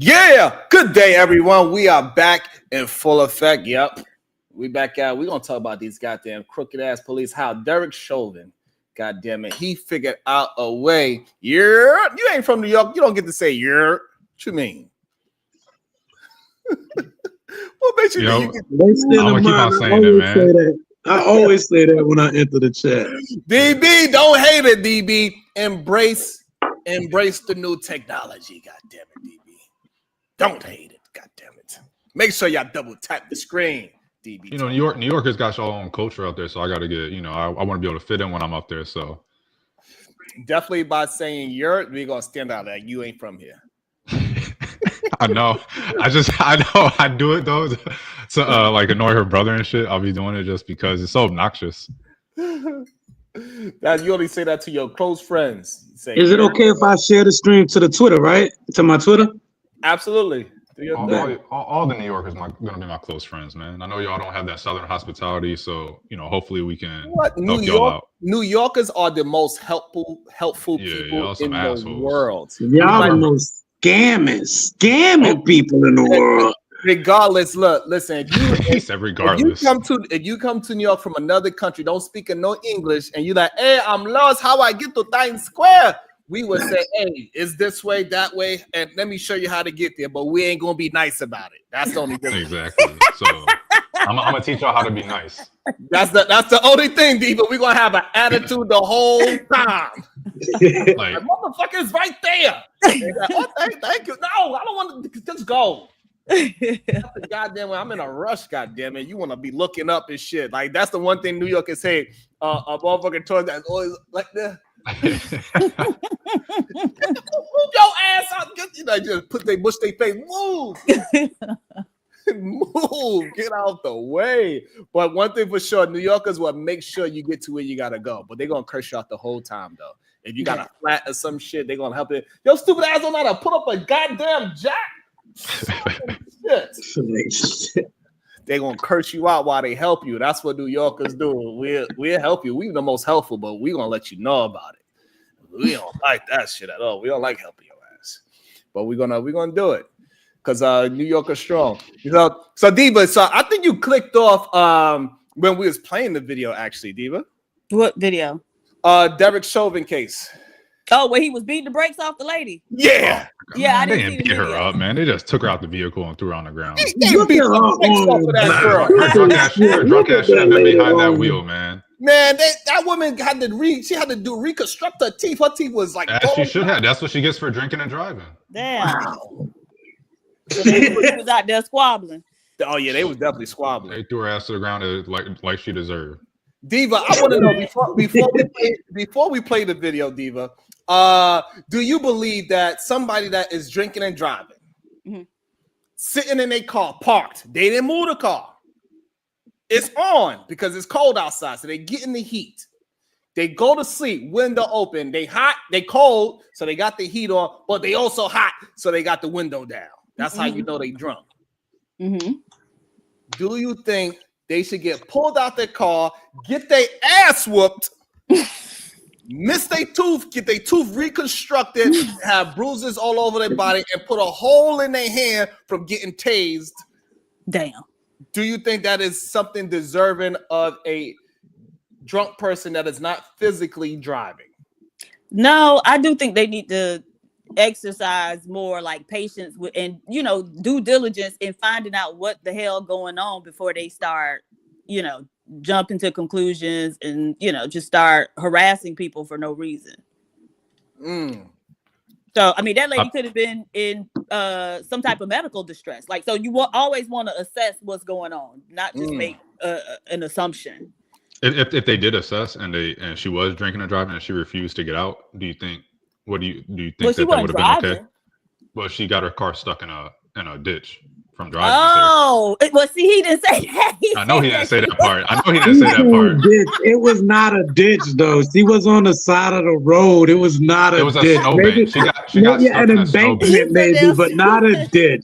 Yeah, good day, everyone. We are back in full effect. Yep, we back out. We're gonna talk about these goddamn crooked ass police. How Derek Chauvin, goddamn it, he figured out a way. You ain't from New York. You don't get to say What you mean? What makes you think you get? I'm gonna keep on saying it, man. I always say that when I enter the chat. DB, don't hate it, DB. Embrace the new technology. God damn it, DB. Don't hate it. God damn it. Make sure y'all double tap the screen, DB. You know, New Yorkers got your own culture out there, so I got to get, I want to be able to fit in when I'm up there. So definitely by saying we're gonna stand out like you ain't from here. I know. I do it though to like annoy her brother and shit. I'll be doing it just because it's so obnoxious. That you only say that to your close friends. Is it okay if I share the stream to the Twitter, right? To my Twitter? Absolutely. All the New Yorkers are gonna be my close friends, man. I know y'all don't have that Southern hospitality, so hopefully we can help y'all out. New Yorkers are the most helpful people in the world. Y'all the most scamming people in the world. Regardless, listen. If you come to New York from another country, don't speak no English, and you like, hey, I'm lost. How I get to Times Square? We would say, hey, it's this way, that way, and let me show you how to get there. But we ain't gonna be nice about it. That's the only difference. Exactly. So I'm gonna teach y'all how to be nice. That's the only thing, D. But we're gonna have an attitude the whole time. Like motherfucker's right there. Like, oh, thank you. No, I don't want to just go. Goddamn, I'm in a rush. Goddamn it, you want to be looking up and shit. Like that's the one thing New Yorkers say. A motherfucker towards that's always like that. Move your ass out. Just they push their face. Move. Move. Get out the way. But one thing for sure, New Yorkers will make sure you get to where you gotta go. But they're gonna curse you out the whole time though. If you got a flat or some shit, they're gonna help it. Yo, stupid ass don't know how to put up a goddamn jack. Shit. They're gonna curse you out while they help you. That's what New Yorkers do. We'll help you. We're the most helpful, but we're gonna let you know about it. We don't like that shit at all. We don't like helping your ass. But we're gonna do it. Because New York is strong. So Diva, so I think you clicked off when we was playing the video, actually, Diva. What video? Derek Chauvin case. Oh, where he was beating the brakes off the lady. Yeah. Yeah, they didn't beat her up, man. They just took her out the vehicle and threw her on the ground. Drunk ass shouldn't been behind that wheel, man. Man, that woman had to reconstruct her teeth. Her teeth was like she should have. That's what she gets for drinking and driving. Damn. Wow. So they was out there squabbling. Oh yeah, they was definitely squabbling. They threw her ass to the ground like she deserved. Diva, I want to know before we play the video, Diva. Do you believe that somebody that is drinking and driving, sitting in a car parked, they didn't move the car, it's on because it's cold outside, so they get in the heat. They go to sleep, window open. They hot, they cold, so they got the heat on, but they also hot, so they got the window down. That's how you know they drunk. Do you think they should get pulled out their car, get their ass whooped, miss their tooth, get their tooth reconstructed, have bruises all over their body, and put a hole in their hand from getting tased? Damn. Do you think that is something deserving of a drunk person that is not physically driving? No, I do think they need to exercise more like patience and due diligence in finding out what the hell going on before they start jumping to conclusions and just start harassing people for no reason. So I mean that lady could have been in some type of medical distress, like, so you always want to assess what's going on, not just make an assumption. If they did assess and she was drinking and driving and she refused to get out, do you think that would have been okay? Well, she got her car stuck in a ditch from driving. Oh, well, see, he didn't say that. I know he didn't say that part. It was not a ditch, though. She was on the side of the road. It was not a ditch. It was a snowbank. She got stuck in an embankment, maybe, but not a ditch.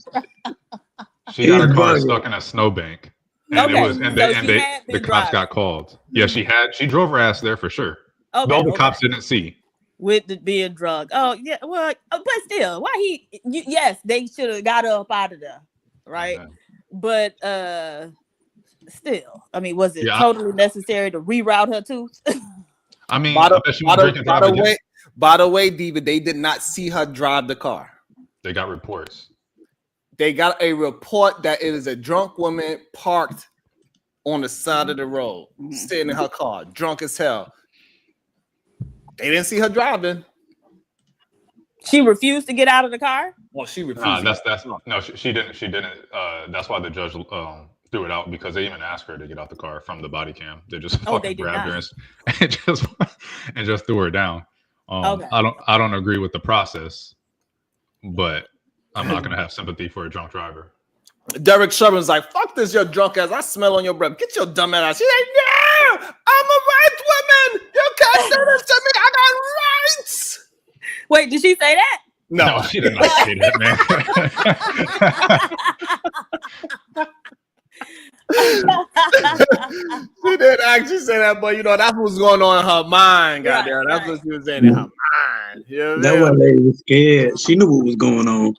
She got her car stuck in a snowbank. And the cops got called. Yeah, she drove her ass there for sure. Okay, the cops didn't see. with the being drunk. Oh yeah, well, but still, why yes, they should have got up out of there, right? But still, I mean, was it totally necessary to reroute her too? I mean, by the way, Diva, they did not see her drive the car. They got reports. They got a report that it is a drunk woman parked on the side of the road, sitting in her car, drunk as hell. They didn't see her driving. She refused to get out of the car? Well, she refused. She didn't. That's why the judge threw it out, because they even asked her to get out the car from the body cam. They just fucking grabbed her and just threw her down. Okay. I don't agree with the process, but I'm not gonna have sympathy for a drunk driver. Derek Chauvin's like, fuck this, your drunk ass. I smell on your breath. Get your dumb ass. She's like, no, I'm a rights woman. You can't do this to me. I got rights. Wait, did she say that? No, she did not say that, man. She didn't actually say that, but that's what's going on in her mind, goddamn. That's what she was saying in her mind. That one lady was scared. She knew what was going on.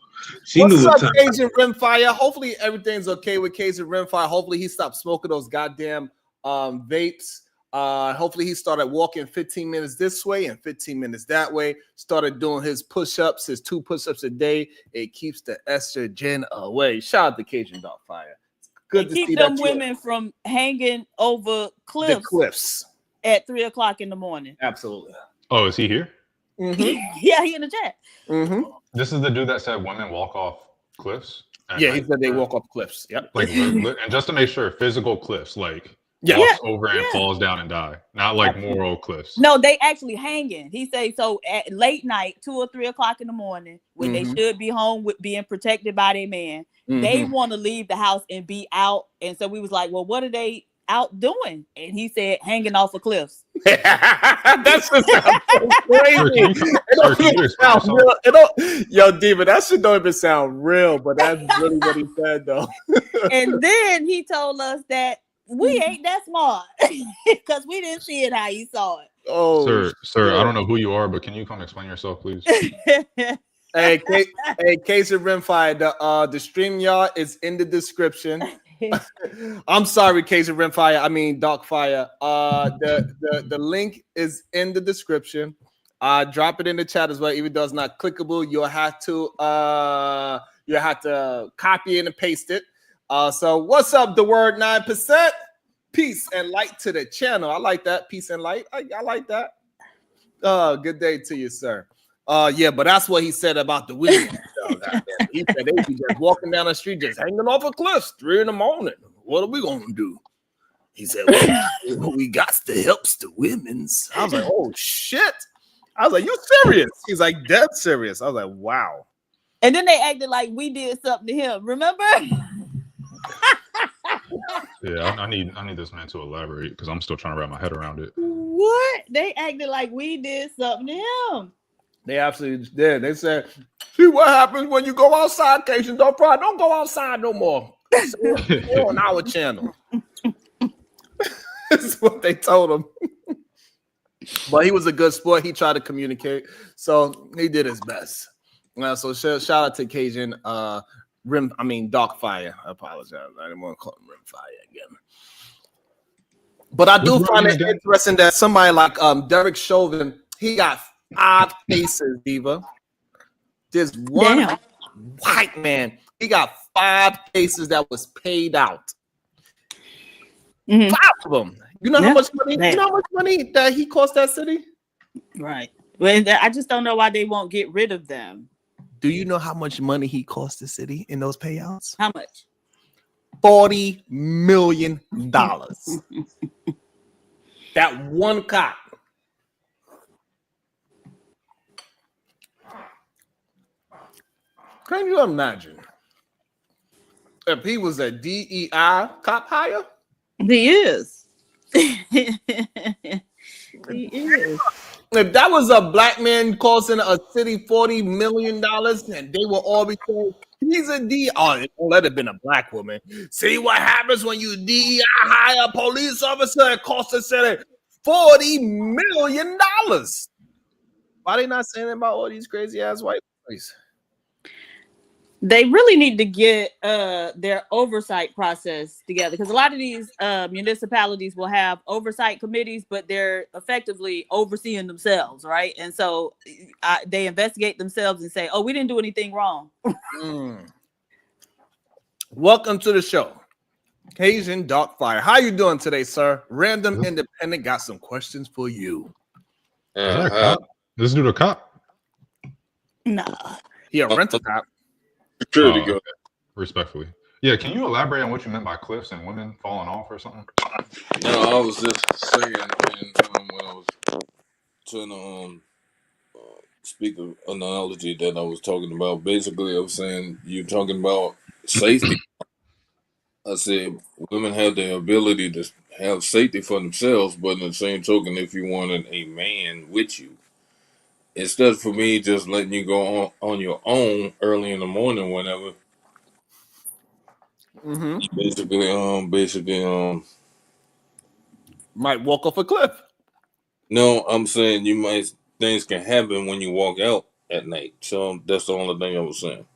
What's up, Cajun Rimfire? Hopefully everything's okay with Cajun Rimfire. Hopefully he stopped smoking those goddamn vapes. Hopefully he started walking 15 minutes this way and 15 minutes that way. Started doing his push-ups, his 2 push-ups a day. It keeps the estrogen away. Shout out to Cajun Dogfire. Good to see keep them women from hanging over cliffs. The cliffs at 3 o'clock in the morning. Absolutely. Oh, is he here? Mm-hmm. Yeah, he in the chat. Mm-hmm. This is the dude that said women walk off cliffs. Yeah, he said they walk off cliffs. Yep. And just to make sure, physical cliffs, walks over and falls down and die. Not like moral cliffs. No, they actually hanging. He say so at late night, 2 or 3 o'clock in the morning, when they should be home with being protected by their man. They want to leave the house and be out. And so we was like, well, what are they out doing? And he said, hanging off of cliffs. That's just so crazy. Yo, Diva, that shit don't even sound real, but that's really what he said, though. And then he told us that we ain't that smart because we didn't see it how he saw it. Oh, sir, I don't know who you are, but can you come explain yourself, please? Hey, Casey Rimfire, the StreamYard is in the description. I'm sorry, Casey Rimfire. I mean, Darkfire. The link is in the description. Drop it in the chat as well. Even though it's not clickable, you'll have to copy it and paste it. So what's up, the word 9%? Peace and light to the channel. I like that. Peace and light. I like that. Good day to you, sir. Yeah, but that's what he said about the women. He said they be just walking down the street, just hanging off a cliff, 3 in the morning. What are we gonna do? He said, well, we got to help the women's. I was like, oh shit. I was like, you serious? He's like, dead serious. I was like, wow. And then they acted like we did something to him. Remember? Yeah, I need this man to elaborate because I'm still trying to wrap my head around it. What? They acted like we did something to him. They absolutely did. They said, see what happens when you go outside, Cation. Don't go outside no more. We're on our channel. This is what they told him. But he was a good sport. He tried to communicate. So he did his best. So shout out to Cajun Darkfire. I apologize. I didn't want to call him Rimfire again. But I do find it interesting that somebody like Derek Chauvin, he got 5 cases, Diva. There's one white man. He got 5 cases that was paid out. 5 of them. You know how much money? You know how much money that he cost that city? Right. Well, I just don't know why they won't get rid of them. Do you know how much money he cost the city in those payouts? How much? $40 million. That one cop. Can you imagine if he was a DEI cop hire? He is. He is. If that was a black man costing a city $40 million and they will all be saying, he's a DEI. Oh, it won't let it have been a black woman. See what happens when you DEI hire a police officer? It costs the city $40 million. Why they not saying about all these crazy ass white boys? They really need to get their oversight process together, because a lot of these municipalities will have oversight committees, but they're effectively overseeing themselves, right? And so they investigate themselves and say, "Oh, we didn't do anything wrong." Welcome to the show, Cajun Darkfire. How you doing today, sir? Random Independent got some questions for you. This dude a cop? Nah, he a rental cop. Security guard. Respectfully. Yeah, can you elaborate on what you meant by cliffs and women falling off or something? No, I was just saying when I was trying to speak of an analogy that I was talking about. Basically, I was saying you're talking about safety. I said women have the ability to have safety for themselves, but in the same token, if you wanted a man with you, instead for me just letting you go on your own early in the morning, whenever. Basically, might walk off a cliff. No, I'm saying things can happen when you walk out at night. So that's the only thing I was saying.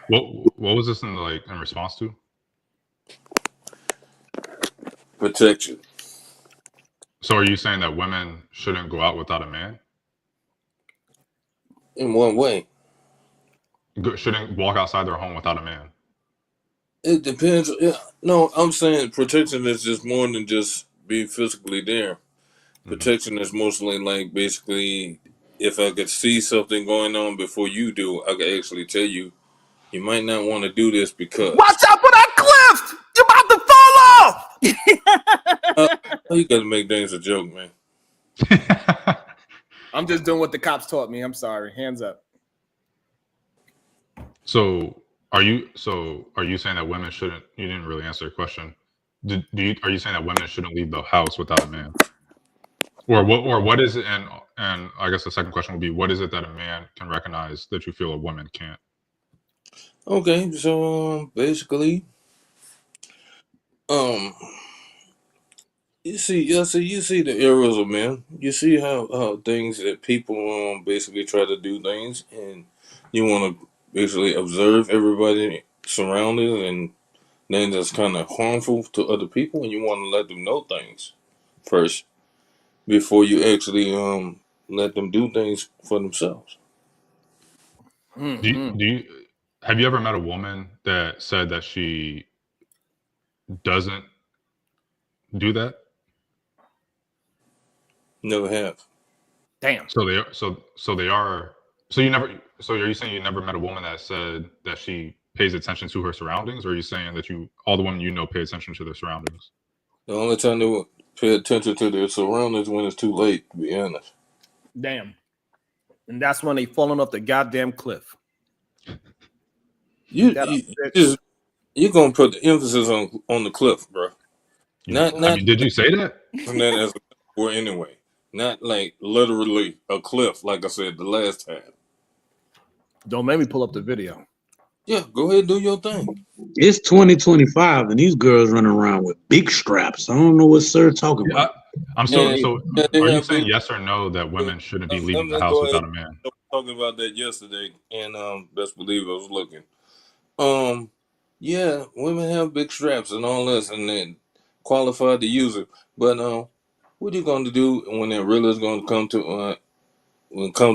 What was this in response to? Protection. So are you saying that women shouldn't go out without a man? In what way? Shouldn't walk outside their home without a man? It depends. No, I'm saying protection is just more than just being physically there. Protection is mostly like basically if I could see something going on before you do, I could actually tell you, you might not want to do this because. Watch out for that cliff! You're about to fall off! You got to make things a joke, man. I'm just doing what the cops taught me. I'm sorry. Hands up. So are you saying that women shouldn't? You didn't really answer the question. Are you saying that women shouldn't leave the house without a man? Or what is it? And I guess the second question would be, what is it that a man can recognize that you feel a woman can't? Okay, so basically, you see the errors of men. You see how things that people basically try to do things, and you want to basically observe everybody surrounding and things that's kind of harmful to other people, and you want to let them know things first before you actually let them do things for themselves. Do you have you ever met a woman that said that she doesn't do that? Never have. Damn. So are you saying you never met a woman that said that she pays attention to her surroundings, or are you saying that all the women you know pay attention to their surroundings? The only time they would pay attention to their surroundings when it's too late, to be honest. Damn. And that's when they falling off the goddamn cliff. You're gonna put the emphasis on the cliff, bro. Did you say that? And then as or anyway, not like literally a cliff, like I said the last time. Don't make me pull up the video. Yeah, go ahead and do your thing. It's 2025 and these girls running around with big straps. I don't know what sir talking about. Are you saying yes or no that women shouldn't be leaving the house without a man? I was talking about that yesterday, and best believe I was looking. Yeah, women have big straps and all this, and then qualified to use it. But what are you going to do when it really is going to come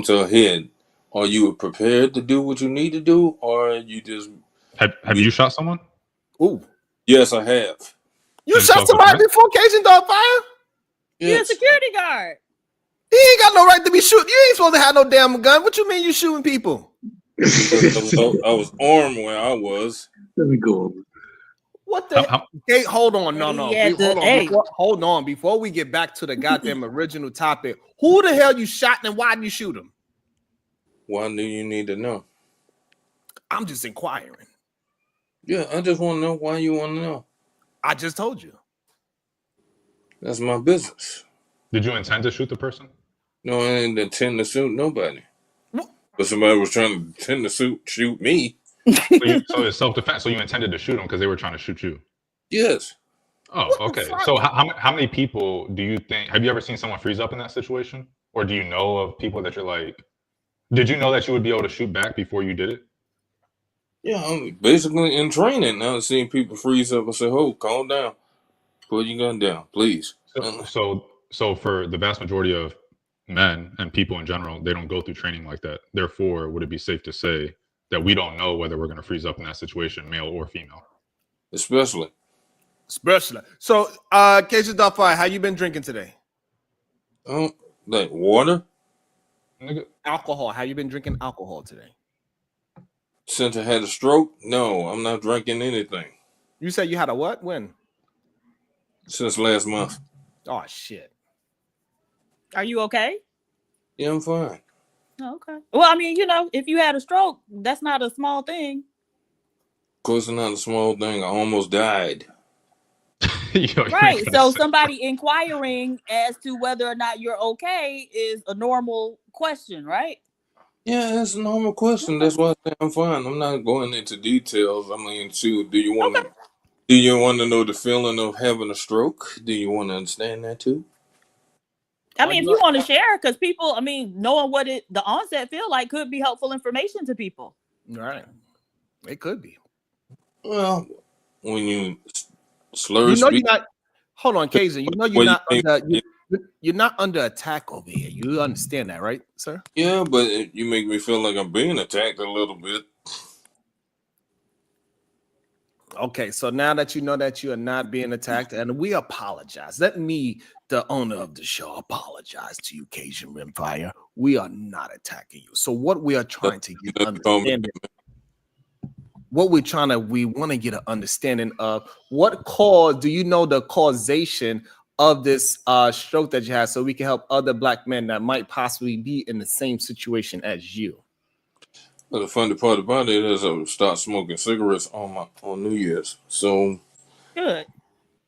to a head? Are you prepared to do what you need to do, or you just have you shot someone? Ooh, yes, I have. You shot somebody before Cajun Darkfire? Yes. You're a security guard. He ain't got no right to be shooting. You ain't supposed to have no damn gun. What you mean you shooting people? I was armed when I was. Let me go over. What the? Hey, hold on. Hold on. Before we get back to the goddamn original topic, who the hell you shot and why did you shoot him? Why do you need to know? I'm just inquiring. Yeah, I just want to know why you want to know. I just told you. That's my business. Did you intend to shoot the person? No, I didn't intend to shoot nobody. What? But somebody was trying to intend to shoot me. So it's self-defense. So you intended to shoot them because they were trying to shoot you? Yes. Oh, okay. So how many people do you think? Have you ever seen someone freeze up in that situation? Or do you know of people that you're like, did you know that you would be able to shoot back before you did it? Yeah, I'm basically in training now, seeing people freeze up and say, "Oh, calm down, put your gun down, please." So for the vast majority of men and people in general, they don't go through training like that. Therefore, would it be safe to say that we don't know whether we're going to freeze up in that situation, male or female? Especially. So, Casey Delphi, how you been drinking today? Like water? Alcohol. How you been drinking alcohol today? Since I had a stroke? No, I'm not drinking anything. You said you had a what? When? Since last month. Oh, shit. Are you okay? Yeah, I'm fine. Oh, okay. Well, I mean, if you had a stroke, that's not a small thing. Of course, it's not a small thing. I almost died. Right. So somebody inquiring as to whether or not you're okay is a normal question, right? Yeah, that's a normal question. Okay. That's why I say I'm fine. I'm not going into details. I mean, shoot, do you want to know the feeling of having a stroke? Do you want to understand that too? I mean, if you want to share, because people, I mean, knowing what the onset feel like could be helpful information to people. Right. It could be. Well, when you slur speech, you're not. Hold on, Casey. You're not under attack over here. You understand that, right, sir? Yeah, but you make me feel like I'm being attacked a little bit. Okay, so now that you know that you are not being attacked, and we apologize. Let me, the owner of the show, apologize to you, Cajun Rimfire. We are not attacking you. So what we are trying to get understanding, we want to get an understanding of what do you know the causation of this stroke that you had, so we can help other Black men that might possibly be in the same situation as you. Well, the funny part about it is I start smoking cigarettes on New Year's. So good.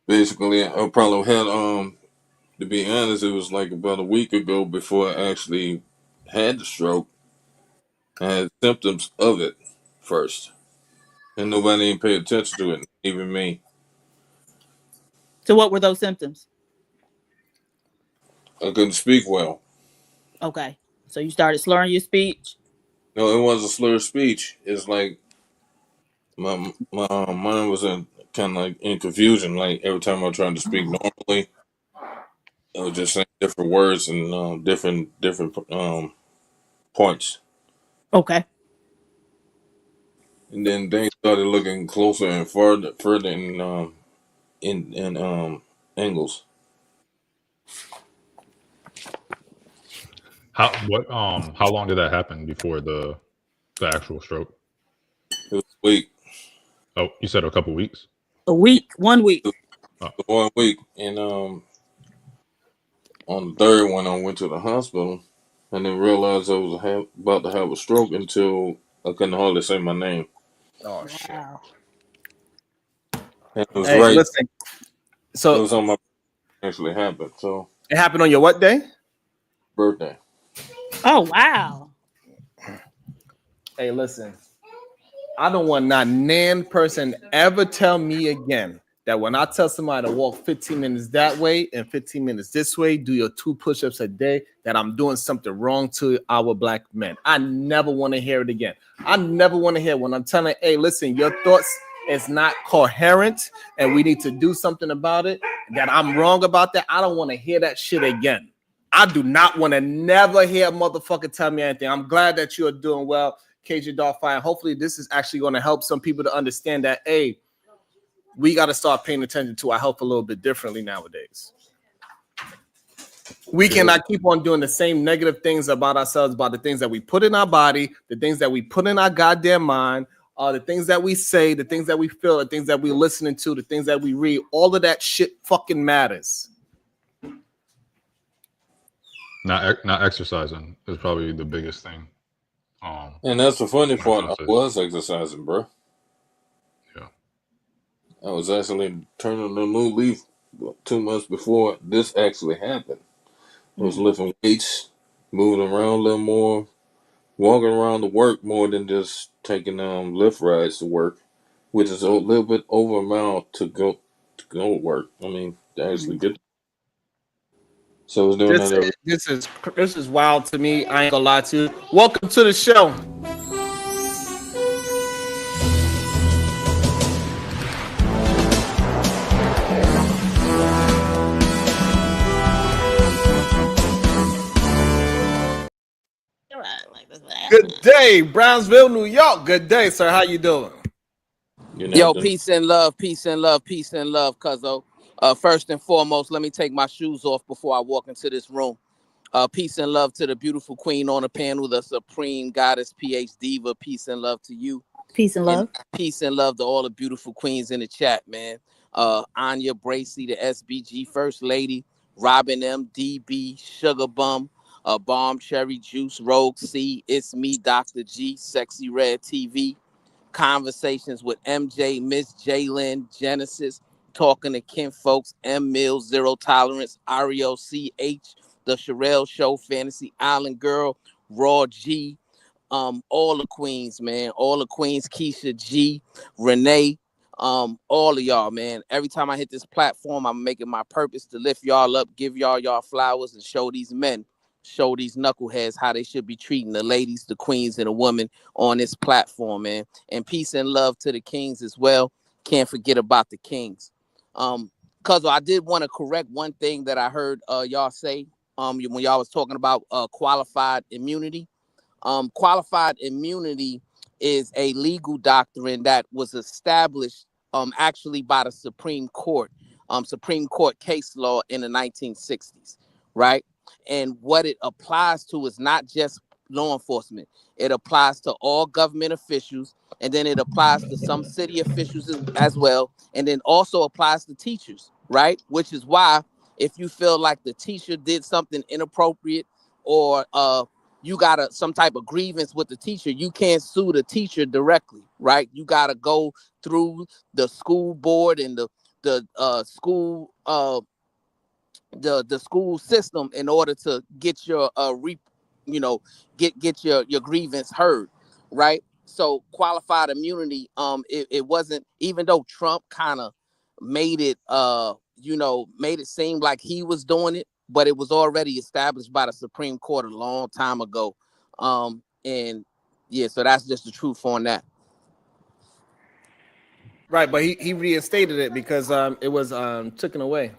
Basically, I probably had to be honest, it was like about a week ago before I actually had the stroke. I had symptoms of it first, and nobody even paid attention to it, even me. So what were those symptoms? I couldn't speak well. Okay. So you started slurring your speech? No, it wasn't slurred speech. It's like my mind was kind of like in confusion. Like every time I tried to speak normally, I was just saying different words and different points. Okay. And then things started looking closer and further in angles. How long did that happen before the actual stroke? It was a week. Oh, you said a couple weeks? A week, 1 week. 1 week. And on the third one, I went to the hospital and then realized I was about to have a stroke until I couldn't hardly say my name. Oh, shit. And it was right. Listen, so it was on my actually happened. So it happened on your what day? Birthday. Oh, wow. Hey, listen. I don't want not nan person ever tell me again that when I tell somebody to walk 15 minutes that way and 15 minutes this way, do your 2 push-ups a day, that I'm doing something wrong to our Black men. I never want to hear it again. I never want to hear when I'm telling, hey, listen, your thoughts is not coherent and we need to do something about it, that I'm wrong about that. I don't want to hear that shit again. I do not want to never hear a motherfucker tell me anything. I'm glad that you are doing well, KJ Dolphin. Hopefully this is actually going to help some people to understand that, hey, we got to start paying attention to our health a little bit differently nowadays. We cannot keep on doing the same negative things about ourselves, about the things that we put in our body, the things that we put in our goddamn mind, the things that we say, the things that we feel, the things that we're listening to, the things that we read. All of that shit fucking matters. Not exercising is probably the biggest thing. And that's the funny part. I was exercising, bro. Yeah. I was actually turning a new leaf 2 months before this actually happened. I was lifting weights, moving around a little more, walking around to work more than just taking lift rides to work, which is a little bit over a mile to go to work. I mean, to actually get. So it's doing that. This is wild to me. I ain't gonna lie to you. Welcome to the show. Good day, Brownsville, New York. Good day, sir. How you doing? Yo, peace and love, peace and love, peace and love, cuzzo. First and foremost, let me take my shoes off before I walk into this room. Peace and love to the beautiful queen on the panel, the supreme goddess, PH Diva. Peace and love to you. Peace and love. And peace and love to all the beautiful queens in the chat, man. Anya Bracy, the SBG First Lady, Robin M, DB, Sugar Bum, Bomb Cherry Juice, Rogue C, It's Me, Dr. G, Sexy Red TV, Conversations with MJ, Miss Jalen, Genesis, Talking to Ken Folks, M Mills, Zero Tolerance, Ario CH, The Sherelle Show, Fantasy Island Girl, Raw G, all the queens, man, all the queens, Keisha G, Renee, all of y'all, man. Every time I hit this platform, I'm making my purpose to lift y'all up, give y'all flowers, and show these men, show these knuckleheads how they should be treating the ladies, the queens, and the women on this platform, man. And peace and love to the kings as well. Can't forget about the kings. Cuz I did want to correct one thing that I heard y'all say when y'all was talking about qualified immunity. Qualified immunity is a legal doctrine that was established actually by the Supreme Court case law in the 1960s, right? And what it applies to is not just law enforcement. It applies to all government officials, and then it applies to some city officials as well, and then also applies to teachers, right? Which is why if you feel like the teacher did something inappropriate or you got some type of grievance with the teacher, you can't sue the teacher directly, right? You got to go through the school board and the school the school system in order to get your get your grievance heard, right? So qualified immunity, it wasn't, even though Trump kind of made it made it seem like he was doing it, but it was already established by the Supreme Court a long time ago. And yeah, so that's just the truth on that. Right, but he reinstated it because it was taken away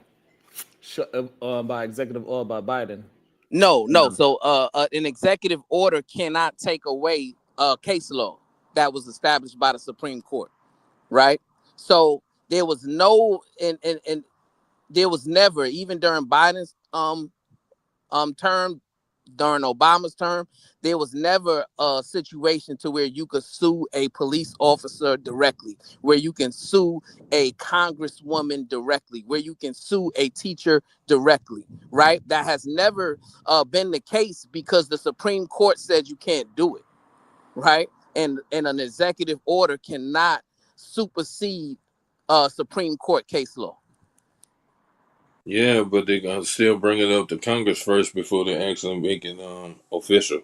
by executive order by Biden. No. So an executive order cannot take away case law that was established by the Supreme Court, right? So there was no and there was never, even during Biden's term, during Obama's term, there was never a situation to where you could sue a police officer directly, where you can sue a congresswoman directly, where you can sue a teacher directly, right? That has never been the case because the Supreme Court said you can't do it, right? And an executive order cannot supersede Supreme Court case law. Yeah, but they're gonna still bring it up to Congress first before they actually make it official.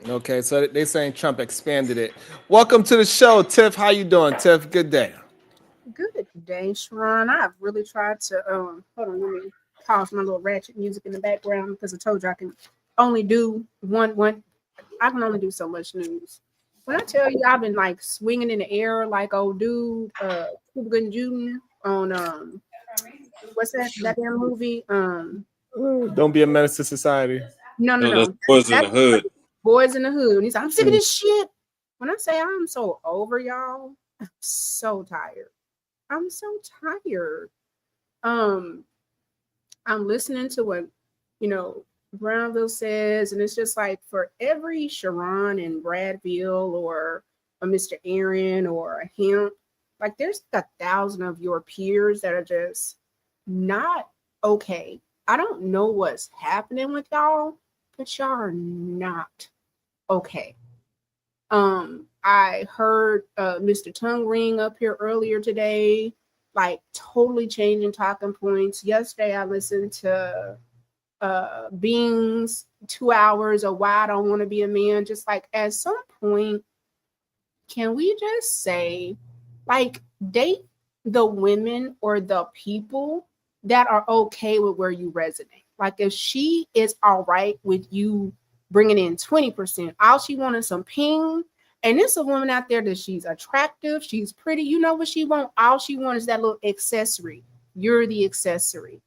Okay, so they saying Trump expanded it. Welcome to the show, Tiff. How you doing, Tiff? Good day. Good day, Sharon. I've really tried to hold on, let me pause my little ratchet music in the background because I told you I can only do one. I can only do so much news. When I tell you I've been like swinging in the air like old dude, Cuba Gooding Jr. on what's that damn movie? Don't be a menace to society. No. That's Boys in the Hood. Boys in the Hood. And he's like, I'm sick of this shit. When I say I'm so over y'all, I'm so tired. I'm so tired. I'm listening to what Brownville says, and it's just like for every Sharon and Bradville or a Mr. Aaron or a him, like there's 1,000 of your peers that are just not okay. I don't know what's happening with y'all, but y'all are not okay. I heard Mr. Tongue Ring up here earlier today, like totally changing talking points. Yesterday I listened to Beans 2 hours of why I don't want to be a man. Just like at some point, can we just say, like, date the women or the people that are okay with where you resonate. Like if she is all right with you bringing in 20%, all she wanted some ping. And there's a woman out there that she's attractive, she's pretty. You know what she want? All she wants is that little accessory. You're the accessory.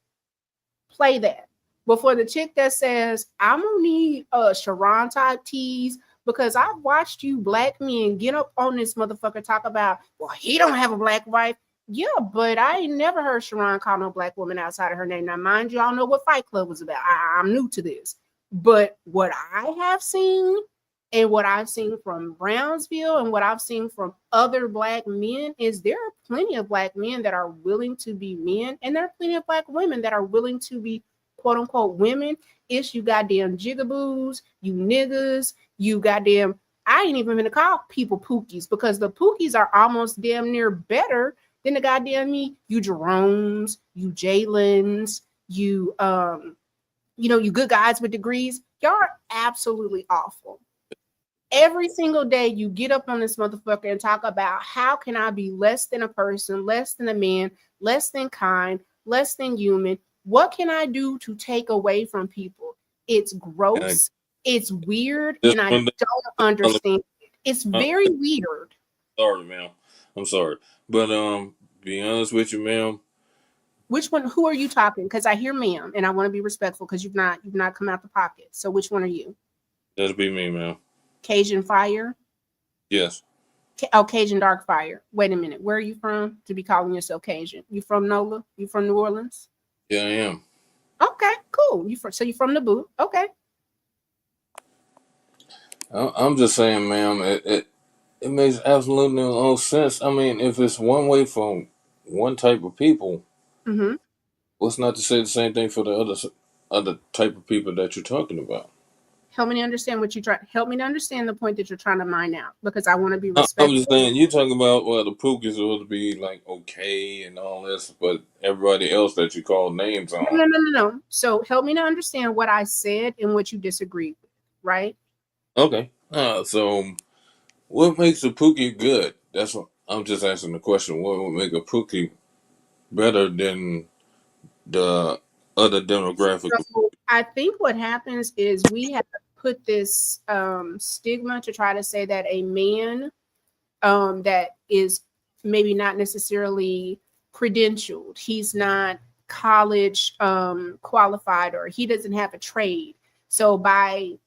Play that. But for the chick that says, I'm gonna need Sharon type tees because I've watched you black men get up on this motherfucker talk about, well, he don't have a black wife. Yeah, but I ain't never heard Sharon call no black woman outside of her name. Now, mind you, I don't know what Fight Club was about. I'm new to this. But what I have seen and what I've seen from Brownsville and what I've seen from other black men is there are plenty of black men that are willing to be men, and there are plenty of black women that are willing to be quote unquote women. It's you goddamn jigaboos, you niggas, you goddamn, I ain't even gonna call people pookies because the pookies are almost damn near better than the goddamn me. You Jeromes, you Jalen's, you you good guys with degrees. Y'all are absolutely awful. Every single day you get up on this motherfucker and talk about how can I be less than a person, less than a man, less than kind, less than human. What can I do to take away from people? It's gross. It's weird. And I don't understand it. It's very weird. Sorry, ma'am. I'm sorry. But be honest with you, ma'am. Which one? Who are you talking? Because I hear ma'am, and I want to be respectful because you've not come out the pocket. So which one are you? That'll be me, ma'am. Cajun Fire? Yes. Cajun Dark Fire. Wait a minute. Where are you from to be calling yourself Cajun? You from NOLA? You from New Orleans? Yeah, I am. Okay, cool. So you from the boot? Okay. I'm just saying, ma'am. It makes absolutely no sense. I mean, if it's one way for one type of people, what's not to say the same thing for the other type of people that you're talking about? Help me understand what you try. Help me to understand the point that you're trying to mine out because I want to be respectful. I'm just saying, you're talking about the pookies ought to be like okay and all this, but everybody else that you call names on. No. So help me to understand what I said and what you disagreed with, right? Okay. So what makes a pookie good? That's what I'm just asking the question. What would make a pookie better than the other demographic? So I think what happens is we have put this stigma to try to say that a man that is maybe not necessarily credentialed, he's not college qualified, or he doesn't have a trade. So by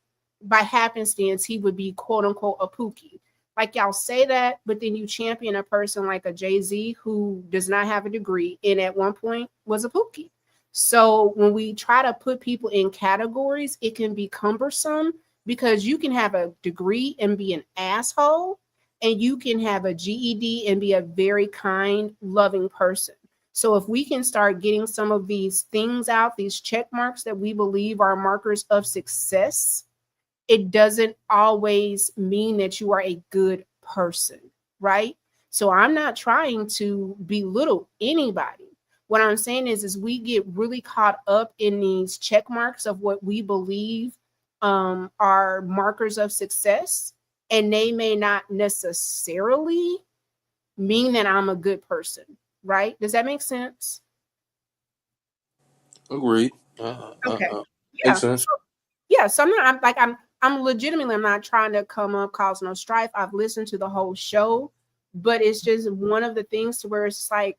happenstance, he would be quote unquote a pookie. Like y'all say that, but then you champion a person like a Jay-Z who does not have a degree and at one point was a pookie. So when we try to put people in categories, it can be cumbersome because you can have a degree and be an asshole, and you can have a GED and be a very kind, loving person. So if we can start getting some of these things out, these check marks that we believe are markers of success, it doesn't always mean that you are a good person, right? So I'm not trying to belittle anybody. What I'm saying is we get really caught up in these check marks of what we believe are markers of success, and they may not necessarily mean that I'm a good person, right? Does that make sense? Agreed. Okay. Makes sense. So I'm legitimately, I'm not trying to come up, cause no strife. I've listened to the whole show, but it's just one of the things to where it's like,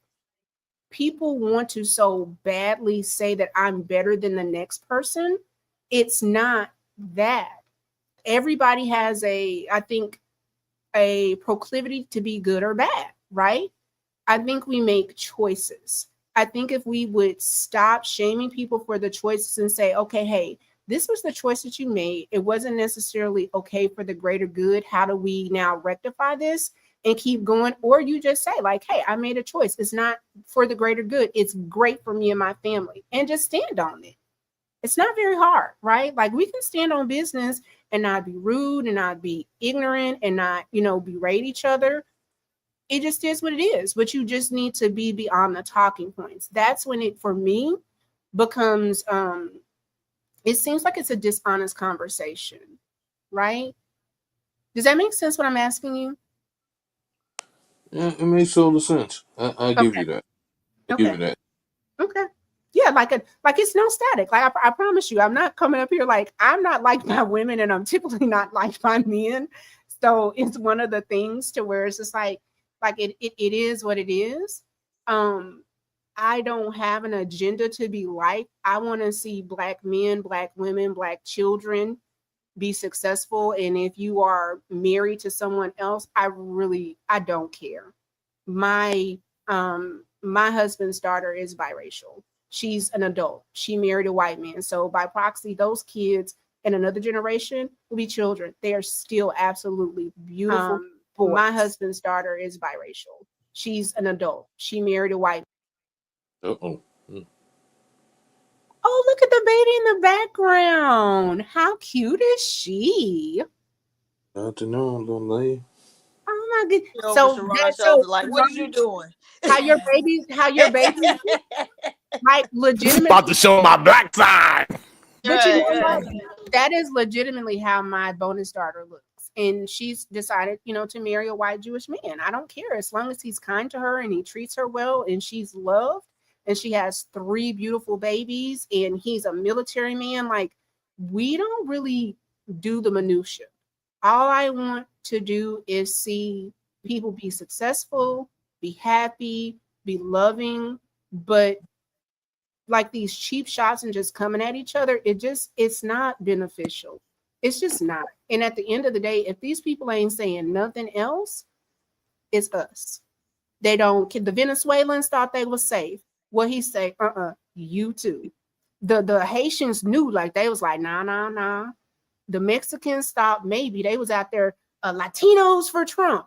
people want to so badly say that I'm better than the next person. It's not that. Everybody has I think, a proclivity to be good or bad, right? I think we make choices. I think if we would stop shaming people for the choices and say, okay, hey, this was the choice that you made. It wasn't necessarily okay for the greater good. How do we now rectify this and keep going? Or you just say like, hey, I made a choice. It's not for the greater good. It's great for me and my family, and just stand on it. It's not very hard, right? Like we can stand on business and not be rude and not be ignorant and not, berate each other. It just is what it is. But you just need to be beyond the talking points. That's when it, for me, becomes, it seems like it's a dishonest conversation, right? Does that make sense what I'm asking you? Yeah, it makes total sense. I give you that. I give you that. Okay. Yeah, like it's no static. Like I promise you, I'm not coming up here like I'm not liked by women, and I'm typically not liked by men. So it's one of the things to where it's just like it is what it is. I don't have an agenda to be liked. I want to see Black men, Black women, Black children be successful. And if you are married to someone else, I don't care. My husband's daughter is biracial. She's an adult. She married a white man. So by proxy, those kids in another generation will be children. They are still absolutely beautiful boys. My husband's daughter is biracial. She's an adult. She married a white man. Oh, look at the baby in the background. How cute is she? Got to know, little lady. Oh my goodness. So like, what are you doing? How your baby like legitimately about to show my black side. But you know what? That is legitimately how my bonus daughter looks. And she's decided, to marry a white Jewish man. I don't care. As long as he's kind to her and he treats her well and she's loved and she has 3 beautiful babies and he's a military man. Like, we don't really do the minutia. All I want to do is see people be successful, be happy, be loving, but like these cheap shots and just coming at each other, it's not beneficial. It's just not. And at the end of the day, if these people ain't saying nothing else, it's us. They don't. The Venezuelans thought they were safe. What he say? You too. The Haitians knew, like they was like, nah. The Mexicans thought maybe they was out there, Latinos for Trump.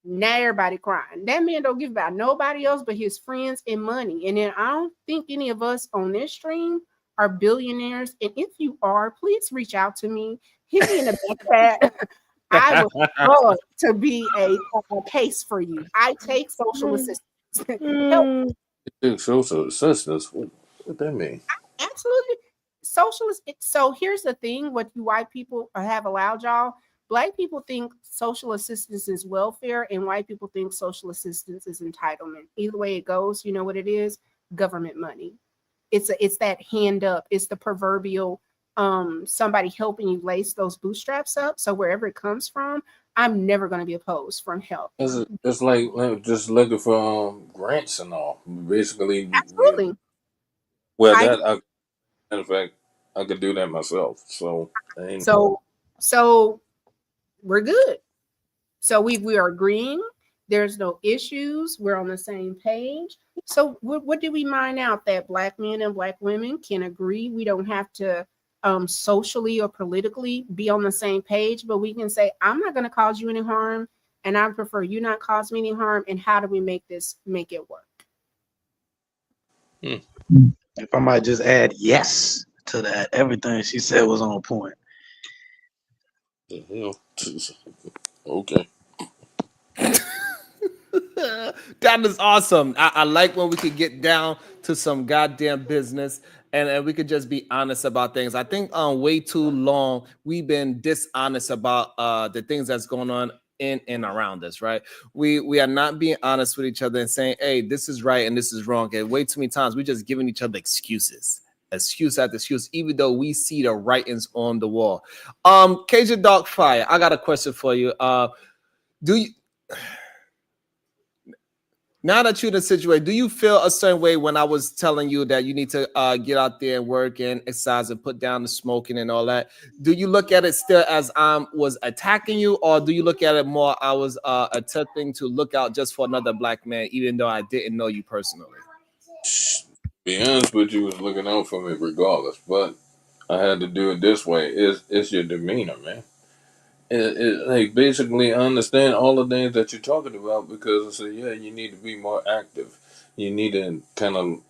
Now everybody crying. That man don't give about nobody else but his friends and money. And then I don't think any of us on this stream are billionaires. And if you are, please reach out to me. Hit me in the back. I would love to be a case for you. I take social assistance. You take social assistance? What that mean? Absolutely. Socialist. So here's the thing: what you white people have allowed y'all. Black people think social assistance is welfare, and white people think social assistance is entitlement. Either way it goes, you know what it is? Government money. It's that hand up. It's the proverbial somebody helping you lace those bootstraps up. So wherever it comes from, I'm never going to be opposed from help. It's like just looking for grants and all. Basically, absolutely. Well, in fact, I could do that myself. So we're good. So we are agreeing. There's no issues. We're on the same page. So what do we mine out? That Black men and Black women can agree. We don't have to socially or politically be on the same page, but we can say, I'm not going to cause you any harm, and I prefer you not cause me any harm. And how do we make it work? If I might just add yes to that, everything she said was on point. The hell? Okay. That is awesome. I like when we could get down to some goddamn business and we could just be honest about things. I think way too long we've been dishonest about the things that's going on in and around us, right? We are not being honest with each other and saying, hey, this is right and this is wrong. And way too many times we're just giving each other excuse after excuse, even though we see the writings on the wall. Cajun Dark Fire, I got a question for you. Do you, now that you're in a situation, do you feel a certain way when I was telling you that you need to get out there and work and exercise and put down the smoking and all that? Do you look at it still as I was attacking you, or do you look at it more I was attempting to look out just for another Black man, even though I didn't know you personally? Be honest with you, was looking out for me regardless, but I had to do it this way. It's your demeanor, man. Like basically understand all the things that you're talking about, because I say, yeah, you need to be more active. You need to kind of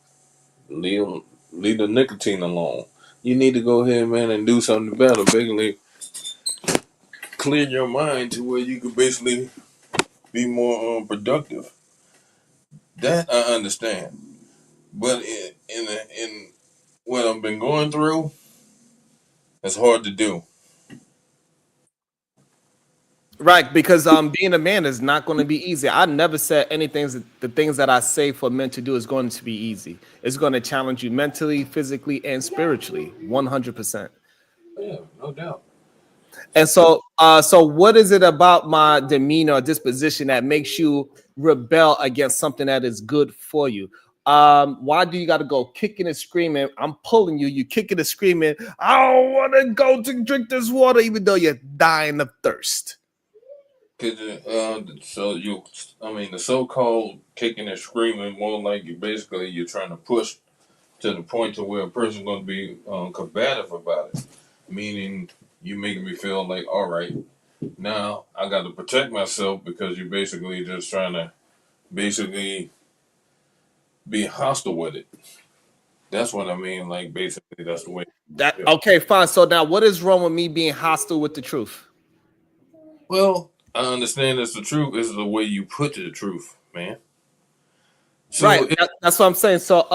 leave the nicotine alone. You need to go ahead, man, and do something better. Basically, clear your mind to where you could basically be more productive. That I understand, but in what I've been going through, it's hard to do. Right, because being a man is not going to be easy. I never said anything. The things that I say for men to do is going to be easy. It's going to challenge you mentally, physically, and spiritually, 100%. Yeah, no doubt. And so, so what is it about my demeanor or disposition that makes you rebel against something that is good for you? Why do you got to go kicking and screaming? I'm pulling you. You kicking and screaming. I don't want to go to drink this water, even though you're dying of thirst. So the so-called kicking and screaming, more like you're trying to push to the point to where a person's going to be combative about it, meaning you making me feel like, all right, now I got to protect myself because you're basically just trying to basically be hostile with it. That's what I mean. Like basically, that's the way. That okay, fine. So now, what is wrong with me being hostile with the truth? Well, I understand that's the truth. It's the way you put the truth, man. So right, that's what I'm saying. So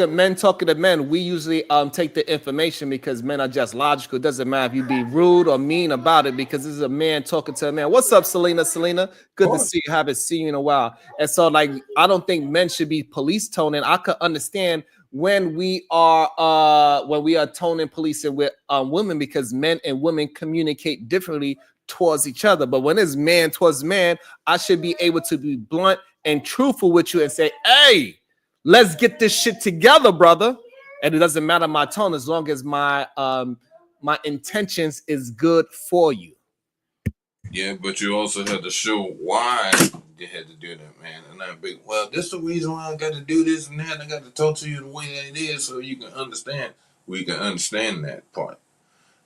men talking to men, we usually take the information because men are just logical. It doesn't matter if you be rude or mean about it because this is a man talking to a man. What's up, Selena? Selena, good to see you. Haven't seen you in a while. And so, like, I don't think men should be police toning. I could understand when we are toning policing with women because men and women communicate differently towards each other. But when it's man towards man, I should be able to be blunt and truthful with you and say, hey, let's get this shit together, brother. And it doesn't matter my tone as long as my intentions is good for you. Yeah, but you also had to show why you had to do that, man. And not be, well, this is the reason why I got to do this and that. And I got to talk to you the way that it is so you can understand. We can understand that part.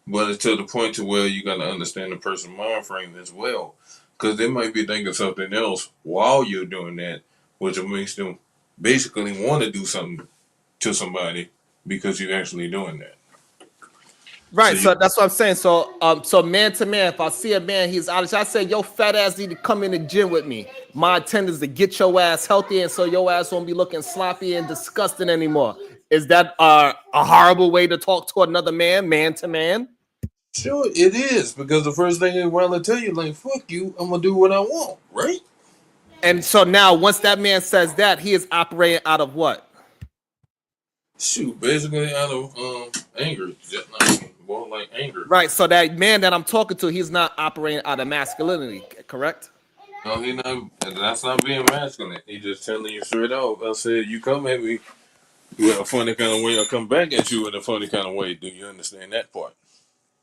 But it's to the point to where you got to understand the person's mind frame as well. Because they might be thinking something else while you're doing that, which makes them basically want to do something to somebody because you're actually doing that. Right, so that's what I'm saying. So, so man to man, if I see a man, he's out of shape, I say, yo, fat ass need to come in the gym with me. My intent is to get your ass healthy, and so your ass won't be looking sloppy and disgusting anymore. Is that a horrible way to talk to another man to man? Sure, it is, because the first thing they want to tell you, like, fuck you, I'm going to do what I want, right? And so now, once that man says that, he is operating out of what? Shoot, basically out of anger. More like anger. Right, so that man that I'm talking to, he's not operating out of masculinity, correct? No, he's not. That's not being masculine. He's just telling you straight out. I said, you come at me with a funny kind of way, I'll come back at you in a funny kind of way. Do you understand that part?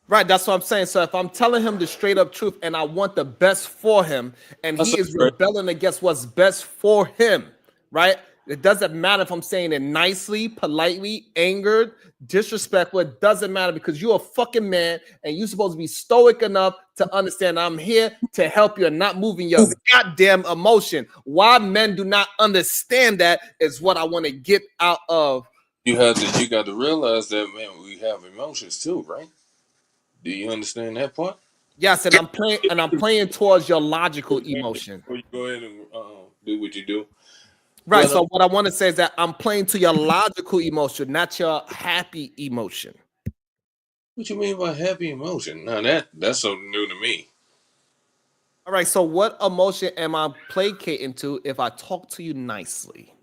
Right, that's what I'm saying. So if I'm telling him the straight up truth and I want the best for him, and he is rebelling against what's best for him, right? It doesn't matter if I'm saying it nicely, politely, angered, disrespectful. It doesn't matter because you're a fucking man and you're supposed to be stoic enough to understand I'm here to help you and not moving your goddamn emotion. Why men do not understand that is what I want to get out of. You got to realize that, man, we have emotions too, right? Do you understand that part? Yes, and I'm playing towards your logical emotion. Before you go ahead and do what you do. Right. So what I want to say is that I'm playing to your logical emotion, not your happy emotion. What you mean by happy emotion? Now that's something new to me. All right. So what emotion am I placating to if I talk to you nicely?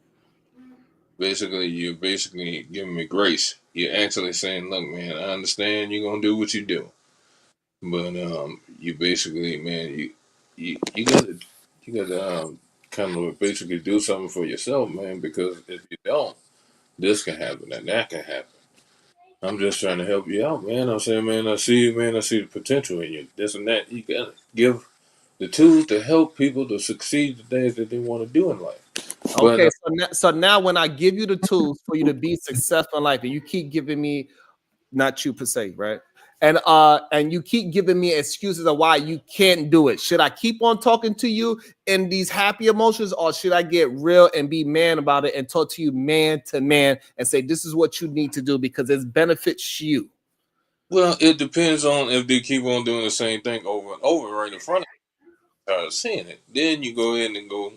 Basically, you're giving me grace. You're actually saying, look, man, I understand you're gonna do what you do. But you basically, man, you gotta kind of basically do something for yourself, man, because if you don't, this can happen and that can happen. I'm just trying to help you out, man. I'm saying, man, I see the potential in you. This and that. You gotta give the tools to help people to succeed the things that they want to do in life. Okay, so now when I give you the tools for you to be successful in life, and you keep giving me, not you per se, right? And you keep giving me excuses of why you can't do it. Should I keep on talking to you in these happy emotions, or should I get real and be man about it and talk to you man to man and say this is what you need to do because it benefits you? Well, it depends on if they keep on doing the same thing over and over right in front of you, start seeing it. Then you go in and go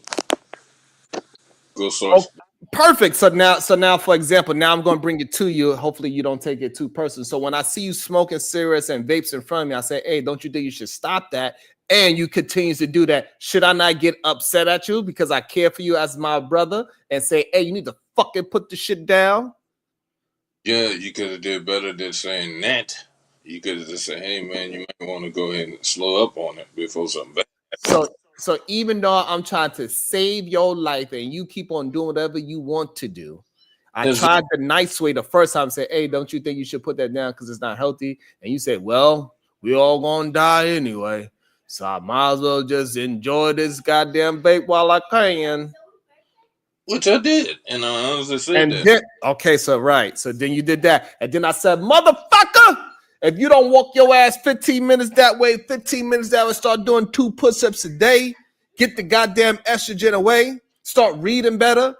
source. Okay. Perfect. So now, for example, now I'm going to bring it to you. Hopefully you don't take it too personal. So when I see you smoking cigarettes and vapes in front of me, I say, hey, don't you think you should stop that and you continue to do that, should I not get upset at you because I care for you as my brother and say, hey, you need to fucking put the shit down? Yeah, you could have did better than saying that. You could have just said, hey, man, you might want to go ahead and slow up on it before something bad happens. So even though I'm trying to save your life and you keep on doing whatever you want to do, I tried the nice way the first time, say, hey, don't you think you should put that down because it's not healthy? And you said, well, we all gonna die anyway, so I might as well just enjoy this goddamn vape while I can. Which I did, and I honestly said that. Then, okay, so right. So then you did that. And then I said, motherfucker, if you don't walk your ass 15 minutes that way, 15 minutes that way, start doing 2 push-ups a day, get the goddamn estrogen away, start reading better,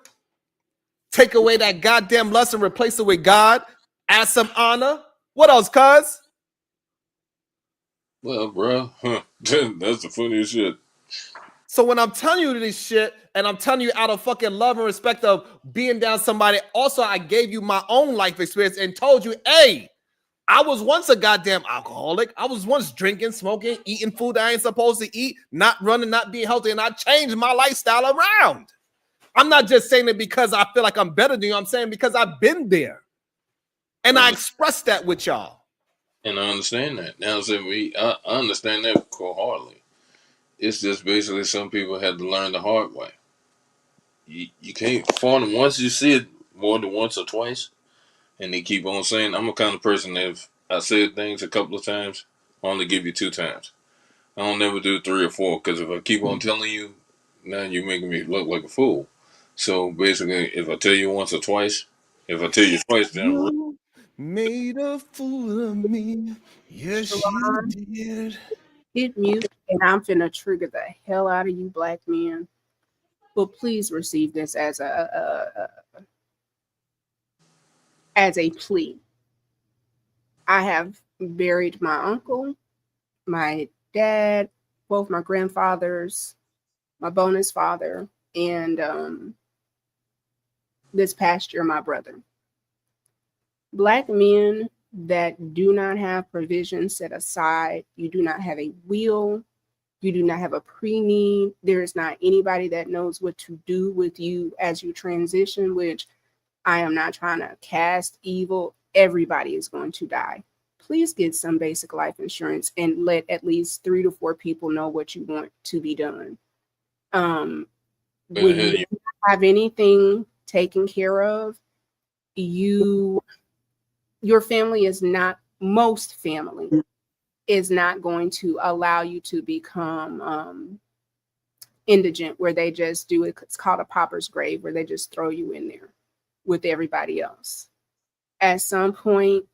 take away that goddamn lust and replace it with God, add some honor. What else, cuz? Well, bro, that's the funniest shit. So when I'm telling you this shit, and I'm telling you out of fucking love and respect of being down somebody, also I gave you my own life experience and told you, hey, I was once a goddamn alcoholic. I was once drinking, smoking, eating food I ain't supposed to eat, not running, not being healthy, and I changed my lifestyle around. I'm not just saying it because I feel like I'm better than you. I'm saying because I've been there. And I expressed that with y'all. And I understand that. Now, I understand that wholeheartedly. It's just basically some people had to learn the hard way. You can't find them once you see it more than once or twice, and they keep on saying. I'm a kind of person that if I said things a couple of times, I only give you 2 times. I don't never do 3 or 4 because if I keep on telling you, now you're making me look like a fool. So basically, if I tell you once or twice, if I tell you twice, then you made a fool of me. Yes, you did. Hit mute, and I'm finna trigger the hell out of you, black men. But please receive this as a plea. I have buried my uncle, my dad, both my grandfathers, my bonus father, and this past year, my brother. Black men that do not have provisions set aside, you do not have a will, you do not have a pre-need, there is not anybody that knows what to do with you as you transition, which I am not trying to cast evil. Everybody is going to die. Please get some basic life insurance and let at least 3 to 4 people know what you want to be done. When you don't have anything taken care of, your family is not, most family is not going to allow you to become indigent, where they just do it. It's called a pauper's grave, where they just throw you in there with everybody else. At some point,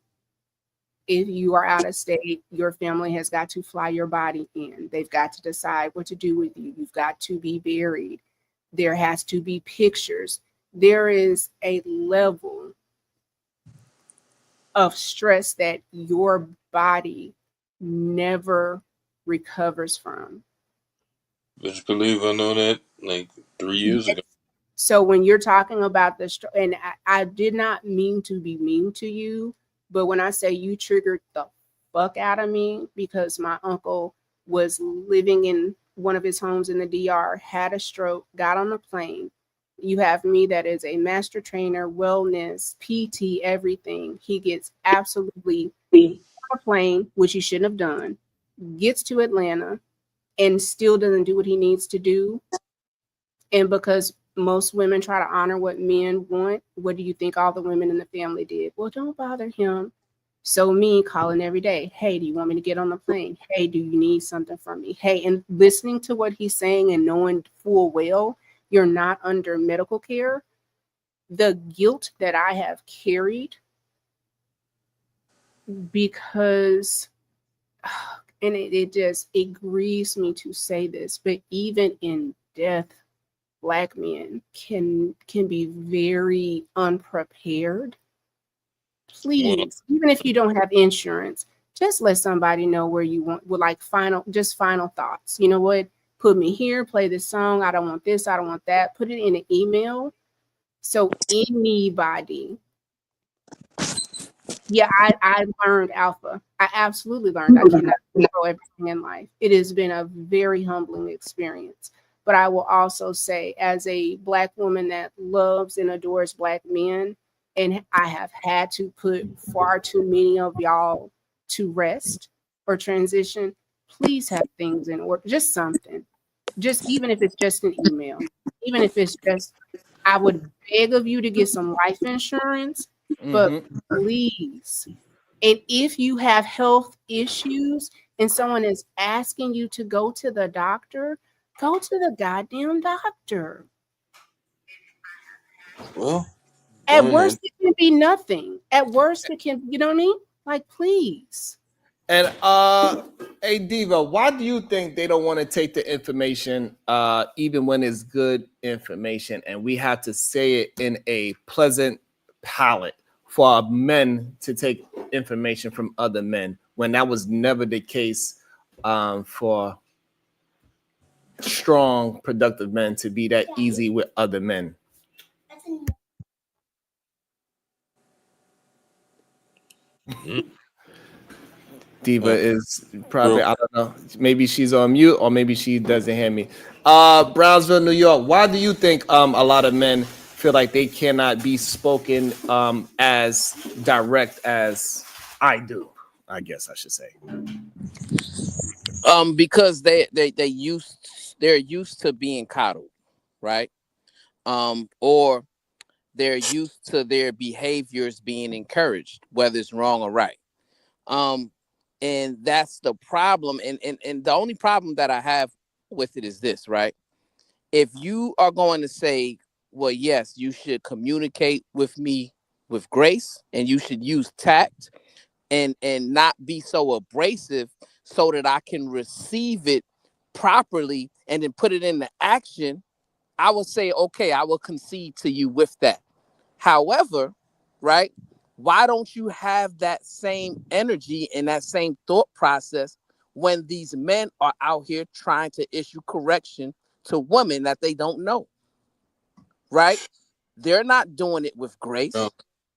if you are out of state, your family has got to fly your body in. They've got to decide what to do with you. You've got to be buried. There has to be pictures. There is a level of stress that your body never recovers from. Would you believe I know that like 3 years ago? So when you're talking about this, and I did not mean to be mean to you, but when I say you triggered the fuck out of me, because my uncle was living in one of his homes in the DR, had a stroke, got on the plane. You have me that is a master trainer, wellness, PT, everything. He gets absolutely on a plane, which he shouldn't have done, gets to Atlanta and still doesn't do what he needs to do. And because most women try to honor what men want, what do you think all the women in the family did? Well, don't bother him. So me calling every day, hey, do you want me to get on the plane? Hey, do you need something from me? Hey, and listening to what he's saying and knowing full well you're not under medical care, the guilt that I have carried, because, and it grieves me to say this, but even in death, Black men can be very unprepared. Please, even if you don't have insurance, just let somebody know where you want, with like final thoughts. You know what? Put me here, play this song. I don't want this, I don't want that. Put it in an email. So anybody, yeah, I learned alpha. I absolutely learned I cannot know everything in life. It has been a very humbling experience. But I will also say, as a Black woman that loves and adores Black men, and I have had to put far too many of y'all to rest or transition, please have things in order. Just something. Just even if it's just an email, even if it's just, I would beg of you to get some life insurance, but please. And if you have health issues and someone is asking you to go to the doctor, go to the goddamn doctor. Well, at worst, it can be nothing. At worst, it can, you know what I mean? Like, please. And hey Diva, why do you think they don't want to take the information, even when it's good information, and we have to say it in a pleasant palate for men to take information from other men, when that was never the case for strong, productive men to be that easy with other men? Diva is probably, I don't know, maybe she's on mute or maybe she doesn't hear me. Brownsville, New York, why do you think a lot of men feel like they cannot be spoken as direct as I do? I guess I should say. Because they're used to being coddled, right? Or they're used to their behaviors being encouraged, whether it's wrong or right. And that's the problem. And the only problem that I have with it is this, right? If you are going to say, well, yes, you should communicate with me with grace and you should use tact and not be so abrasive so that I can receive it properly and then put it into action, I would say, okay, I will concede to you with that. However, right, why don't you have that same energy and that same thought process when these men are out here trying to issue correction to women that they don't know, right? They're not doing it with grace. No.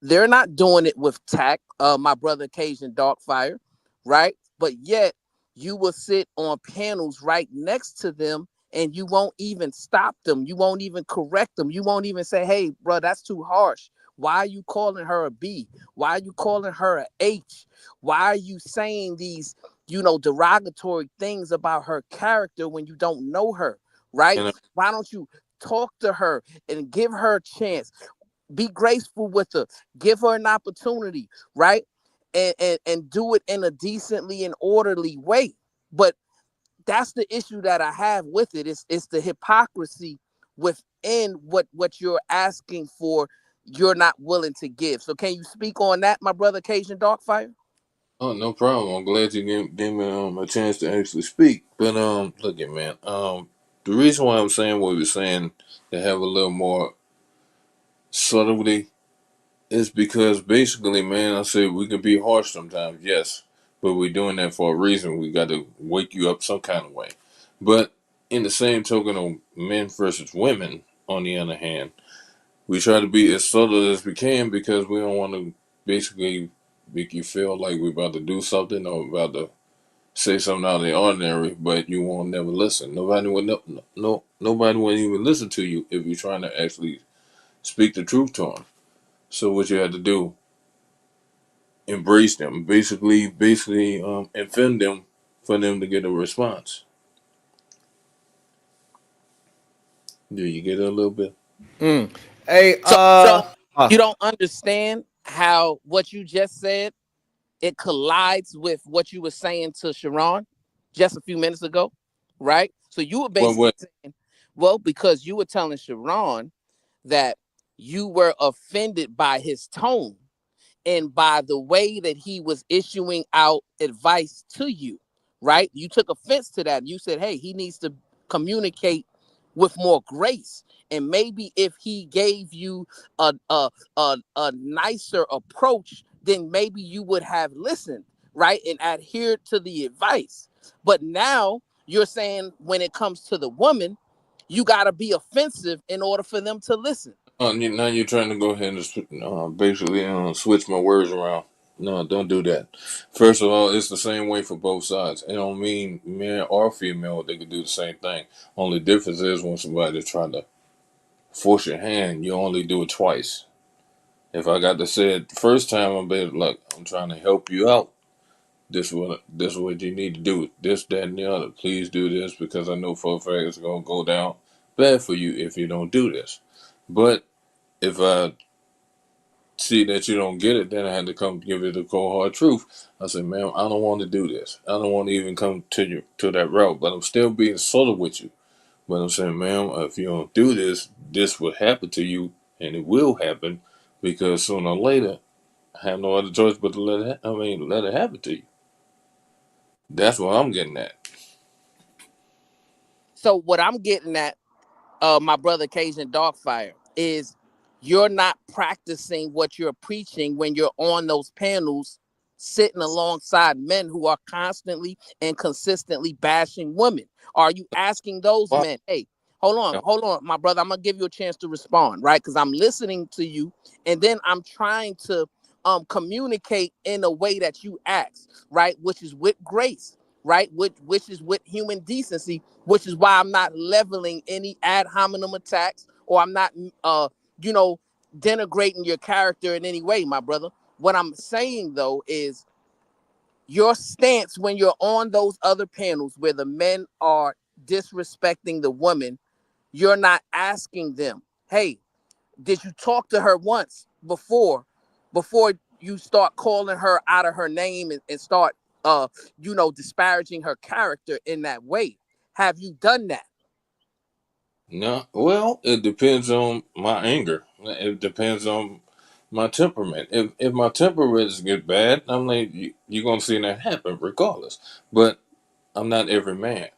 They're not doing it with tact. My brother Cajun Darkfire, right? But yet you will sit on panels right next to them and you won't even stop them. You won't even correct them. You won't even say, hey, bro, that's too harsh. Why are you calling her a B? Why are you calling her a H? Why are you saying these, derogatory things about her character when you don't know her, right? Why don't you talk to her and give her a chance? Be graceful with her. Give her an opportunity, right? And do it in a decently and orderly way. But that's the issue that I have with it. It's the hypocrisy within what you're asking for, you're not willing to give. So can you speak on that, my brother Cajun Darkfire? Oh, no problem. I'm glad you gave me a chance to actually speak. But look at man. The reason why I'm saying what we're saying, to have a little more subtlety, is because basically, man, I said we can be harsh sometimes, yes, but we're doing that for a reason. We got to wake you up some kind of way. But in the same token of men versus women, on the other hand, we try to be as subtle as we can because we don't want to basically make you feel like we're about to do something or about to say something out of the ordinary, but you won't never listen. Nobody would even listen to you if you're trying to actually speak the truth to them. So what you have to do, embrace them, basically, offend them for them to get a response. Do you get it a little bit? Hey, so you don't understand how what you just said, it collides with what you were saying to Sharon just a few minutes ago, right? So you were basically saying, well, because you were telling Sharon that you were offended by his tone and by the way that he was issuing out advice to you, right? You took offense to that. You said, hey, he needs to communicate with more grace. And maybe if he gave you a nicer approach, then maybe you would have listened, right? And adhered to the advice. But now you're saying when it comes to the woman, you got to be offensive in order for them to listen. Now you're trying to go ahead and basically switch my words around. No, don't do that. First of all, it's the same way for both sides. It don't mean male or female they can do the same thing. Only difference is when somebody trying to force your hand, you only do it twice. If I got to say it the first time, I'm better like I'm trying to help you out. This what you need to do. This, that, and the other. Please do this because I know for a fact it's gonna go down bad for you if you don't do this. But if I see that you don't get it, then I had to come give you the cold hard truth. I said, ma'am, I don't want to do this. I don't want to even come to that route, but I'm still being subtle with you. But I'm saying, ma'am, if you don't do this, this will happen to you, and it will happen because sooner or later, I have no other choice but to let it happen to you. That's what I'm getting at. So what I'm getting at, my brother Cajun Dogfire, is you're not practicing what you're preaching when you're on those panels sitting alongside men who are constantly and consistently bashing women. Are you asking those men, hey, hold on, my brother, I'm gonna give you a chance to respond, right? Because I'm listening to you, and then I'm trying to communicate in a way that you ask, right? Which is with grace, right? Which is with human decency, which is why I'm not leveling any ad hominem attacks, or I'm not denigrating your character in any way, my brother. What I'm saying though is your stance when you're on those other panels where the men are disrespecting the woman, you're not asking them, hey, did you talk to her once before you start calling her out of her name and start disparaging her character in that way? Have you done that? No, well, it depends on my anger. It depends on my temperament. If my temperament get bad, I'm like, you're gonna see that happen regardless. But I'm not every man.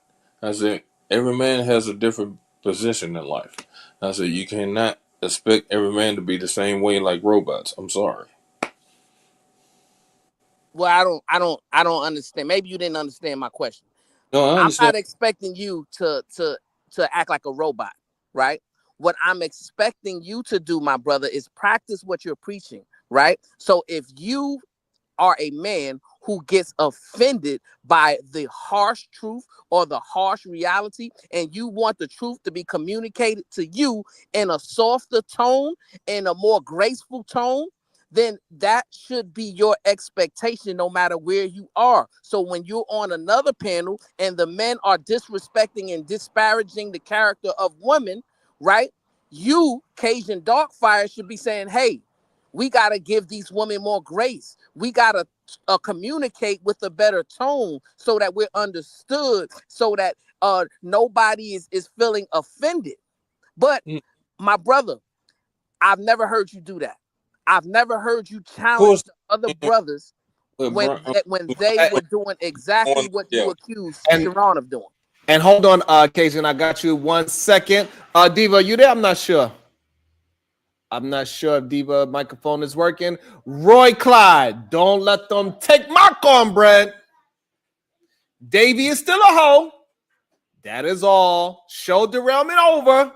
I said every man has a different position in life. I said you cannot expect every man to be the same way like robots. I'm sorry. Well, I don't understand. Maybe you didn't understand my question. No, I I'm understand. not expecting you to act like a robot, right? What I'm expecting you to do, my brother, is practice what you're preaching, right? So if you are a man who gets offended by the harsh truth or the harsh reality, and you want the truth to be communicated to you in a softer tone, in a more graceful tone, then that should be your expectation no matter where you are. So when you're on another panel and the men are disrespecting and disparaging the character of women, right? You, Cajun Darkfire, should be saying, hey, we got to give these women more grace. We got to communicate with a better tone so that we're understood, so that nobody is feeling offended. But my brother, I've never heard you do that. I've never heard you challenge the other brothers when they were doing exactly what you accused Sharon of doing. And hold on, Cajun, I got you 1 second. Diva, you there? I'm not sure. I'm not sure if Diva microphone is working. Roy Clyde, don't let them take my cornbread. Davey is still a hoe. That is all. Show derailment over.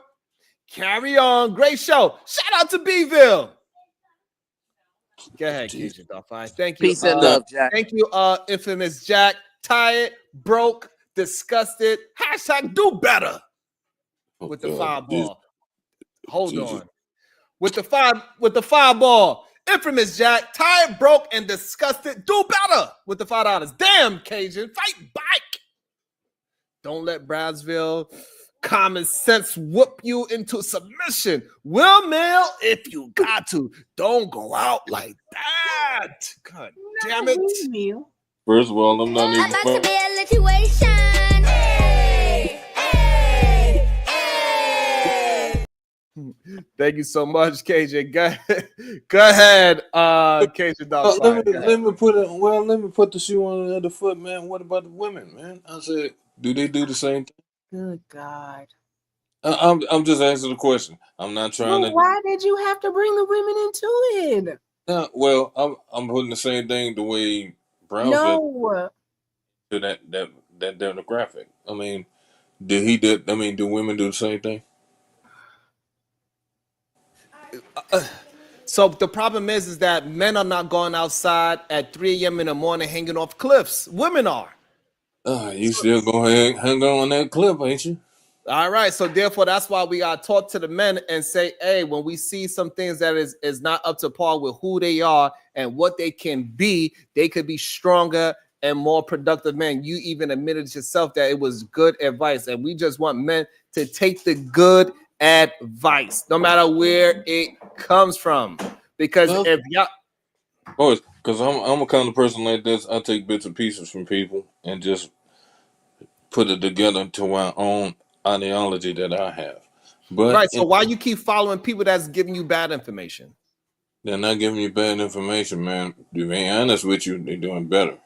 Carry on. Great show. Shout out to Beeville. Go ahead, Cajun Dolphine. Thank you. Peace and love, Jack. Thank you, infamous Jack. Tired, broke, disgusted. Hashtag do better with the fireball. Hold on. With the fireball. Infamous Jack. Tired, broke, and disgusted. Do better with the $5. Damn, Cajun. Fight back. Don't let Brownsville common sense whoop you into submission. Will Mill, if you got to. Don't go out like that. God damn it. First of all, I'm not even. I'm about to be a situation. Hey, hey, hey. Thank you so much, KJ. Go ahead, KJ. Let me put the shoe on the other foot, man. What about the women, man? I said, do they do the same thing? Good God. I'm just asking the question. I'm not trying to. Why did you have to bring the women into it? Well, I'm putting the same thing the way Brownsville to that demographic. I mean, do women do the same thing? So the problem is that men are not going outside at 3 a.m. in the morning hanging off cliffs. Women are. You still gonna hang on that clip, ain't you? All right. So therefore, that's why we got to talk to the men and say, hey, when we see some things that is not up to par with who they are and what they can be, they could be stronger and more productive men. You even admitted yourself that it was good advice, and we just want men to take the good advice, no matter where it comes from. Because if y'all, because I'm a kind of person like this. I take bits and pieces from people and just put it together to my own ideology that I have. But right. So why you keep following people that's giving you bad information? They're not giving you bad information, man. To be honest with you, they're doing better.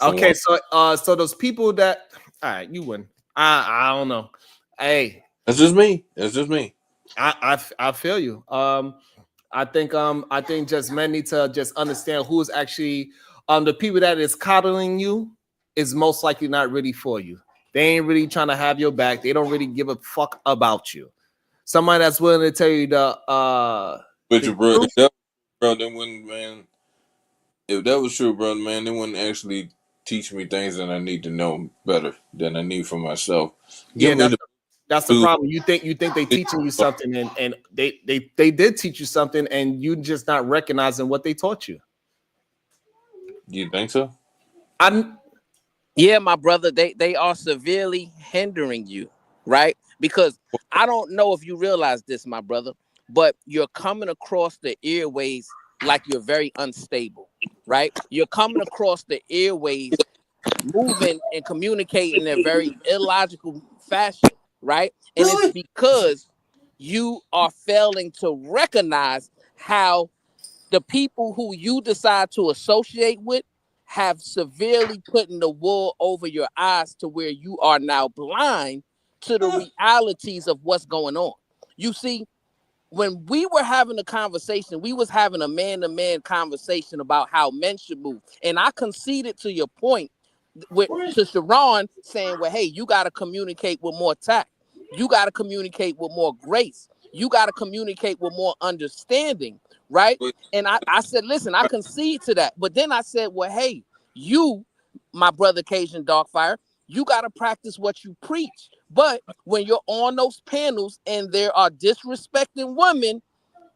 Okay, so those people that, all right, you win. I don't know. Hey, that's just me. That's just me. I feel you. I think just men need to just understand who's actually the people that is coddling you is most likely not really for you. They ain't really trying to have your back. They don't really give a fuck about you. Somebody that's willing to tell you but your bro, they wouldn't, man. If that was true, brother, man, they wouldn't actually teach me things that I need to know better than I need for myself. That's the problem. You think they teaching you something, and they did teach you something, and you just not recognizing what they taught you. You think so? Yeah, my brother, they are severely hindering you, right? Because I don't know if you realize this, my brother, but you're coming across the airways like you're very unstable, right? You're coming across the airways moving and communicating in a very illogical fashion, right? And it's because you are failing to recognize how the people who you decide to associate with have severely put in the wool over your eyes to where you are now blind to the realities of what's going on. You see, when we were having a conversation, we was having a man-to-man conversation about how men should move. And I conceded to your point to Sharon saying, well, hey, you got to communicate with more tact. You got to communicate with more grace. You got to communicate with more understanding, right? And I said, listen, I concede to that. But then I said, well, hey, you, my brother Cajun Darkfire, you got to practice what you preach. But when you're on those panels and there are disrespecting women,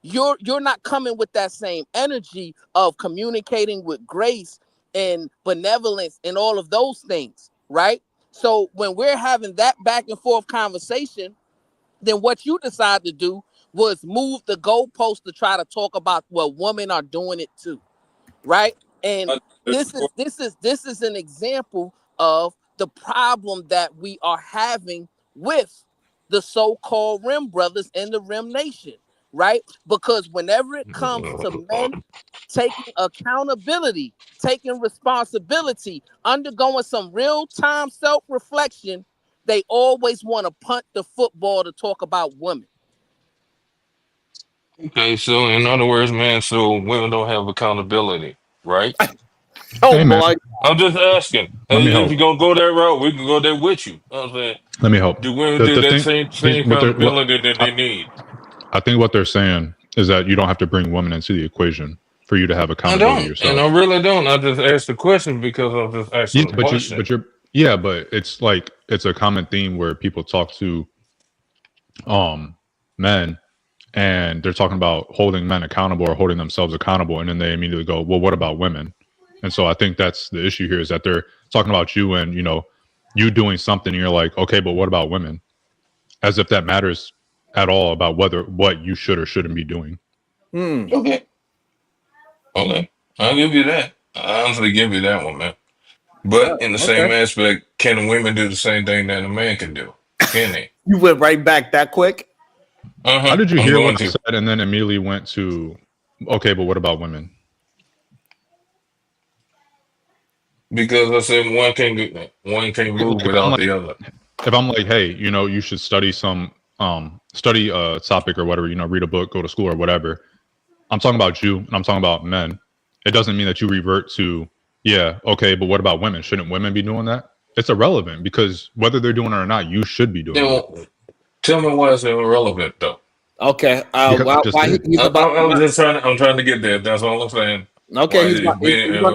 you're not coming with that same energy of communicating with grace and benevolence and all of those things, right? So when we're having that back and forth conversation, then what you decide to do was move the goalpost to try to talk about, well, women are doing it too, right? And this is an example of the problem that we are having with the so-called Rim Brothers and the Rim Nation, right? Because whenever it comes to men taking accountability, taking responsibility, undergoing some real-time self-reflection, they always want to punt the football to talk about women. Okay, so in other words, man, so women don't have accountability, right? Oh boy, I'm just asking. If you're gonna go that route, we can go there with you. You know what I'm saying? Let me help. Do women do that same accountability that they need? I think what they're saying is that you don't have to bring women into the equation for you to have accountability yourself. And I really don't. I just asked the question because I'm just asking the question. But it's like it's a common theme where people talk to men and they're talking about holding men accountable or holding themselves accountable, and then they immediately go, well, what about women? And so I think that's the issue here, is that they're talking about you and, you know, you doing something and you're like, okay, but what about women? As if that matters at all about what you should or shouldn't be doing. Okay. I'll give you that. I honestly give you that one, man. But in the same aspect, can women do the same thing that a man can do? Can they? You went right back that quick? How did you hear what I said and then immediately went to, okay, but what about women? Because I said one can't move without the other. If I'm like, hey, you know, you should study some study a topic or whatever, you know, read a book, go to school or whatever. I'm talking about you and I'm talking about men. It doesn't mean that you revert to, yeah, okay, but what about women? Shouldn't women be doing that? It's irrelevant, because whether they're doing it or not, you should be doing it. Tell me why it's irrelevant though. Okay. Because I Well, just why did. he's about? I was just trying to. I'm trying to get there. That's all I'm saying. Okay, Why it's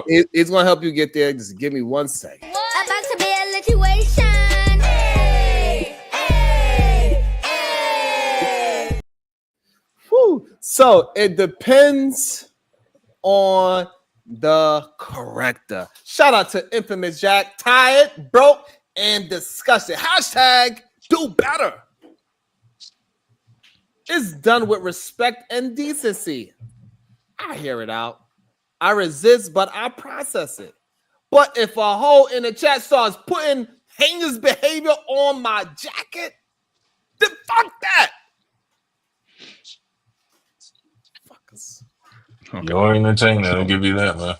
being, he's gonna help you get there. Just give me 1 second. About to be a situation. Hey, hey, hey. Whew. So it depends on the corrector. Shout out to Infamous Jack. Tired, broke, and disgusted. Hashtag do better. It's done with respect and decency. I hear it out. I resist, but I process it. But if a hoe in the chat starts putting heinous behavior on my jacket, then fuck that. Fuckers. You're entertaining. I'll give you that, man.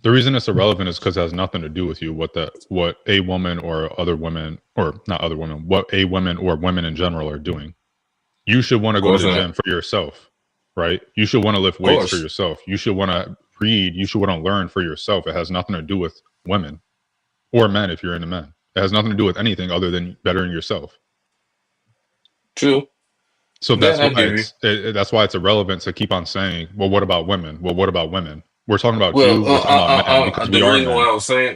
The reason it's irrelevant is because it has nothing to do with you. What a woman or other women, or not other women, what a woman or women in general are doing. You should want to go to the gym for yourself, right? You should want to lift weights for yourself. You should want to read. You should want to learn for yourself. It has nothing to do with women or men if you're into men. It has nothing to do with anything other than bettering yourself. True. So that's why it's irrelevant to keep on saying, well, what about women? Well, what about women? We're talking about you. We're talking about men because we are men. The reason why I was saying,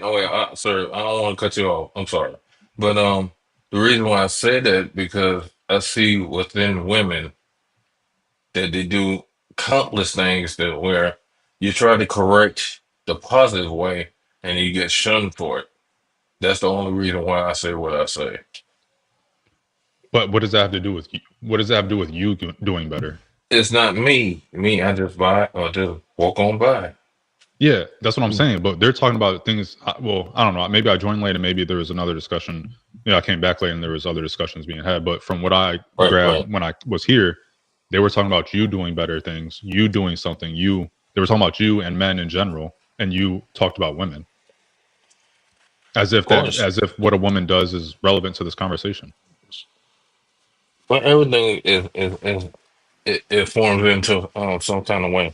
sir, I don't want to cut you off. I'm sorry, but the reason why I said that because I see within women that they do countless things that where you try to correct the positive way and you get shunned for it. That's the only reason why I say what I say. But what does that have to do with you? What does that have to do with you doing better? It's not me. I just buy or just walk on by. Yeah, that's what I'm saying. But they're talking about things. Well, I don't know. Maybe I joined late and maybe there was another discussion. I came back late and there was other discussions being had. But from what I grabbed when I was here, they were talking about you doing better things, you doing something. They were talking about you and men in general, and you talked about women as if what a woman does is relevant to this conversation. But everything it forms into some kind of way.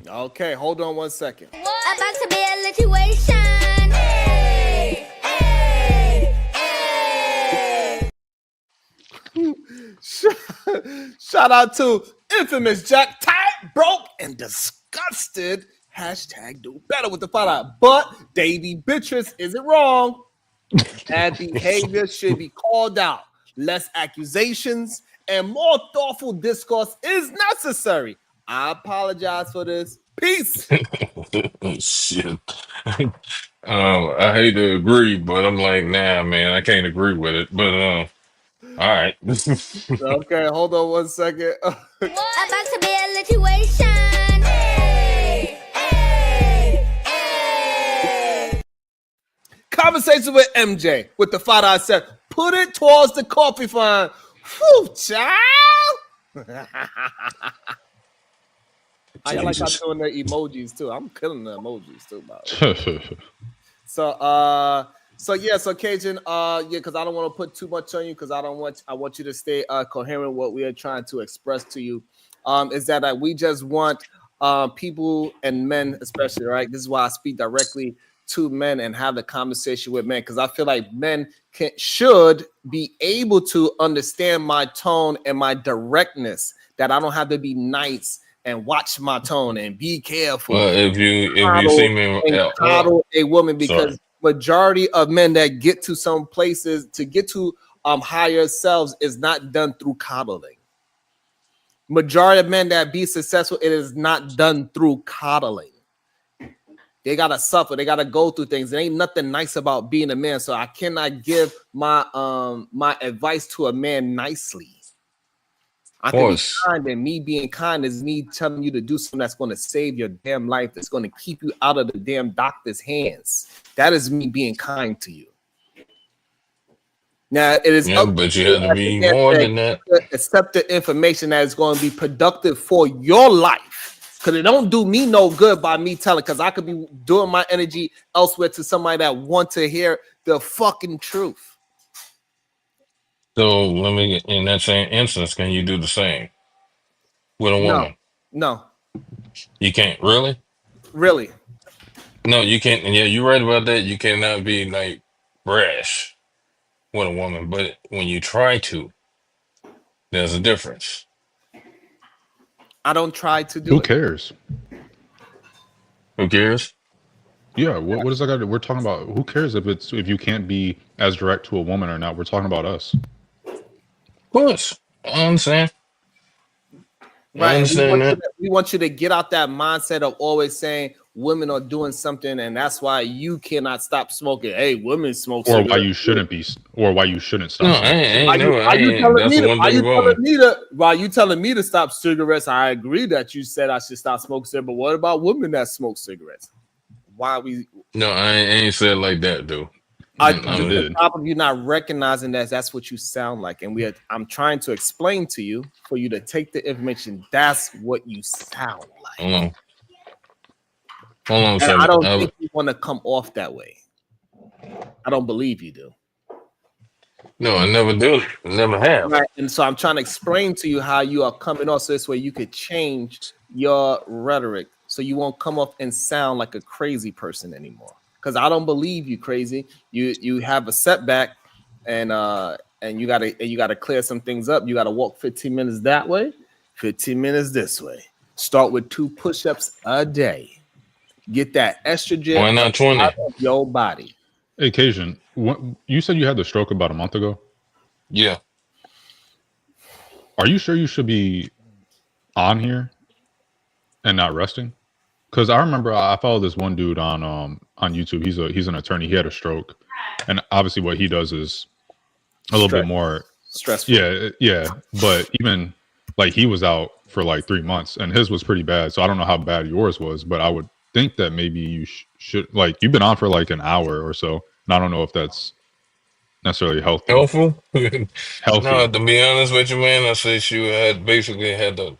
Okay, hold on 1 second. About to be a situation. Hey, hey, hey. Shout out to Infamous Jack. Tired, broke, and disgusted. Hashtag do better with the fight. But Davy Beatrice isn't wrong. Bad behavior should be called out. Less accusations and more thoughtful discourse is necessary. I apologize for this. Peace. Shit. I hate to agree, but I'm like, nah, man, I can't agree with it. But all right. Okay, hold on 1 second. About to be a situation. Hey, hey, hey. Conversation with MJ with the fight. I said, put it towards the coffee fund. Whew, child. I like I'm doing the emojis too. I'm killing the emojis too, by the way. So Cajun, because I don't want to put too much on you because I want you to stay coherent what we are trying to express to you. Is that we just want people and men especially, right? This is why I speak directly to men and have the conversation with men, because I feel like men should be able to understand my tone and my directness, that I don't have to be nice and watch my tone and be careful. Well, if you see me coddle a woman, because majority of men that get to some places to get to higher selves is not done through coddling. Majority of men that be successful, it is not done through coddling. They gotta suffer. They gotta go through things. There ain't nothing nice about being a man. So I cannot give my my advice to a man nicely. I can be kind, and me being kind is me telling you to do something that's going to save your damn life. That's going to keep you out of the damn doctor's hands. That is me being kind to you. Now it is up but you have to be more than that. Accept the information that is going to be productive for your life, because it don't do me no good by me telling. Because I could be doing my energy elsewhere to somebody that want to hear the fucking truth. So let me, in that same instance, can you do the same with a woman? No. You can't, really? Really? No, you can't. Yeah, you're right about that. You cannot be like brash with a woman, but when you try to, There's a difference. I don't try to do Who it. cares? Who cares? Yeah, what is that got to, we're talking about who cares if you can't be as direct to a woman or not? We're talking about us. Of course. I understand. Right. I understand that. We want you to get out that mindset of always saying women are doing something and that's why you cannot stop smoking. Hey, women smoke Or cigarettes. why you shouldn't be, or why you shouldn't stop No, smoking. Why you telling me to stop cigarettes? I agree that you said I should stop smoking cigarettes, but what about women that smoke cigarettes? Why we? No, I ain't said like that, dude. The problem you're not recognizing that's what you sound like, and I'm trying to explain to you for you to take the information. That's what you sound like. Hold on, and I don't think you want to come off that way. I don't believe you do. No, I never do. I never have. Right, and so I'm trying to explain to you how you are coming off, so this way you could change your rhetoric, so you won't come off and sound like a crazy person anymore. Because I don't believe you crazy. You have a setback, and you gotta clear some things up. You gotta walk 15 minutes that way, 15 minutes this way. Start with 2 push-ups a day. Get that estrogen. Why not 20? Out of your body. Hey, Cajun, you said you had the stroke about a month ago. Yeah. Are you sure you should be on here and not resting? Because I remember I followed this one dude on YouTube. He's an attorney. He had a stroke, and obviously what he does is a little bit more stressful. Yeah. But even like he was out for like 3 months, and his was pretty bad. So I don't know how bad yours was, but I would think that maybe you should like you've been on for like an hour or so, and I don't know if that's necessarily healthy. Helpful? Healthy. No, to be honest with you, man, I say she had to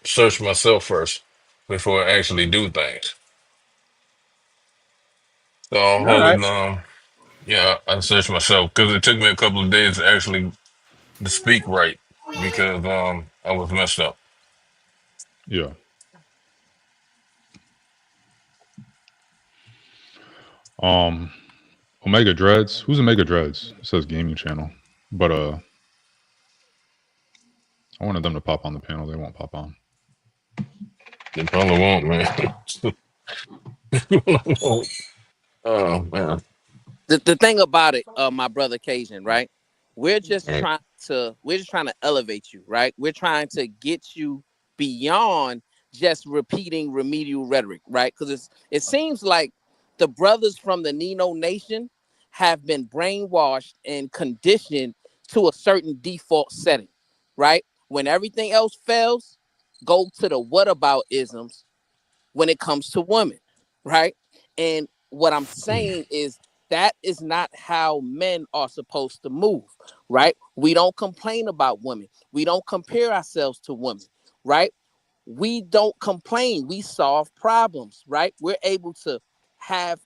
search myself first before I actually do things. So I searched myself because it took me a couple of days to actually to speak right because I was messed up. Yeah. Omega Dreads. Who's Omega Dreads? It says gaming channel. But I wanted them to pop on the panel. They won't pop on. They probably won't, man. Oh man. The thing about it, my brother Cajun, right? We're just trying to elevate you, right? We're trying to get you beyond just repeating remedial rhetoric, right? Because it seems like the brothers from the Nino Nation have been brainwashed and conditioned to a certain default setting, right? When everything else fails, go to the what about isms when it comes to women, right? And what I'm saying is that is not how men are supposed to move, right? We don't complain about women. We don't compare ourselves to women, right? We don't complain. We solve problems, right? We're able to have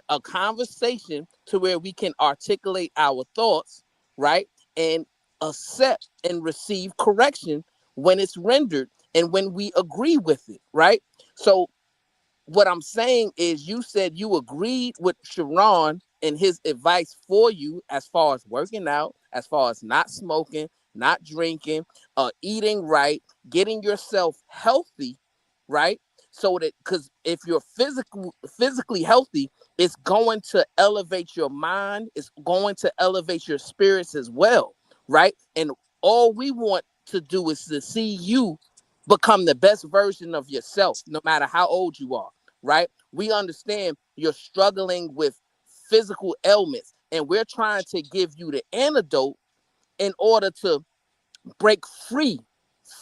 a conversation to where we can articulate our thoughts, right? And accept and receive correction when it's rendered and when we agree with it, right? So what I'm saying is you said you agreed with Sharon and his advice for you as far as working out, as far as not smoking, not drinking, eating right, getting yourself healthy, right? So that because if you're physically healthy, it's going to elevate your mind, it's going to elevate your spirits as well, right? And all we want to do is to see you become the best version of yourself, no matter how old you are, right? We understand you're struggling with physical ailments, and we're trying to give you the antidote in order to break free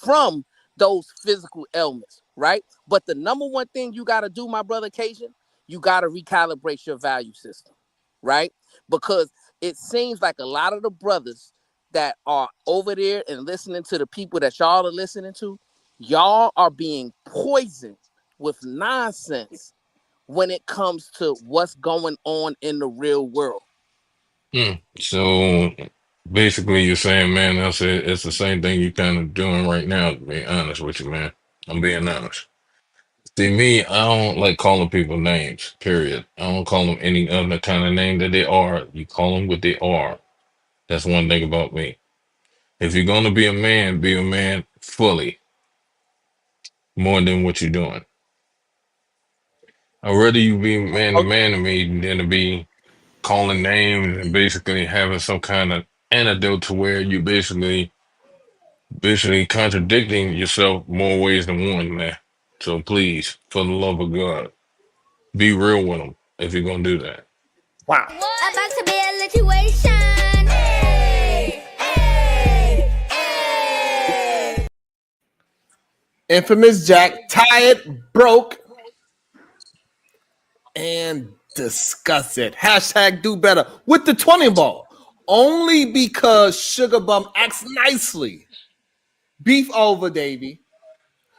from those physical ailments, right? But the number one thing you got to do, my brother Cajun, you got to recalibrate your value system, right? Because it seems like a lot of the brothers that are over there and listening to the people that y'all are listening to, y'all are being poisoned with nonsense when it comes to what's going on in the real world. So basically you're saying, man, it's the same thing you kind of doing right now, to be honest with you, man. I'm being honest. See, me, I don't like calling people names, period. I don't call them any other kind of name that they are. You call them what they are. That's one thing about me. If you're gonna be a man fully, more than what you're doing. I'd rather you be man to man to me than to be calling names and basically having some kind of antidote to where you basically contradicting yourself more ways than one, man. So please, for the love of God, be real with them if you're gonna do that. Wow. About to be a situation. Hey, hey, hey. Infamous Jack, tired, broke, and disgusted. Hashtag do better with the 20 ball. Only because Sugar Bum acts nicely. Beef over, Davy.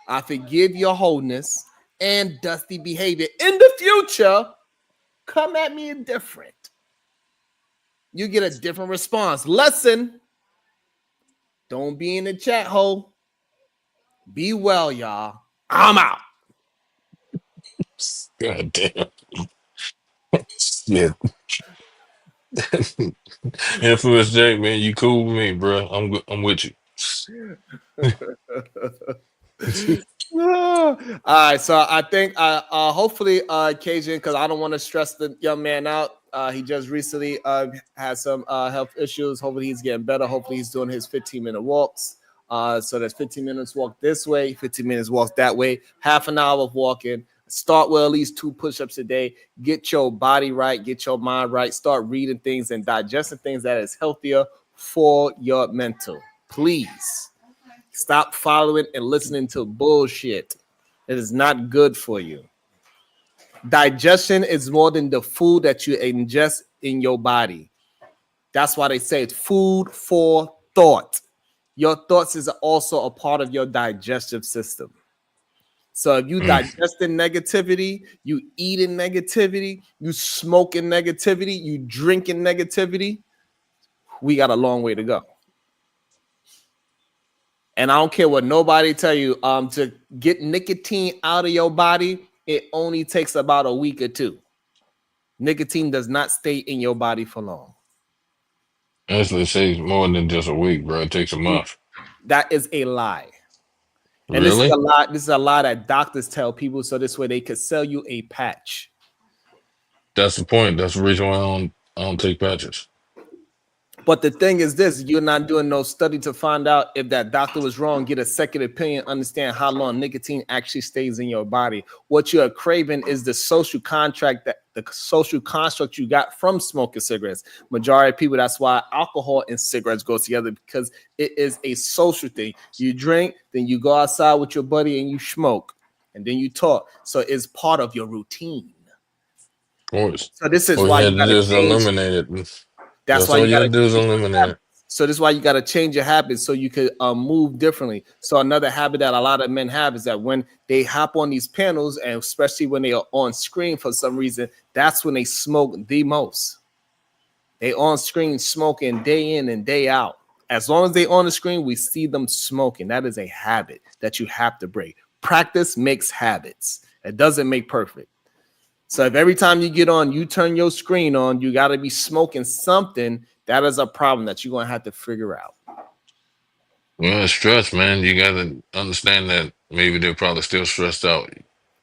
I forgive your wholeness and dusty behavior. In the future, come at me different. You get a different response. Lesson. Don't be in the chat hole. Be well, y'all. I'm out. God damn. Shit. Infamous Jake, man, you cool with me, bro. I'm with you. All right, so I think hopefully Cajun, because I don't want to stress the young man out. He just recently had some health issues. Hopefully he's getting better. Hopefully he's doing his 15-minute walks. So there's 15 minutes walk this way, 15 minutes walk that way, half an hour of walking. Start with at least 2 push-ups a day. Get your body right, get your mind right. Start reading things and digesting things that is healthier for your mental. Please. Stop following and listening to bullshit. It is not good for you. Digestion is more than the food that you ingest in your body. That's why they say it's food for thought. Your thoughts is also a part of your digestive system. So if you digesting negativity, you eating negativity, you smoking negativity, you drinking negativity, we got a long way to go. And I don't care what nobody tell you, to get nicotine out of your body, it only takes about a week or 2. Nicotine does not stay in your body for long. Actually, it takes more than just a week, bro. It takes a month. That is a lie. And really? This is a lie that doctors tell people so this way they could sell you a patch. That's the point. That's the reason why I don't take patches. But the thing is this, you're not doing no study to find out if that doctor was wrong, get a second opinion, understand how long nicotine actually stays in your body. What you're craving is the social construct you got from smoking cigarettes. Majority of people, that's why alcohol and cigarettes go together, because it is a social thing. You drink, then you go outside with your buddy and you smoke, and then you talk. So it's part of your routine. Of course. So this is why you gotta just eliminate it. That's why all you gotta do is eliminate it. So this is why you got to change your habits so you could move differently. So another habit that a lot of men have is that when they hop on these panels, and especially when they are on screen for some reason, that's when they smoke the most. They on screen smoking day in and day out. As long as they on the screen, we see them smoking. That is a habit that you have to break. Practice makes habits. It doesn't make perfect. So if every time you get on, you turn your screen on, you got to be smoking something, that is a problem that you're going to have to figure out. Well, stress, man. You got to understand that maybe they're probably still stressed out.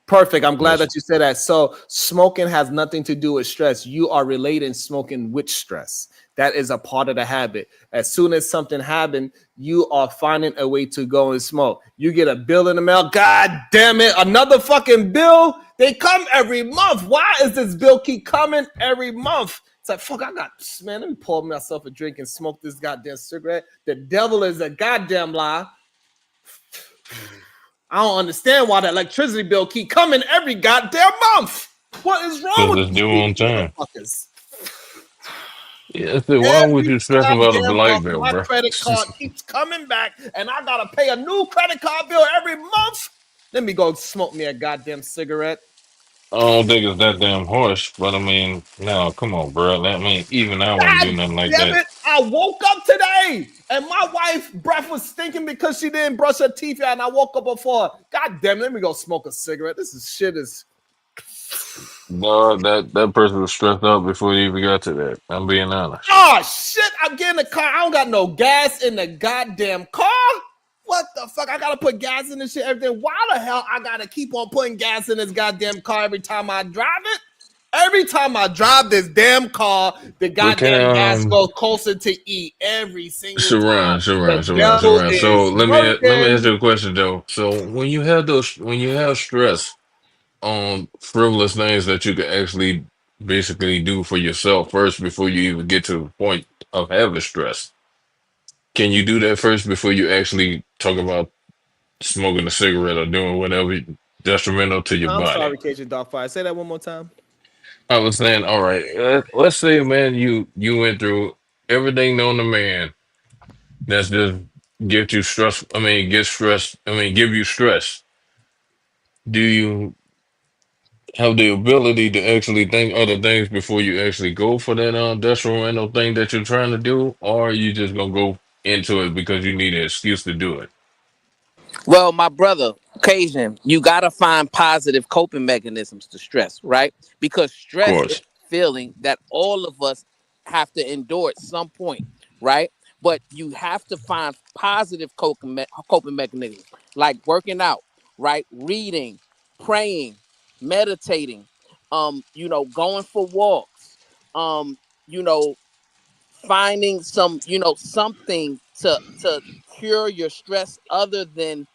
Perfect. I'm glad that you said that. So smoking has nothing to do with stress. You are relating smoking with stress. That is a part of the habit. As soon as something happened, you are finding a way to go and smoke. You get a bill in the mail. God damn it. Another fucking bill. They come every month. Why is this bill keep coming every month? It's like, fuck, man, let me pour myself a drink and smoke this goddamn cigarette. The devil is a goddamn lie. I don't understand why the electricity bill keep coming every goddamn month. What is wrong with it's due on time? Yeah, so why would you stress about a light bill, my bro? Credit card keeps coming back, and I gotta pay a new credit card bill every month. Let me go smoke me a goddamn cigarette. I don't think it's that damn harsh, but I mean, no, come on, bro. I mean, even I wouldn't do nothing like that. I woke up today, and my wife's breath was stinking because she didn't brush her teeth out, and I woke up before her. God damn it, let me go smoke a cigarette. This is shit is... No, that person was stressed out before you even got to that. I'm being honest. Oh shit! I'm getting the car. I don't got no gas in the goddamn car. What the fuck? I gotta put gas in this shit. Everything. Why the hell I gotta keep on putting gas in this goddamn car every time I drive it? Every time I drive this damn car, the We goddamn gas can goes closer to E every single time. Sharon, The Sharon, Sharon, devil Sharon. So is let me ask working. you a question though. So when you have stress on frivolous things that you can actually basically do for yourself first before you even get to the point of having stress, can you do that first before you actually talk about smoking a cigarette or doing whatever detrimental to your I'm body? sorry, Cajun Dogfire. Say that one more time. I was saying, all right, let's say, man, you went through everything known to man that's just get you stress. I mean, get stress. I mean, give you stress. Do you have the ability to actually think other things before you actually go for that detrimental thing that you're trying to do, or are you just gonna go into it because you need an excuse to do it? Well, my brother, Cajun, you gotta find positive coping mechanisms to stress, right? Because Of stress is course. a feeling that all of us have to endure at some point, right? But you have to find positive coping mechanisms, like working out, right? Reading, praying, meditating, going for walks, um, you know, finding something to cure your stress other than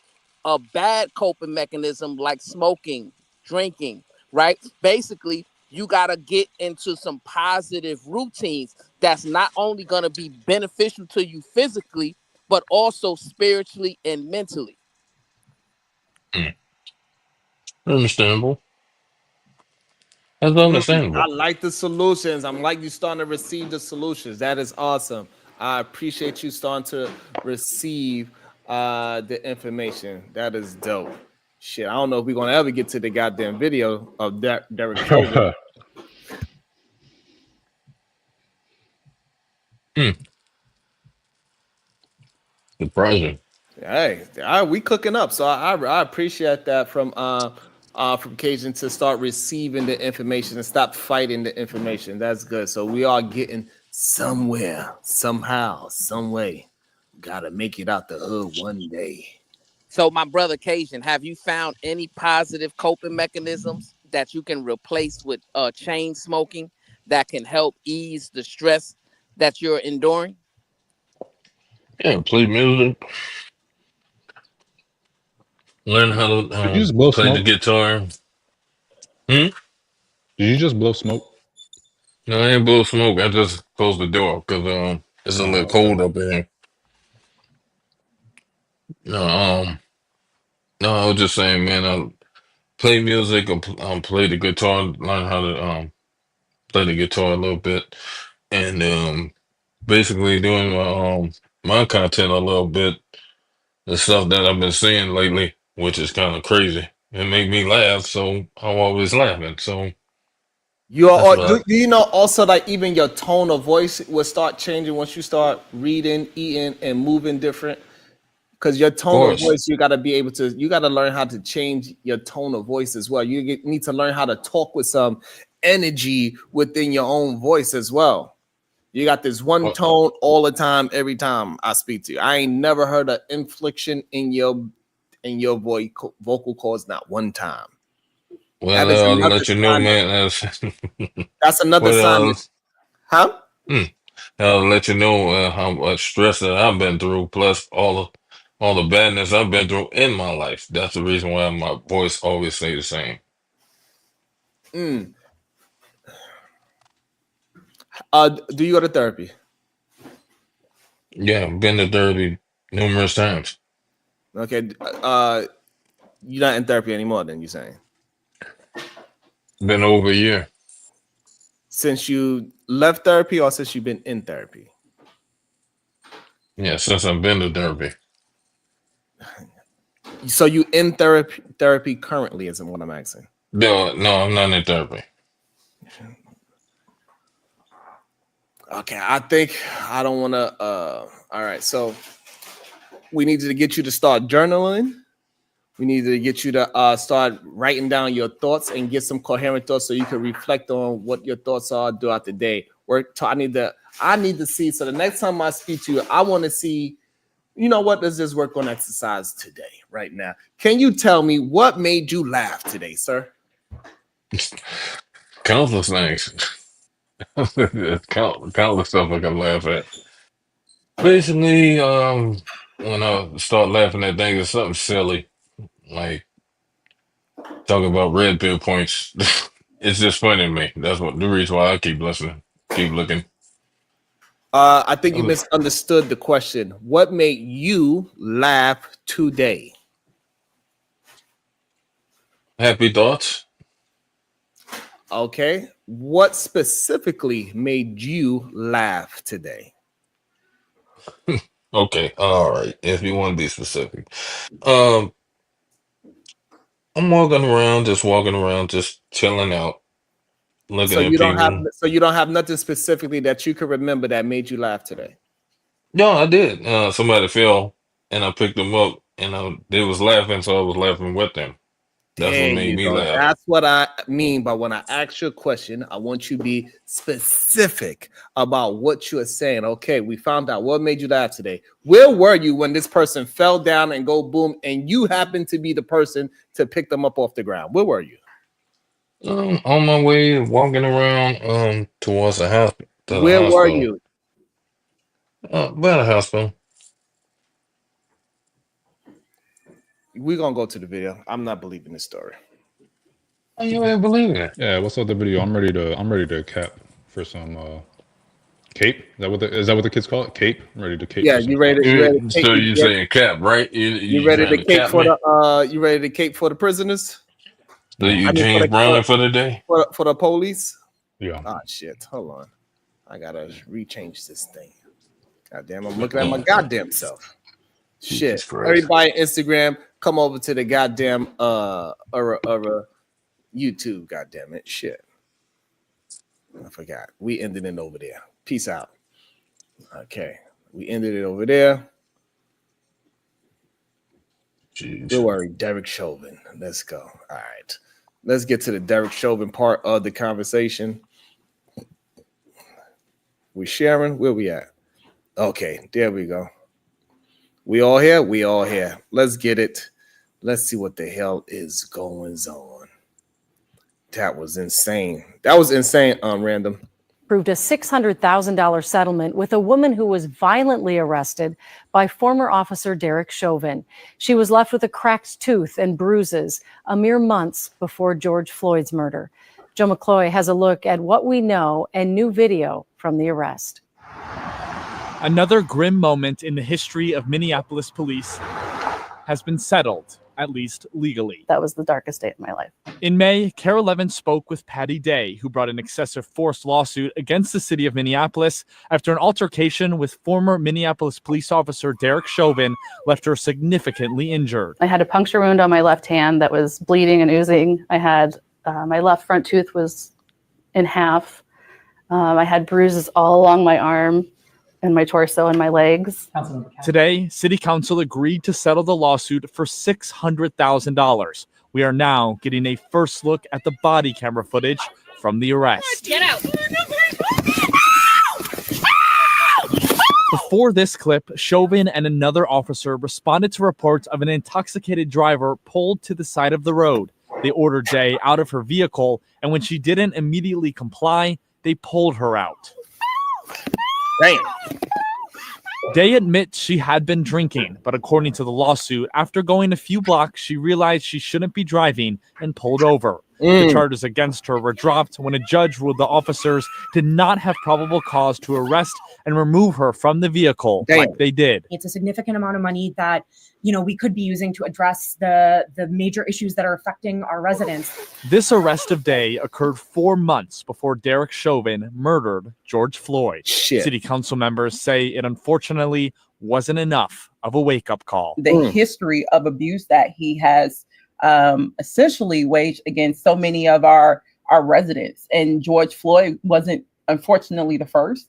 a bad coping mechanism like smoking, drinking, right? Basically, you got to get into some positive routines that's not only going to be beneficial to you physically, but also spiritually and mentally. Mm. Understandable. That's I understandable. like the solutions. I'm like you starting to receive the solutions. That is awesome. I appreciate you starting to receive the information. That is dope. Shit, I don't know if we're gonna ever get to the goddamn video of Derek Chauvin. Hmm. Surprising. Hey, we cooking up. So I appreciate that from Cajun to start receiving the information and stop fighting the information. That's good. So we are getting somewhere, somehow, some way. Gotta make it out the hood one day. So, my brother Cajun, have you found any positive coping mechanisms that you can replace with chain smoking that can help ease the stress that you're enduring? Yeah, play music, learn how to Did you just blow play the smoke? guitar. Hmm? Did you just blow smoke? No, I ain't blow smoke. I just closed the door because it's a little Oh, okay. cold up in here. No, no, I was just saying, man. I play music and play the guitar. Learn how to play the guitar a little bit, and basically doing my content a little bit. The stuff that I've been seeing lately, which is kind of crazy. It make me laugh, so I'm always laughing. So You that's are, what I. do you know also that even your tone of voice will start changing once you start reading, eating, and moving different? Because your Of tone of course. voice, you got to learn how to change your tone of voice as well. Need to learn how to talk with some energy within your own voice as well. You got this one Well, tone all the time, every time I speak to you. I ain't never heard an inflection in your voice vocal cords, not one time. That is I'll another let you know, sign. man. That's another sign. Well, Huh? hmm, I'll let you know how much stress that I've been through, plus all the badness I've been through in my life. That's the reason why my voice always stay the same. Mm. Do you go to therapy? Yeah, I've been to therapy numerous times. Okay. You're not in therapy anymore. Then you're saying Been over a year. since you left therapy or since you've been in therapy? Yeah, since I've been to therapy. So you in therapy currently? Isn't what I'm asking. No, no, I'm not in therapy. Okay, I think I don't want to. All right, so we need to get you to start journaling We need to get you to start writing down your thoughts and get some coherent thoughts so you can reflect on what your thoughts are throughout the day. I need to see. So the next time I speak to you, I want to see, you know what? Let's just work on exercise today, right now. Can you tell me what made you laugh today, sir? Countless things. Countless stuff I can laugh at. Basically, when I start laughing at things, it's something silly, like talking about red pill points. It's just funny to me. That's what the reason why I keep listening, keep looking. I think you misunderstood the question. What made you laugh today? Happy thoughts. Okay. What specifically made you laugh today? Okay, all right. If you want to be specific, I'm walking around, just chilling out, looking So at you don't have people. nothing specifically that you can remember that made you laugh today. No, I did. Somebody fell, and I picked them up, and they was laughing, so I was laughing with them. That's what There made you me go. laugh. That's what I mean by when I ask you a question, I want you to be specific about what you are saying. Okay, we found out what made you laugh today. Where were you when this person fell down and go boom, and you happened to be the person to pick them up off the ground? Where were you? On my way, walking around, towards the house, to the Where were hospital. you? By the hospital. We're gonna go to the video. I'm not believing this story. Oh, you ain't believing it. Yeah, what's up the video? I'm ready to cap for some cape. Is that what the kids call it? Cape? I'm ready to cape Yeah, for some you ready? thoughts. You ready to So you cape? saying cap, right? You You ready to trying to cape cap for me? the you ready to cape for the prisoners? So you I mean James Browning for the day? for the police? Yeah. Ah shit. Hold on. I gotta rechange this thing. God damn, I'm looking at my goddamn self. Shit. Jesus Christ. Everybody Instagram, come over to the goddamn YouTube, goddamn it. Shit. I forgot. We ended it over there. Peace out. Okay. We ended it over there. Jeez. Don't worry, Derek Chauvin. Let's go. All right. Let's get to the Derek Chauvin part of the conversation. We sharing? Where we at? Okay, there we go. We all here? We all here. Let's get it. Let's see what the hell is going on. That was insane. That was insane, Random. Approved a $600,000 settlement with a woman who was violently arrested by former officer Derek Chauvin. She was left with a cracked tooth and bruises a mere months before George Floyd's murder. Joe McCloy has a look at what we know and new video from the arrest. Another grim moment in the history of Minneapolis police has been settled, at least legally. That was the darkest day of my life. In May, Carol Levin spoke with Patty Day, who brought an excessive force lawsuit against the city of Minneapolis after an altercation with former Minneapolis police officer Derek Chauvin left her significantly injured. I had a puncture wound on my left hand that was bleeding and oozing. I had my left front tooth was in half. I had bruises all along my arm and my torso and my legs. Today, City Council agreed to settle the lawsuit for $600,000. We are now getting a first look at the body camera footage from the arrest. Get out! Before this clip, Chauvin and another officer responded to reports of an intoxicated driver pulled to the side of the road. They ordered Day out of her vehicle, and when she didn't immediately comply, they pulled her out. Damn. Day admits she had been drinking, but according to the lawsuit, after going a few blocks, she realized she shouldn't be driving and pulled over. The charges against her were dropped when a judge ruled the officers did not have probable cause to arrest and remove her from the vehicle like they did. It's a significant amount of money that, we could be using to address the major issues that are affecting our residents. This arrest of Day occurred 4 months before Derek Chauvin murdered George Floyd. City council members say it unfortunately wasn't enough of a wake-up call. The history of abuse that he has essentially waged against so many of our residents. And George Floyd wasn't, unfortunately, the first.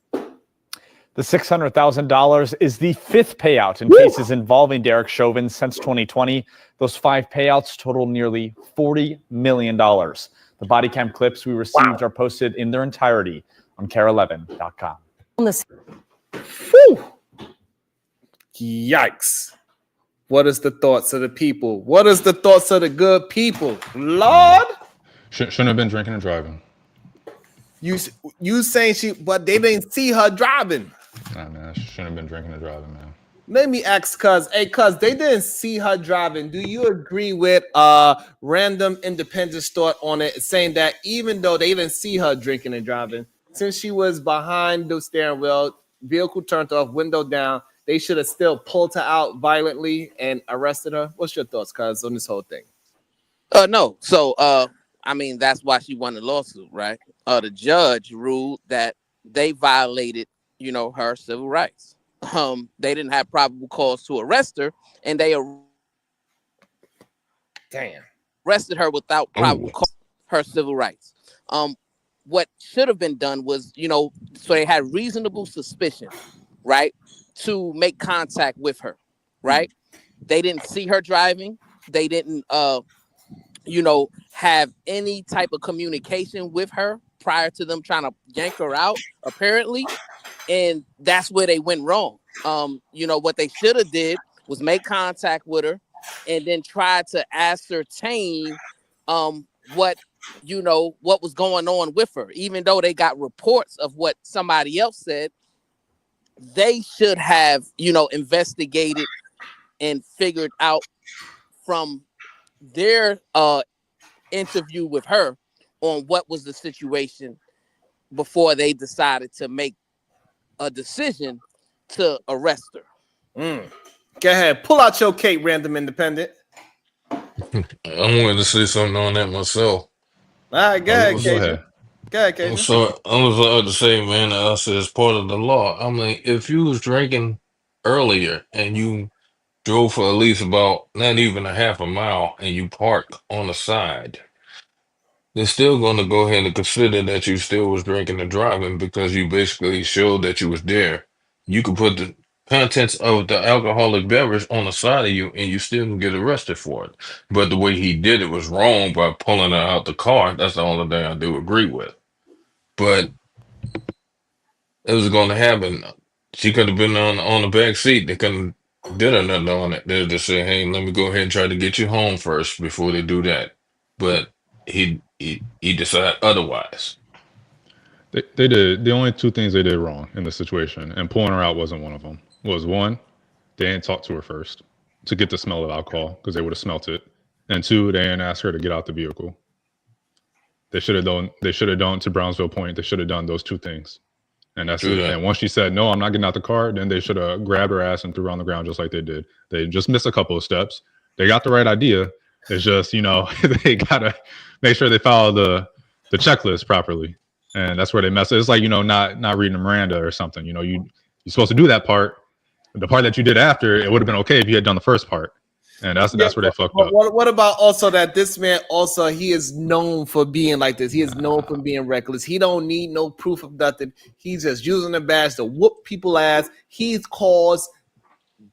The $600,000 is the fifth payout in cases involving Derek Chauvin since 2020. Those 5 payouts total nearly $40 million. The body cam clips we received are posted in their entirety on care11.com. Yikes. What is the thoughts of the people? What is the thoughts of the good people? Lord? Shouldn't have been drinking and driving. You saying but they didn't see her driving. Nah, man, shouldn't have been drinking and driving, man. Let me ask cuz they didn't see her driving. Do you agree with random independent thought on it, saying that even though they didn't see her drinking and driving, since she was behind the steering wheel, vehicle turned off, window down, they should have still pulled her out violently and arrested her? What's your thoughts, cuz, on this whole thing? No. So I mean, that's why she won the lawsuit, right? The judge ruled that they violated, her civil rights. They didn't have probable cause to arrest her, and they arrested her without probable cause, her civil rights. What should have been done was, so they had reasonable suspicion, right, to make contact with her, right? They didn't see her driving. They didn't, have any type of communication with her prior to them trying to yank her out, apparently. And that's where they went wrong. What they should have did was make contact with her and then try to ascertain what was going on with her. Even though they got reports of what somebody else said, they should have, investigated and figured out from their interview with her on what was the situation before they decided to make a decision to arrest her. Go ahead, pull out your cape, random independent. I wanted to say something on that myself. All right, go ahead, Cajun. Go ahead, Cajun. So I was about to say, man, us as part of the law. I mean, if you was drinking earlier and you drove for at least about not even a half a mile and you park on the side, they're still going to go ahead and consider that you still was drinking and driving because you basically showed that you was there. You could put the contents of the alcoholic beverage on the side of you and you still can get arrested for it. But the way he did it was wrong by pulling her out the car. That's the only thing I do agree with. But it was going to happen. She could have been on the back seat. They couldn't did her nothing on it. They just say, hey, let me go ahead and try to get you home first before they do that. But he decided otherwise. They did the only two things they did wrong in the situation, and pulling her out wasn't one of them. Was one, they didn't talk to her first to get the smell of alcohol because they would have smelt it, and two, they didn't ask her to get out the vehicle. They should have done to Brownsville Point. They should have done those two things, and that's it. And once she said no, I'm not getting out the car, then they should have grabbed her ass and threw her on the ground just like they did. They just missed a couple of steps. They got the right idea. It's just they gotta make sure they follow the checklist properly, and that's where they mess. It's like not reading Miranda or something. You're supposed to do that part. The part that you did after, it would have been okay if you had done the first part, and that's where they fucked up. What about also that this man also he is known for being like this. He is known for being reckless. He don't need no proof of nothing. He's just using the badge to whoop people ass. He's caused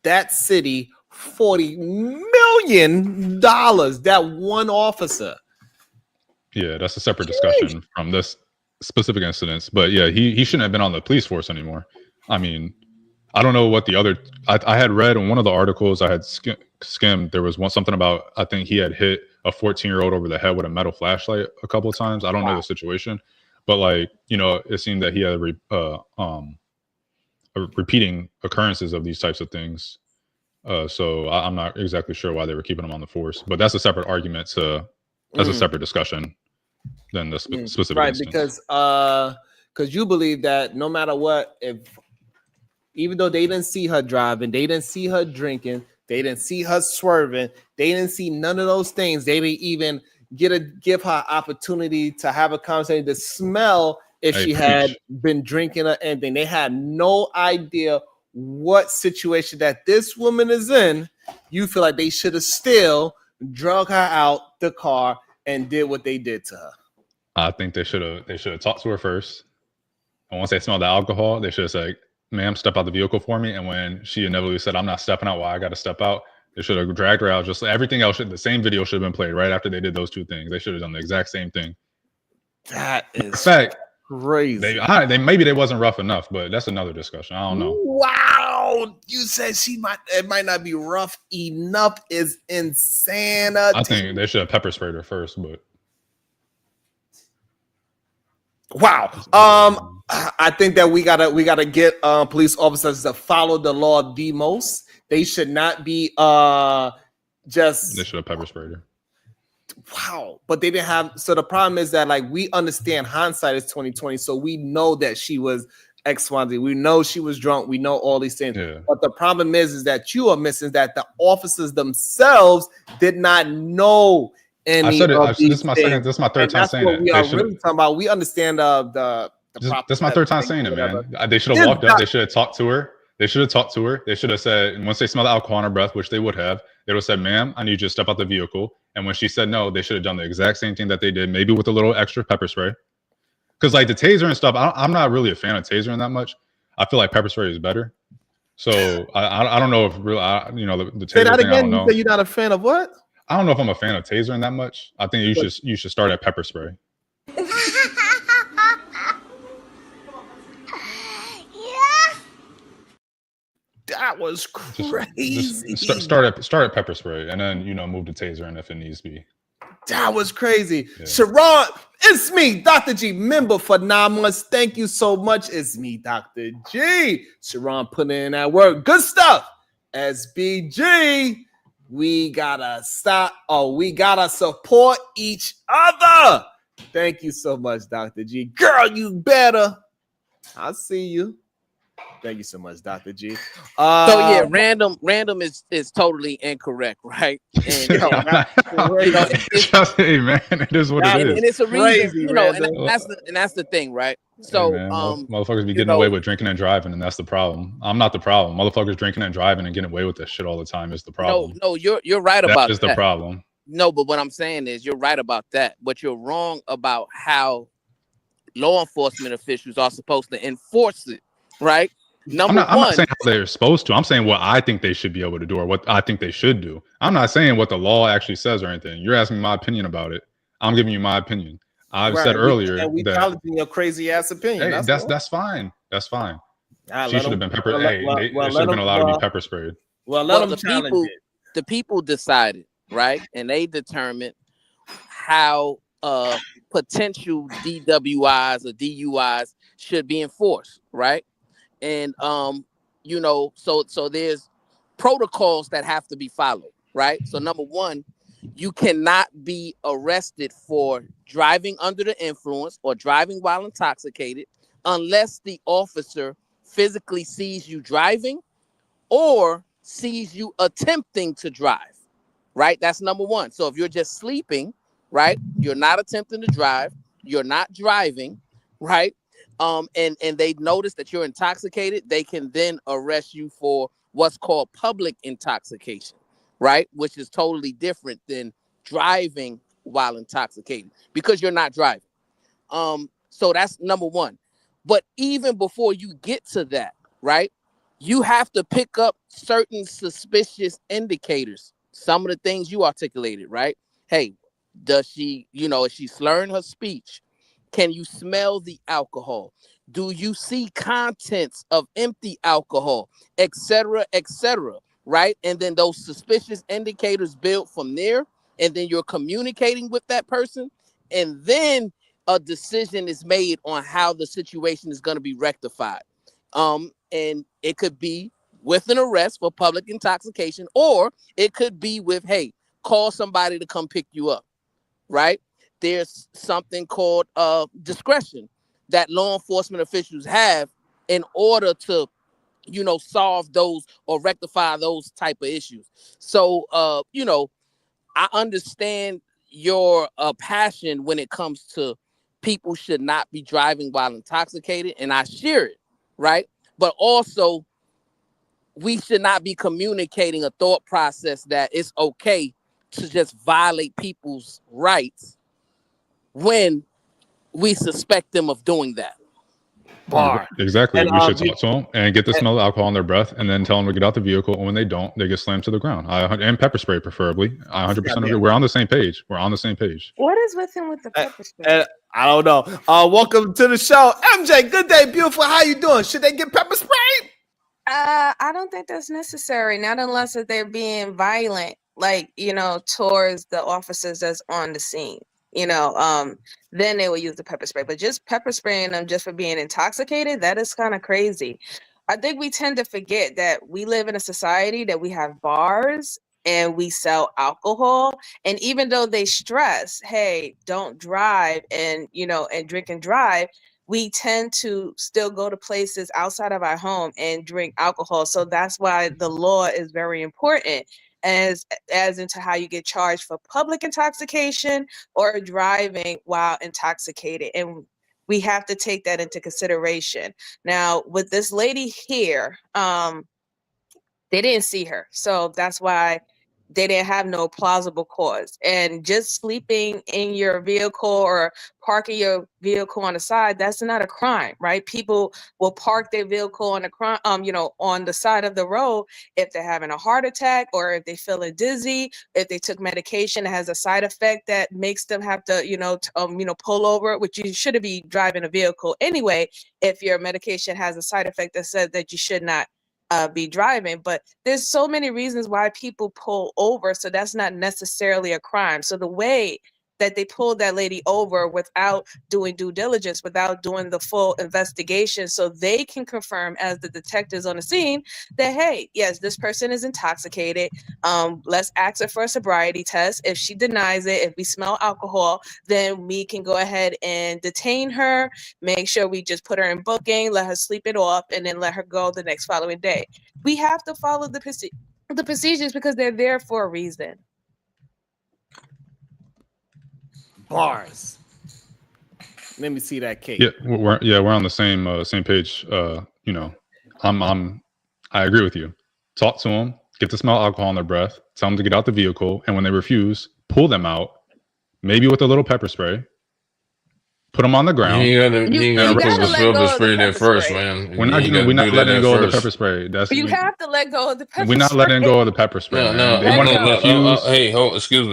that city $40 million. That one officer. Yeah, that's a separate discussion from this specific incidents. But yeah, he shouldn't have been on the police force anymore. I mean, I don't know what the other. I had read in one of the articles I had skimmed. There was something about I think he had hit a 14-year-old over the head with a metal flashlight a couple of times. I don't know the situation, but it seemed that he had repeating occurrences of these types of things. So I'm not exactly sure why they were keeping him on the force, but that's a separate argument. That's a separate discussion than the specific right instance. because you believe that no matter what, even though they didn't see her driving, they didn't see her drinking, they didn't see her swerving, they didn't see none of those things. They didn't even give her opportunity to have a conversation, to smell if she had been drinking or anything. They had no idea what situation that this woman is in. You feel like they should have still drug her out the car and did what they did to her. I think they should have talked to her first. And once they smelled the alcohol, they should have said, ma'am, step out the vehicle for me. And when she inevitably said, I'm not stepping out, I got to step out, they should have dragged her out. Just like everything else, the same video should have been played right after they did those two things. They should have done the exact same thing. That is in fact, crazy. They maybe they wasn't rough enough, but that's another discussion. I don't know. Wow, you said it might not be rough enough. Is insanity. I think they should have pepper sprayed her first, but wow. I think that we gotta get police officers to follow the law the most. They should not be just. They should have pepper sprayed her. Wow, but they didn't have. So the problem is that like we understand hindsight is 2020, so we know that she was X, Y, Z. We know she was drunk. We know all these things. Yeah. But the problem is that you are missing that the officers themselves did not know any. I said it. This is my third time saying it. We are really talking about. We understand that's my third time saying it, man. They should have walked up. They should have talked to her. They should have said, once they smell the alcohol on her breath, which they would have, they would have said, ma'am, I need you to step out the vehicle. And when she said no, they should have done the exact same thing that they did, maybe with a little extra pepper spray. Because like the taser and stuff, I'm not really a fan of tasering that much. I feel like pepper spray is better. So I don't know if the taser say that thing, again. I don't know. You say you're not a fan of what? I don't know if I'm a fan of tasering that much. I think you should start at pepper spray. That was crazy. Just start at pepper spray and then move to tasering if it needs to be. That was crazy. Yeah. Sharon, it's me, Dr. G, member for 9 months. Thank you so much. It's me, Dr. G. Sharon putting in that work. Good stuff. SBG, we gotta stop. We gotta support each other. Thank you so much, Dr. G. Girl, you better. I see you. Thank you so much, Dr. G. So yeah, random is totally incorrect, right? And, hey man, it is what it is. And it's a reason, and that's the thing, right? So hey, motherfuckers be getting away with drinking and driving, and that's the problem. I'm not the problem. Motherfuckers drinking and driving and getting away with this shit all the time is the problem. No, you're right about that. That is the problem. No, but what I'm saying is you're right about that, but you're wrong about how law enforcement officials are supposed to enforce it, right? I'm not saying how they're supposed to. I'm saying what I think they should be able to do or what I think they should do. I'm not saying what the law actually says or anything. You're asking me my opinion about it. I'm giving you my opinion. I've said earlier that we challenging your crazy ass opinion. Hey, that's fine. That's fine. She should have been pepper. There should have been allowed to be pepper sprayed. The people decided, right, and they determined how potential DWIs or DUIs should be enforced, right? And so there's protocols that have to be followed, right? So number one, you cannot be arrested for driving under the influence or driving while intoxicated unless the officer physically sees you driving or sees you attempting to drive, right? That's number one. So if you're just sleeping, right, you're not attempting to drive, you're not driving, right? And they notice that you're intoxicated, they can then arrest you for what's called public intoxication, right? Which is totally different than driving while intoxicated because you're not driving. So that's number one. But even before you get to that, right, you have to pick up certain suspicious indicators. Some of the things you articulated, right? Hey, does she, is she slurring her speech? Can you smell the alcohol? Do you see contents of empty alcohol, et cetera, right? And then those suspicious indicators build from there, and then you're communicating with that person, and then a decision is made on how the situation is going to be rectified. And it could be with an arrest for public intoxication, or it could be with, hey, call somebody to come pick you up, right? There's something called discretion that law enforcement officials have in order to, solve those or rectify those type of issues. So, I understand your passion when it comes to people should not be driving while intoxicated, and I share it, right? But also, we should not be communicating a thought process that it's okay to just violate people's rights when we suspect them of doing that. Bar. Exactly. And, we should talk to them and get the smell of alcohol in their breath, and then tell them to get out the vehicle. And when they don't, they get slammed to the ground. And pepper spray, preferably. I 100% agree. We're on the same page. We're on the same page. What is with him with the pepper spray? I don't know. Welcome to the show, MJ. Good day, beautiful. How you doing? Should they get pepper sprayed? I don't think that's necessary. Not unless that they're being violent, like, towards the officers that's on the scene. Then they will use the pepper spray. But just pepper spraying them just for being intoxicated, that is kind of crazy. I think we tend to forget that we live in a society that we have bars and we sell alcohol. And even though they stress, hey, don't drive and drink and drive, we tend to still go to places outside of our home and drink alcohol. So that's why the law is very important as into how you get charged for public intoxication or driving while intoxicated. And we have to take that into consideration. Now, with this lady here, they didn't see her. So that's why they didn't have no plausible cause. And just sleeping in your vehicle or parking your vehicle on the side, that's not a crime, right? People will park their vehicle on on the side of the road if they're having a heart attack or if they're feeling dizzy, if they took medication that has a side effect that makes them have to, pull over, which you shouldn't be driving a vehicle anyway. If your medication has a side effect that says that you should not be driving. But there's so many reasons why people pull over, so that's not necessarily a crime. So the way that they pulled that lady over without doing due diligence, without doing the full investigation, so they can confirm as the detectives on the scene that, hey, yes, this person is intoxicated. Let's ask her for a sobriety test. If she denies it, if we smell alcohol, then we can go ahead and detain her, make sure we just put her in booking, let her sleep it off, and then let her go the next following day. We have to follow the procedures because they're there for a reason. Bars. Let me see that cake. Yeah, we're on the same page. I agree with you. Talk to them, get the smell of alcohol in their breath, tell them to get out the vehicle, and when they refuse, pull them out, maybe with a little pepper spray. Put them on the ground. You gotta put the pepper spray there first, man. We're not letting go of the pepper spray. You have to let go of the pepper spray. We're not letting go of the pepper spray. Hey, excuse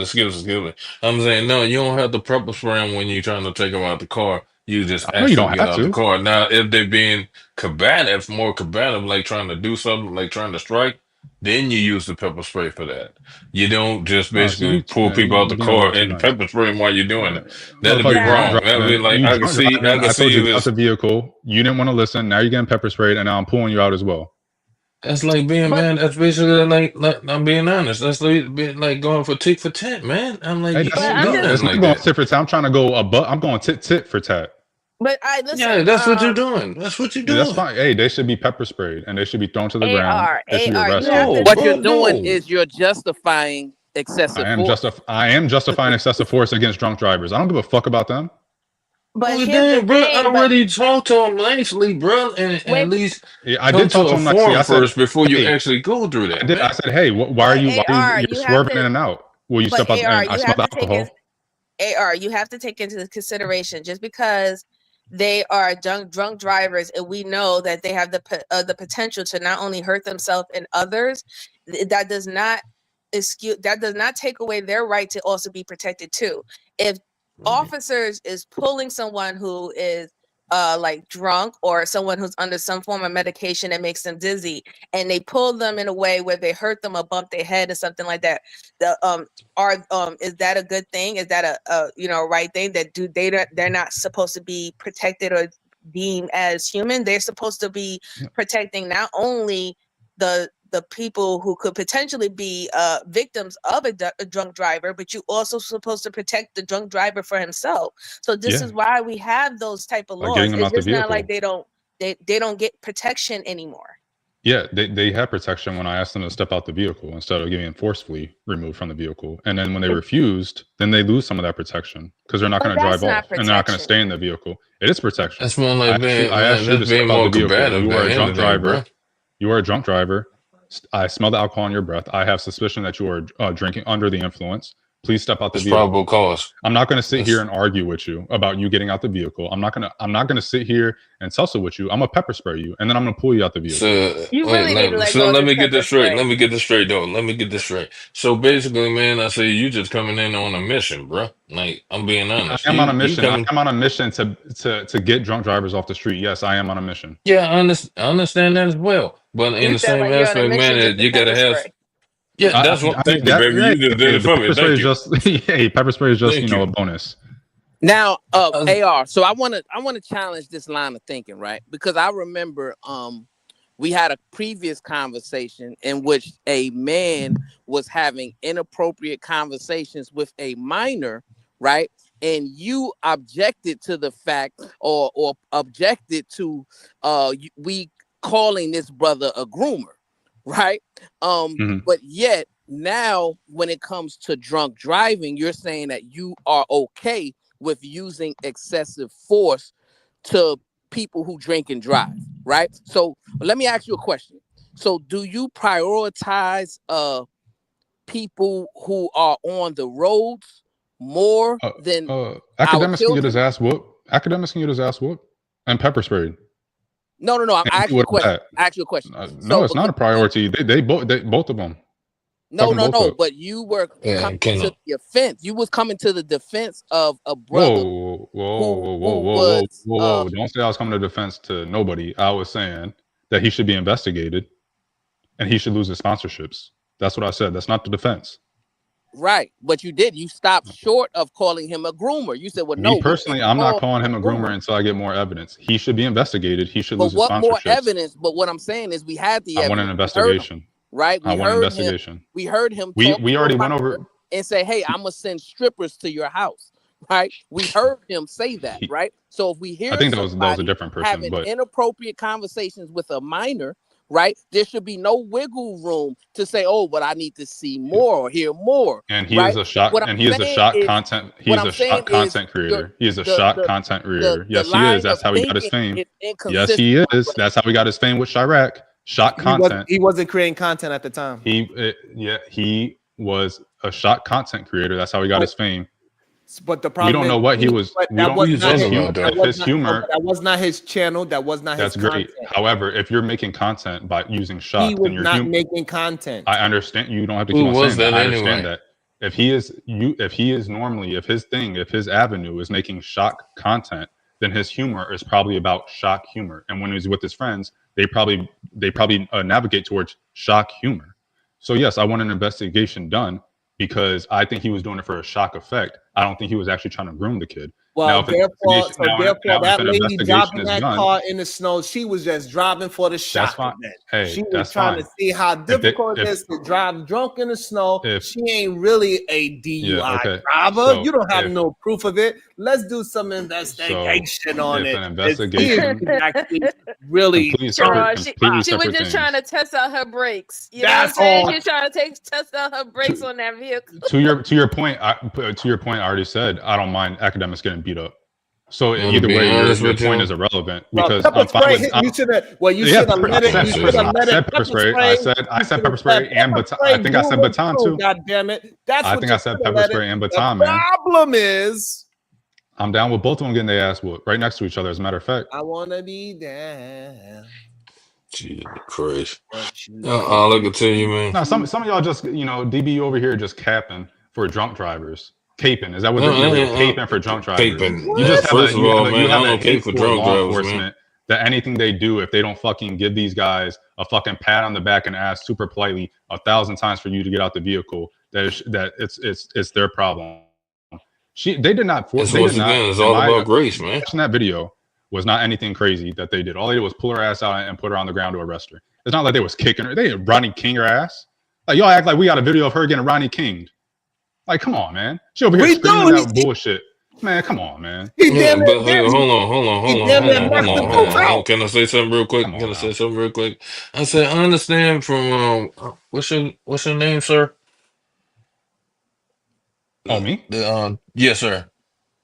me. I'm saying, no, you don't have to pepper spray them when you're trying to take them out the car. You just ask them to get out the car. Now, if they're being more combative, like trying to do something, like trying to strike, then you use the pepper spray for that. You don't just basically pull people out the car and pepper spray them while you're doing it. That'd be wrong. That'd be like, I can see you got the vehicle. You didn't want to listen. Now you're getting pepper sprayed, and now I'm pulling you out as well. That's like being, man. That's basically like I'm being honest. That's like going for tit for tat, man. I'm like, tit for tat. I'm trying to go I'm going tit for tat. But listen. Yeah, that's what you're doing. That's what you're doing. That's fine. Hey, they should be pepper sprayed and they should be thrown to the ground. What you're doing is you're justifying excessive force. I am justifying excessive force against drunk drivers. I don't give a fuck about them. But I already talked to him nicely, bro, and at least I did talk to him nicely. I said, first before you actually go through that. I said, hey, why are you swerving in and out? Will you step up and I smell the alcohol? You have to take into consideration just because they are drunk drivers, and we know that they have the potential to not only hurt themselves and others. That does not take away their right to also be protected too. If officers is pulling someone who is like drunk or someone who's under some form of medication that makes them dizzy, and they pull them in a way where they hurt them or bump their head or something like that, is that a good thing? Is that a right thing? That they're not supposed to be protected or deemed as human? They're supposed to be protecting not only the people who could potentially be victims of a drunk driver, but you also supposed to protect the drunk driver for himself. So this is why we have those type of laws. It's just not like they don't get protection anymore. Yeah, they have protection when I asked them to step out the vehicle instead of getting forcefully removed from the vehicle. And then when they refused, then they lose some of that protection because they're not going to drive off and they're not going to stay in the vehicle. It is protection. That's more like I asked you to step out the vehicle. You are a drunk driver. You are a drunk driver. I smell the alcohol in your breath. I have suspicion that you are drinking under the influence. Please step out the It's vehicle. probable cause. I'm not going to sit here and argue with you about you getting out the vehicle. I'm not going to sit here and tussle with you. I'm going to pepper spray you, and then I'm going to pull you out the vehicle. So, You really need to let go of let this me get pepper this straight. spray. Let me get this straight, though. Let me get this straight. So basically, man, I say you just coming in on a mission, bro. Like, I'm being honest. I am on a mission. I am on a mission to get drunk drivers off the street. Yes, I am on a mission. Yeah, I understand that as well. But in the same aspect, man, you gotta have. Yeah, that's what. Thank you, baby. You just did it for me. Thank you. Pepper spray is just a bonus. Now, AR. So I want to challenge this line of thinking, right? Because I remember we had a previous conversation in which a man was having inappropriate conversations with a minor, right? And you objected to the fact or objected to we calling this brother a groomer, right? But yet now when it comes to drunk driving, you're saying that you are okay with using excessive force to people who drink and drive, right? So let me ask you a question. So do you prioritize people who are on the roads more than academics can get his ass whooped? Academics can get his ass whooped and pepper sprayed. No. I asked you a question. No, it's not a priority. They both of them. No. But you were coming to the offense. You was coming to the defense of a brother. Whoa! Don't say I was coming to defense to nobody. I was saying that he should be investigated, and he should lose his sponsorships. That's what I said. That's not the defense. Right, but you did. You stopped short of calling him a groomer. You said, "Well, no." Me personally, I'm not calling him a groomer until I get more evidence. He should be investigated. He should lose his sponsorships. But what more evidence? But what I'm saying is, we had the evidence. I want an investigation. Right? I want an investigation. We heard him. We already went over and say, "Hey, I'm gonna send strippers to your house." Right? We heard him say that. Right? So if we hear, I think that was a different person. Having inappropriate conversations with a minor. Right, there should be no wiggle room to say, "Oh, but I need to see more or hear more." And he is a shock. And he is a shock content. He's a shock content creator. He is a shock content creator. Yes, he is. That's how he got his fame. Yes, he is. That's how we got his fame with Chirac. Shock content. He wasn't creating content at the time. He was a shock content creator. That's how he got his fame. But the problem we don't know what he was. That was not his channel. That was not his content. Great. However, if you're making content by using shock, he was not making content. I understand. You don't have to keep on saying that. I understand that. If his avenue is making shock content, then his humor is probably about shock humor. And when he's with his friends, they probably navigate towards shock humor. So yes, I want an investigation done because I think he was doing it for a shock effect. I don't think he was actually trying to groom the kid. Well, therefore, that lady dropping that car in the snow, she was just driving for the shock event. Hey, she was trying to see how difficult it is to drive drunk in the snow. She ain't really a DUI driver. So you don't have no proof of it. Let's do some investigation on it. An investigation really. She was just trying to test out her brakes. You know what I'm saying? She's trying to test out her brakes on that vehicle. To your point, I already said I don't mind academics getting beat up. So either way, your point is irrelevant because I'm fine with. You should have let it. You should have let it. Pepper spray. I said pepper spray and baton. I think I said baton too. God damn it! I think I said pepper spray and baton. The problem is, I'm down with both of them getting their ass whooped right next to each other. As a matter of fact, I want to be down. Jesus Christ! All I can tell you, man. No, some of y'all just DB over here just capping for drunk drivers. Caping, is that what they're doing? Caping for drunk drivers. Caping. You just have a cape for drunk drivers, that anything they do, if they don't fucking give these guys a fucking pat on the back and ask super politely 1,000 times for you to get out the vehicle, that it's their problem. They did not force. It's all about grace, man. Watching that video was not anything crazy that they did. All they did was pull her ass out and put her on the ground to arrest her. It's not like they was kicking her. They didn't Ronnie King her ass. Like y'all act like we got a video of her getting Ronnie Kinged. Like, come on, man. She over here screaming that bullshit. Man, come on, man. Hold on. Can I say something real quick? I said, I understand from what's your name, sir? Oh, me? Yes, sir.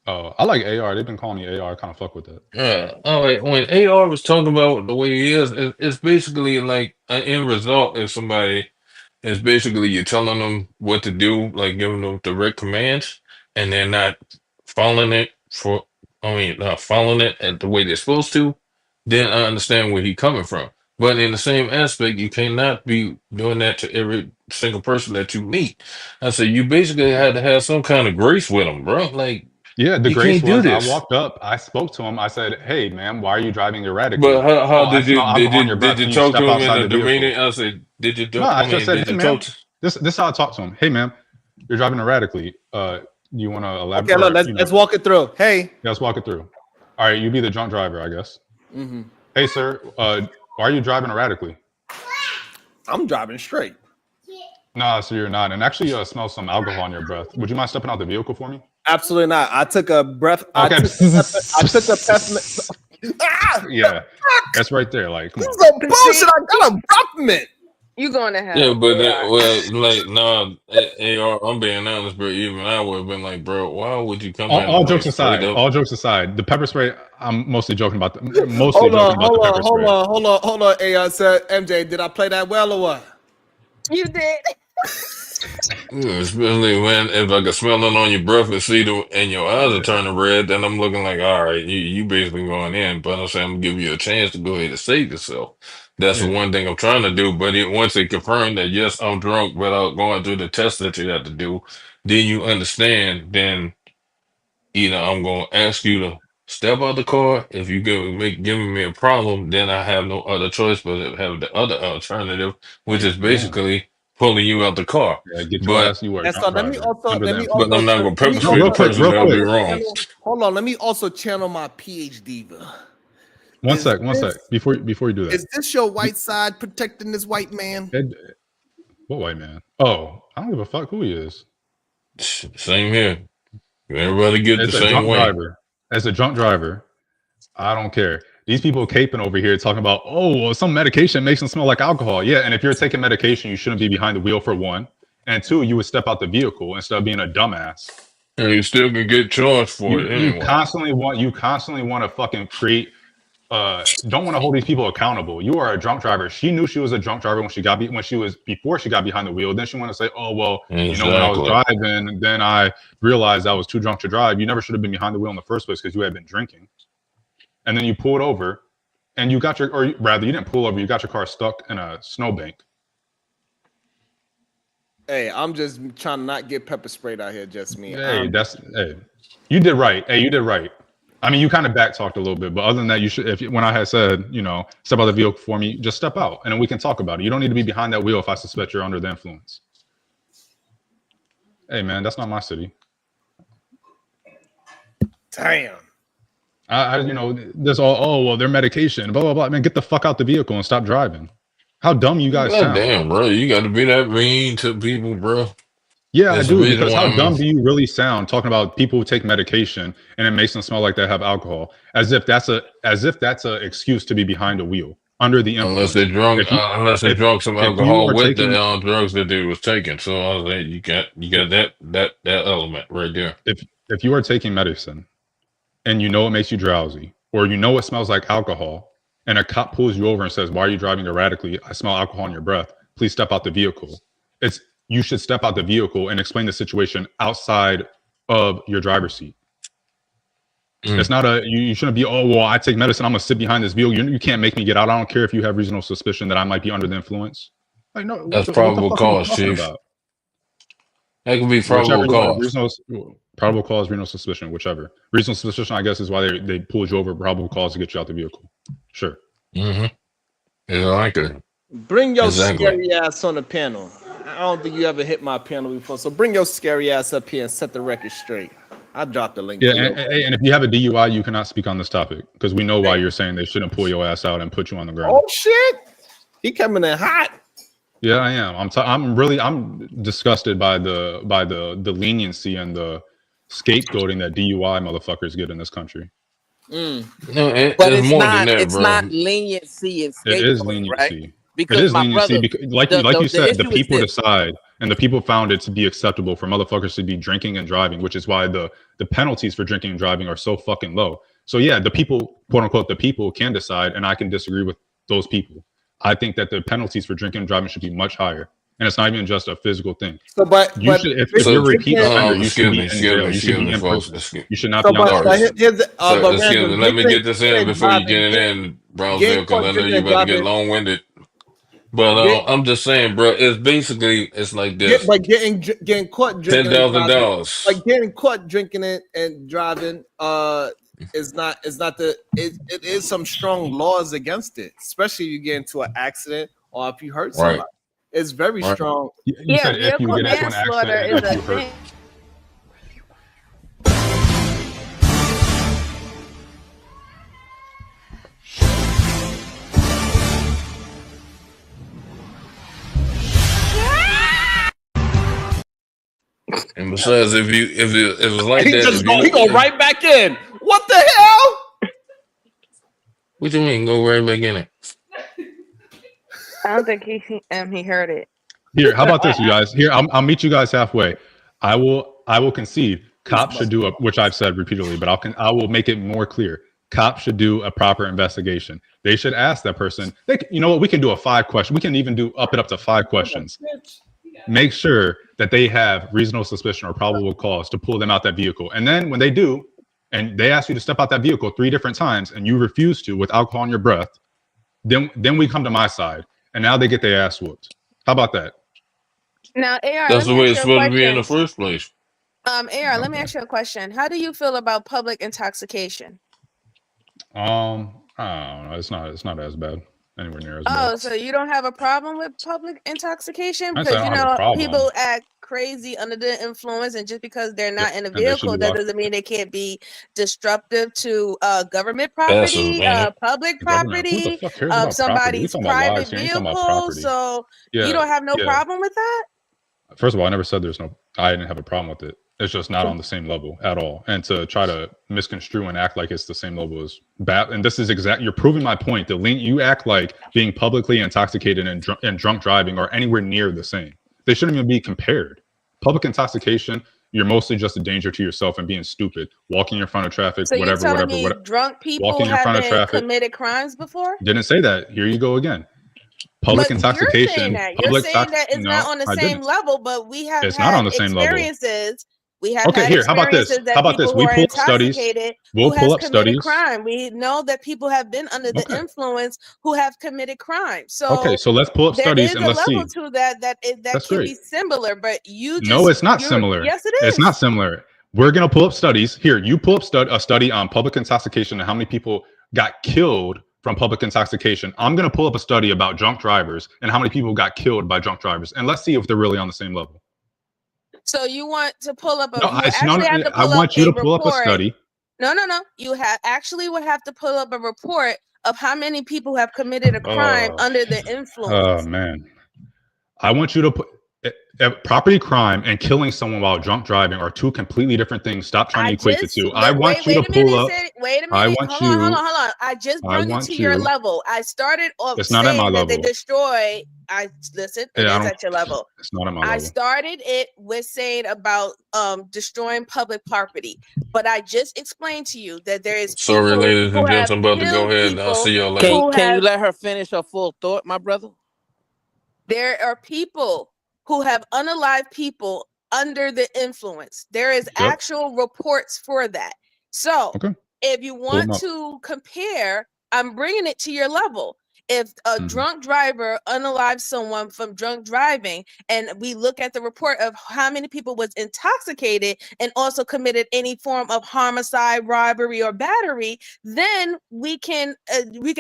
Oh, I like AR. They've been calling me AR. I kind of fuck with that. Yeah. All right. When AR was talking about the way he is, it's basically like an end result if somebody It's basically you're telling them what to do, like giving them direct commands, and they're not following it not following it at the way they're supposed to. Then I understand where he's coming from. But in the same aspect, you cannot be doing that to every single person that you meet. I said you basically had to have some kind of grace with them, bro. Like, Yeah, the you grace can't do was I this. walked up, I spoke to him, I said, "Hey, man, why are you driving But erratically?" how "Oh, I did smell you alcohol on your breath. did you Can you talk to step him in outside a the vehicle?" demeanor? I said, No, I just said, did "Hey, you man, talk to? this is how I talk to him. Hey, man, you're driving erratically. You want to Okay, elaborate, look, or let's walk it through. Hey. yeah, let's walk it through. All right, you be the drunk driver, I guess. Mm-hmm. Hey, sir, why are you driving erratically?" I'm driving straight. Nah, so you're not. And actually, smell some alcohol on your breath. Would you mind stepping out the vehicle for me? Absolutely not. I took a breath. Okay. I took a peppermint. Yeah, that's right there. Like, come This on. is some bullshit. I got a breath mint. You going to hell? Yeah, but AR, I'm being honest, bro. Even I would have been like, bro, why would you come at All him like jokes straight aside, up? the pepper spray. I'm mostly joking about Hold on, the hold on. Hey, said MJ, did I play that well or what? You did. Yeah, especially when if I can smell it on your breath and and your eyes are turning red, then I'm looking like, all right, you basically going in. But I'm saying I'm gonna give you a chance to go ahead and save yourself. That's the one thing I'm trying to do. But once it confirmed that yes, I'm drunk without going through the test that you have to do, then you understand. Then I'm gonna ask you to step out the car. If you giving me a problem, then I have no other choice but to have the other alternative, which is basically pulling you out the car. Yeah, get your But ass. You are a And so drunk let me driver. also but I'm not gonna pepper spray real the quick. person that'll be wrong. Hold on, let me also channel my PhD. One sec. Before you do that, Is this your white side protecting this white man? What white man? Oh, I don't give a fuck who he is. Same here. Everybody get the same way. Driver. As a drunk driver, I don't care. These people caping over here talking about, oh, well, some medication makes them smell like alcohol. Yeah, and if you're taking medication, you shouldn't be behind the wheel, for one. And two, you would step out the vehicle instead of being a dumbass. And you still can get charged for it anyway. You constantly want to fucking create. Don't want to hold these people accountable. You are a drunk driver. She knew she was a drunk driver before she got behind the wheel. Then she want to say, oh well, when I was driving, then I realized I was too drunk to drive. You never should have been behind the wheel in the first place because you had been drinking. And then you pulled over, and you didn't pull over. You got your car stuck in a snowbank. Hey, I'm just trying to not get pepper sprayed out here. Just me. Hey, you did right. Hey, you did right. I mean, you kind of backtalked a little bit, but other than that, you should. When I had said, step out the vehicle for me, just step out, and then we can talk about it. You don't need to be behind that wheel if I suspect you're under the influence. Hey, man, that's not my city. Damn. There's their medication, blah blah blah. Man, get the fuck out the vehicle and stop driving. How dumb you guys sound. Damn, bro, you got to be that mean to people, bro. Yeah, I do, because how dumb do you really sound talking about people who take medication and it makes them smell like they have alcohol, as if that's a excuse to be behind a wheel under the influence. Unless they drunk some alcohol with the drugs that they was taking. So I was like, you got that element right there. If you are taking medicine and it makes you drowsy, or it smells like alcohol, and a cop pulls you over and says, why are you driving erratically? I smell alcohol in your breath. Please step out the vehicle. You should step out the vehicle and explain the situation outside of your driver's seat. It's not you shouldn't be, I take medicine, I'm gonna sit behind this vehicle. You can't make me get out. I don't care if you have reasonable suspicion that I might be under the influence. Like, no, that's probable cause, Chief. That could be probable cause. Probable cause, reasonable suspicion, whichever. Reasonable suspicion, I guess, is why they pulled you over. Probable cause to get you out the vehicle. Sure. Yeah, like it. Bring your scary ass on the panel. I don't think you ever hit my panel before, so bring your scary ass up here and set the record straight. I dropped the link. Yeah, and if you have a DUI, you cannot speak on this topic because we know why you're saying they shouldn't pull your ass out and put you on the ground. Oh shit, he coming in hot. Yeah, I am. I'm disgusted by the leniency and the scapegoating that DUI motherfuckers get in this country. No, but it's more than that, bro. Not leniency and scapegoating, it is leniency. Right? Because it is leniency, because, like you said, the people decide, and the people found it to be acceptable for motherfuckers to be drinking and driving, which is why the penalties for drinking and driving are so fucking low. So yeah, the people, quote unquote, the people can decide, and I can disagree with those people. I think that the penalties for drinking and driving should be much higher. and it's not even just a physical thing. So, but if you're a repeat offender, you should be in jail. You should be in folks. prison. You should not be on the Excuse me. Let me get this in before you get it in, Brownsville, because I know you're about to get long-winded. But I'm just saying, bro. It's basically like this. But getting caught drinking $10,000. Like getting caught drinking it and driving is not it is some strong laws against it, especially if you get into an accident or if you hurt somebody. Right. It's very strong. You said if you get into an accident is a thing. And besides, if it was like that, he go right back in. What the hell? What do you mean go right back in it? I don't think he heard it. Here, how about this, you guys? Here, I'll meet you guys halfway. I will concede. Cops should do which I've said repeatedly, but I will make it more clear. Cops should do a proper investigation. They should ask that person. You know what? We can do a 5 question. We can even up it up to 5 questions. Make sure that they have reasonable suspicion or probable cause to pull them out that vehicle. And then when they do, and they ask you to step out that vehicle 3 different times and you refuse to with alcohol in your breath, then we come to my side. And now they get their ass whooped. How about that? Now, AR, that's the way it's supposed to be in the first place. AR, let me ask you a question. How do you feel about public intoxication? I don't know. It's not as bad. Anywhere near as bad. Oh, so you don't have a problem with public intoxication? Because people act crazy under the influence, and just because they're not in a vehicle, that doesn't mean they can't be disruptive to government property, public property, somebody's private vehicle. So you don't have no problem with that? First of all, I never said I didn't have a problem with it. It's just not on the same level at all. And to try to misconstrue and act like it's the same level is bad. And this is you're proving my point. You act like being publicly intoxicated and drunk driving are anywhere near the same. They shouldn't even be compared. Public intoxication, you're mostly just a danger to yourself and being stupid, walking in front of traffic, so whatever. Drunk people have committed crimes before? Didn't say that. Here you go again. Public intoxication. You're saying that it's not on the same level, but we have it's not on the same level. We have here. How about this? We pull up studies. We'll pull up studies. Crime. We know that people have been under the influence who have committed crime. So so let's pull up studies and let's see. There is a level to that can be similar, but no, it's not similar. Yes, it is. It's not similar. We're gonna pull up studies. Here, you pull up a study on public intoxication and how many people got killed from public intoxication. I'm gonna pull up a study about drunk drivers and how many people got killed by drunk drivers, and let's see if they're really on the same level. So you want to pull up I want you to pull up a study. No. You would have to pull up a report of how many people have committed a crime under the influence. Oh man. I want you to put property crime and killing someone while drunk driving are 2 completely different things. Stop trying to equate the 2. I want you to pull up. Wait a minute. Hold on. I just brought it to your level. I started off saying that they destroy. It is at your level. It's not at my level. I started it with saying about destroying public property, but I just explained to you that there is. Sorry, ladies and gents, I'm about to go ahead and I'll see y'all later. Can you let her finish her full thought, my brother? There are people who have unalived people under the influence. There is actual reports for that. So if you want to compare, I'm bringing it to your level. If a drunk driver unalives someone from drunk driving, and we look at the report of how many people was intoxicated and also committed any form of homicide, robbery, or battery, then we can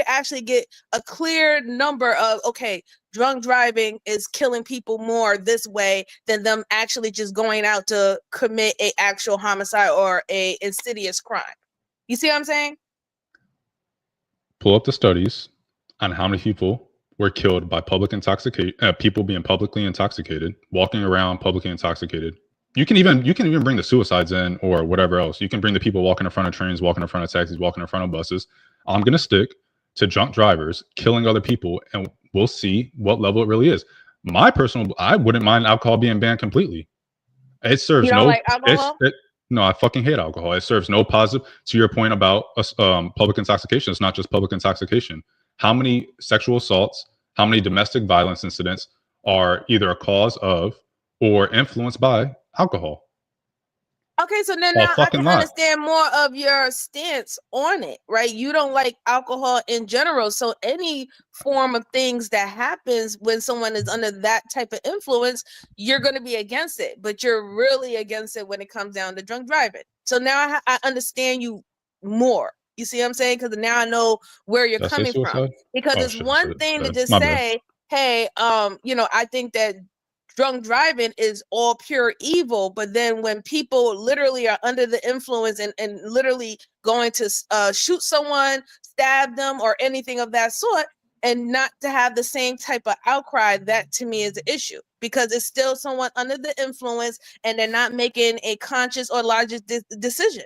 actually get a clear number of, okay, drunk driving is killing people more this way than them actually just going out to commit an actual homicide or a insidious crime. You see what I'm saying? Pull up the studies on how many people were killed by public intoxication, people being publicly intoxicated, walking around publicly intoxicated. You can even bring the suicides in or whatever else. You can bring the people walking in front of trains, walking in front of taxis, walking in front of buses. I'm going to stick to drunk drivers killing other people, and we'll see what level it really is. I wouldn't mind alcohol being banned completely. It serves you don't like alcohol? No, I fucking hate alcohol. It serves no positive. To your point about public intoxication, it's not just public intoxication. How many sexual assaults, how many domestic violence incidents, are either a cause of or influenced by alcohol. Okay, so then Oh, now I fucking can not. understand more of your stance on it, right? You don't like alcohol in general. So any form of things that happens when someone is under that type of influence, you're going to be against it, but you're really against it when it comes down to drunk driving. So now I understand you more. You see what I'm saying? Because now I know where you're Did I say coming from. suicide? Because Oh it's shit, one thing to just my bad. say, hey, I think that drunk driving is all pure evil, but then when people literally are under the influence and literally going to shoot someone, stab them, or anything of that sort, and not to have the same type of outcry, that to me is an issue, because it's still someone under the influence and they're not making a conscious or logical decision.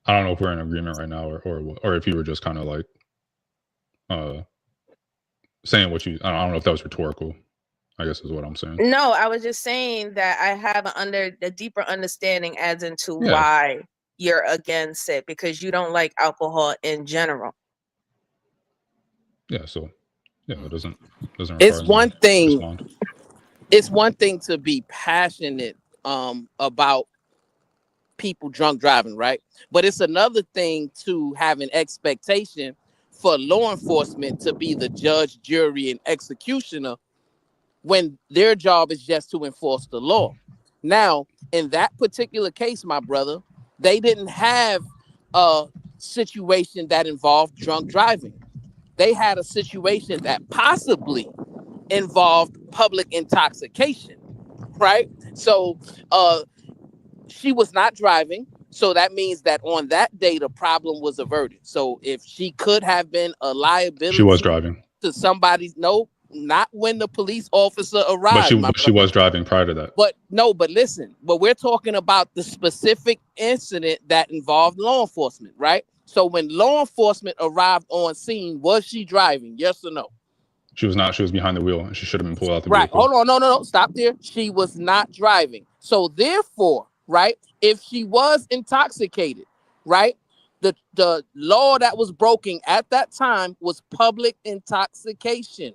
I don't know if we're in agreement right now, or if you were just kind of like saying what you. I don't know if that was rhetorical, I guess is what I'm saying. No, I was just saying that I have a deeper understanding as into Yeah. why you're against it, because you don't like alcohol in general. Yeah, so yeah, it doesn't It's require one me to thing. respond. It's one thing to be passionate about people drunk driving, right? But it's another thing to have an expectation for law enforcement to be the judge, jury, and executioner when their job is just to enforce the law. Now, in that particular case, my brother, they didn't have a situation that involved drunk driving. They had a situation that possibly involved public intoxication, right? So she was not driving. So that means that on that day, the problem was averted. So if she could have been a liability She was driving, to somebody, no, not when the police officer but arrived. she was driving prior to that. But listen, but we're talking about the specific incident that involved law enforcement, right? So when law enforcement arrived on scene, was she driving? Yes or no? She was not. She was behind the wheel, and she should have been pulled out the Right. vehicle. Hold on. No. Stop there. She was not driving. So therefore, right, if she was intoxicated, right, the law that was broken at that time was public intoxication,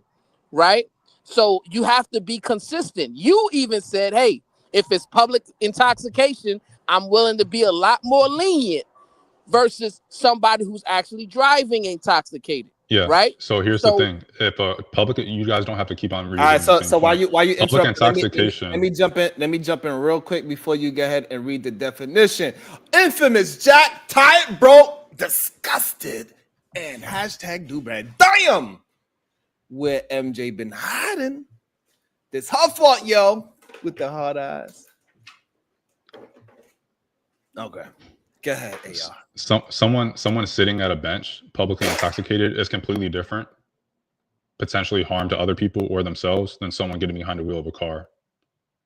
right? So you have to be consistent. You even said, hey, if it's public intoxication, I'm willing to be a lot more lenient versus somebody who's actually driving intoxicated. Yeah. Right. So here's the thing: if public, you guys don't have to keep on reading. All right. So while you public interrupt, intoxication. let me jump in. Let me jump in real quick before you go ahead and read the definition. Infamous Jack, tight, broke, disgusted, and hashtag do bad. Damn. Where MJ been hiding? This her fault, yo, with the hard eyes. Okay. Go ahead, AR. Someone sitting at a bench, publicly intoxicated, is completely different, potentially harm to other people or themselves, than someone getting behind the wheel of a car.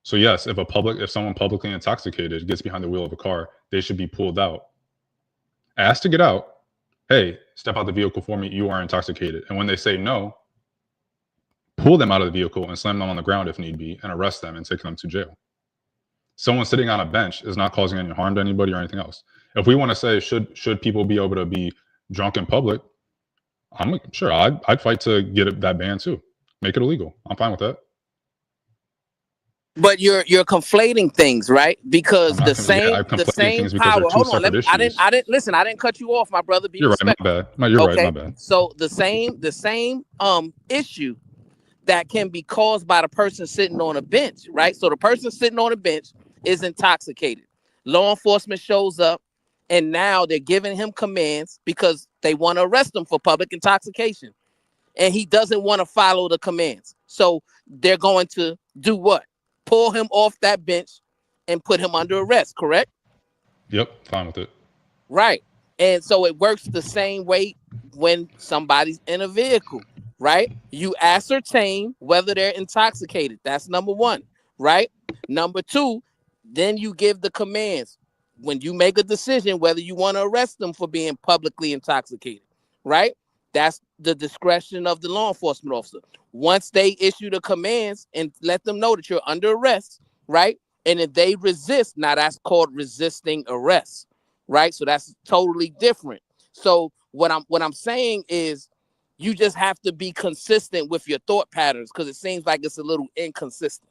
So yes, if someone publicly intoxicated gets behind the wheel of a car, they should be pulled out. Asked to get out. Hey, step out the vehicle for me. You are intoxicated. And when they say no, pull them out of the vehicle and slam them on the ground if need be, and arrest them and take them to jail. Someone sitting on a bench is not causing any harm to anybody or anything else. If we want to say should people be able to be drunk in public, I'm sure I'd fight to get that ban too. Make it illegal. I'm fine with that. But you're conflating things, right? Because the same power. Hold on, I didn't listen. I didn't cut you off, my brother. Be You're respectful. right. My bad. You're right. My bad. So the same issue that can be caused by the person sitting on a bench, right? So the person sitting on a bench is intoxicated. Law enforcement shows up, and now they're giving him commands because they want to arrest him for public intoxication, and he doesn't want to follow the commands. So they're going to do what? Pull him off that bench and put him under arrest, correct? Yep, fine with it. Right. And so it works the same way when somebody's in a vehicle, right? You ascertain whether they're intoxicated. That's number one, right? Number two, then you give the commands when you make a decision whether you want to arrest them for being publicly intoxicated, right? That's the discretion of the law enforcement officer. Once they issue the commands and let them know that you're under arrest, right? And if they resist, now that's called resisting arrest, right? So that's totally different. So what I'm saying is You just have to be consistent with your thought patterns because it seems like it's a little inconsistent.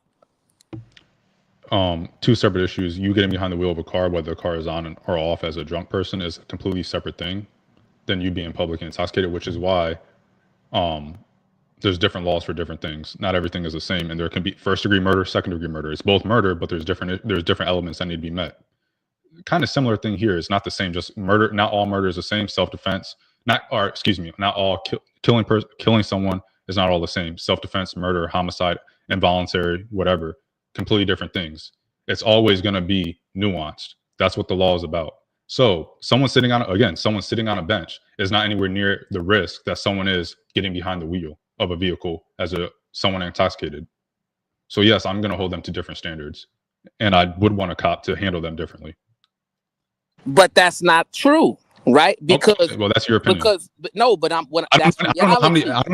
Two separate issues. You getting behind the wheel of a car, whether the car is on or off as a drunk person, is a completely separate thing than you being publicly intoxicated, which is why there's different laws for different things. Not everything is the same, and there can be first-degree murder, second-degree murder. It's both murder, but there's different elements that need to be met. Kind of similar thing here. It's not the same. Just murder. Not all murder is the same. Self-defense. Not all killing someone is not all the same. Self-defense, murder, homicide, involuntary, whatever. Completely different things. It's always going to be nuanced. That's what the law is about. So someone sitting on a bench is not anywhere near the risk that someone is getting behind the wheel of a vehicle as someone intoxicated. So yes, I'm going to hold them to different standards, and I would want a cop to handle them differently. But that's not true, right? Because that's your opinion. I don't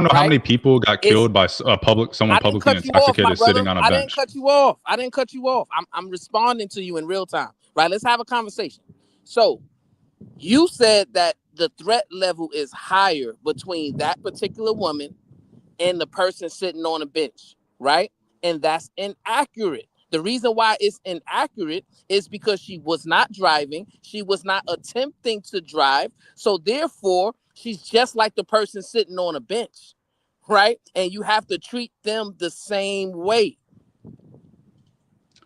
know how many people got killed by someone publicly intoxicated sitting on a bench. I didn't cut you off. I'm responding to you in real time, right? Let's have a conversation. So you said that the threat level is higher between that particular woman and the person sitting on a bench, right? And that's inaccurate. The reason why it's inaccurate is because she was not driving. She was not attempting to drive. So therefore, she's just like the person sitting on a bench, right? And you have to treat them the same way.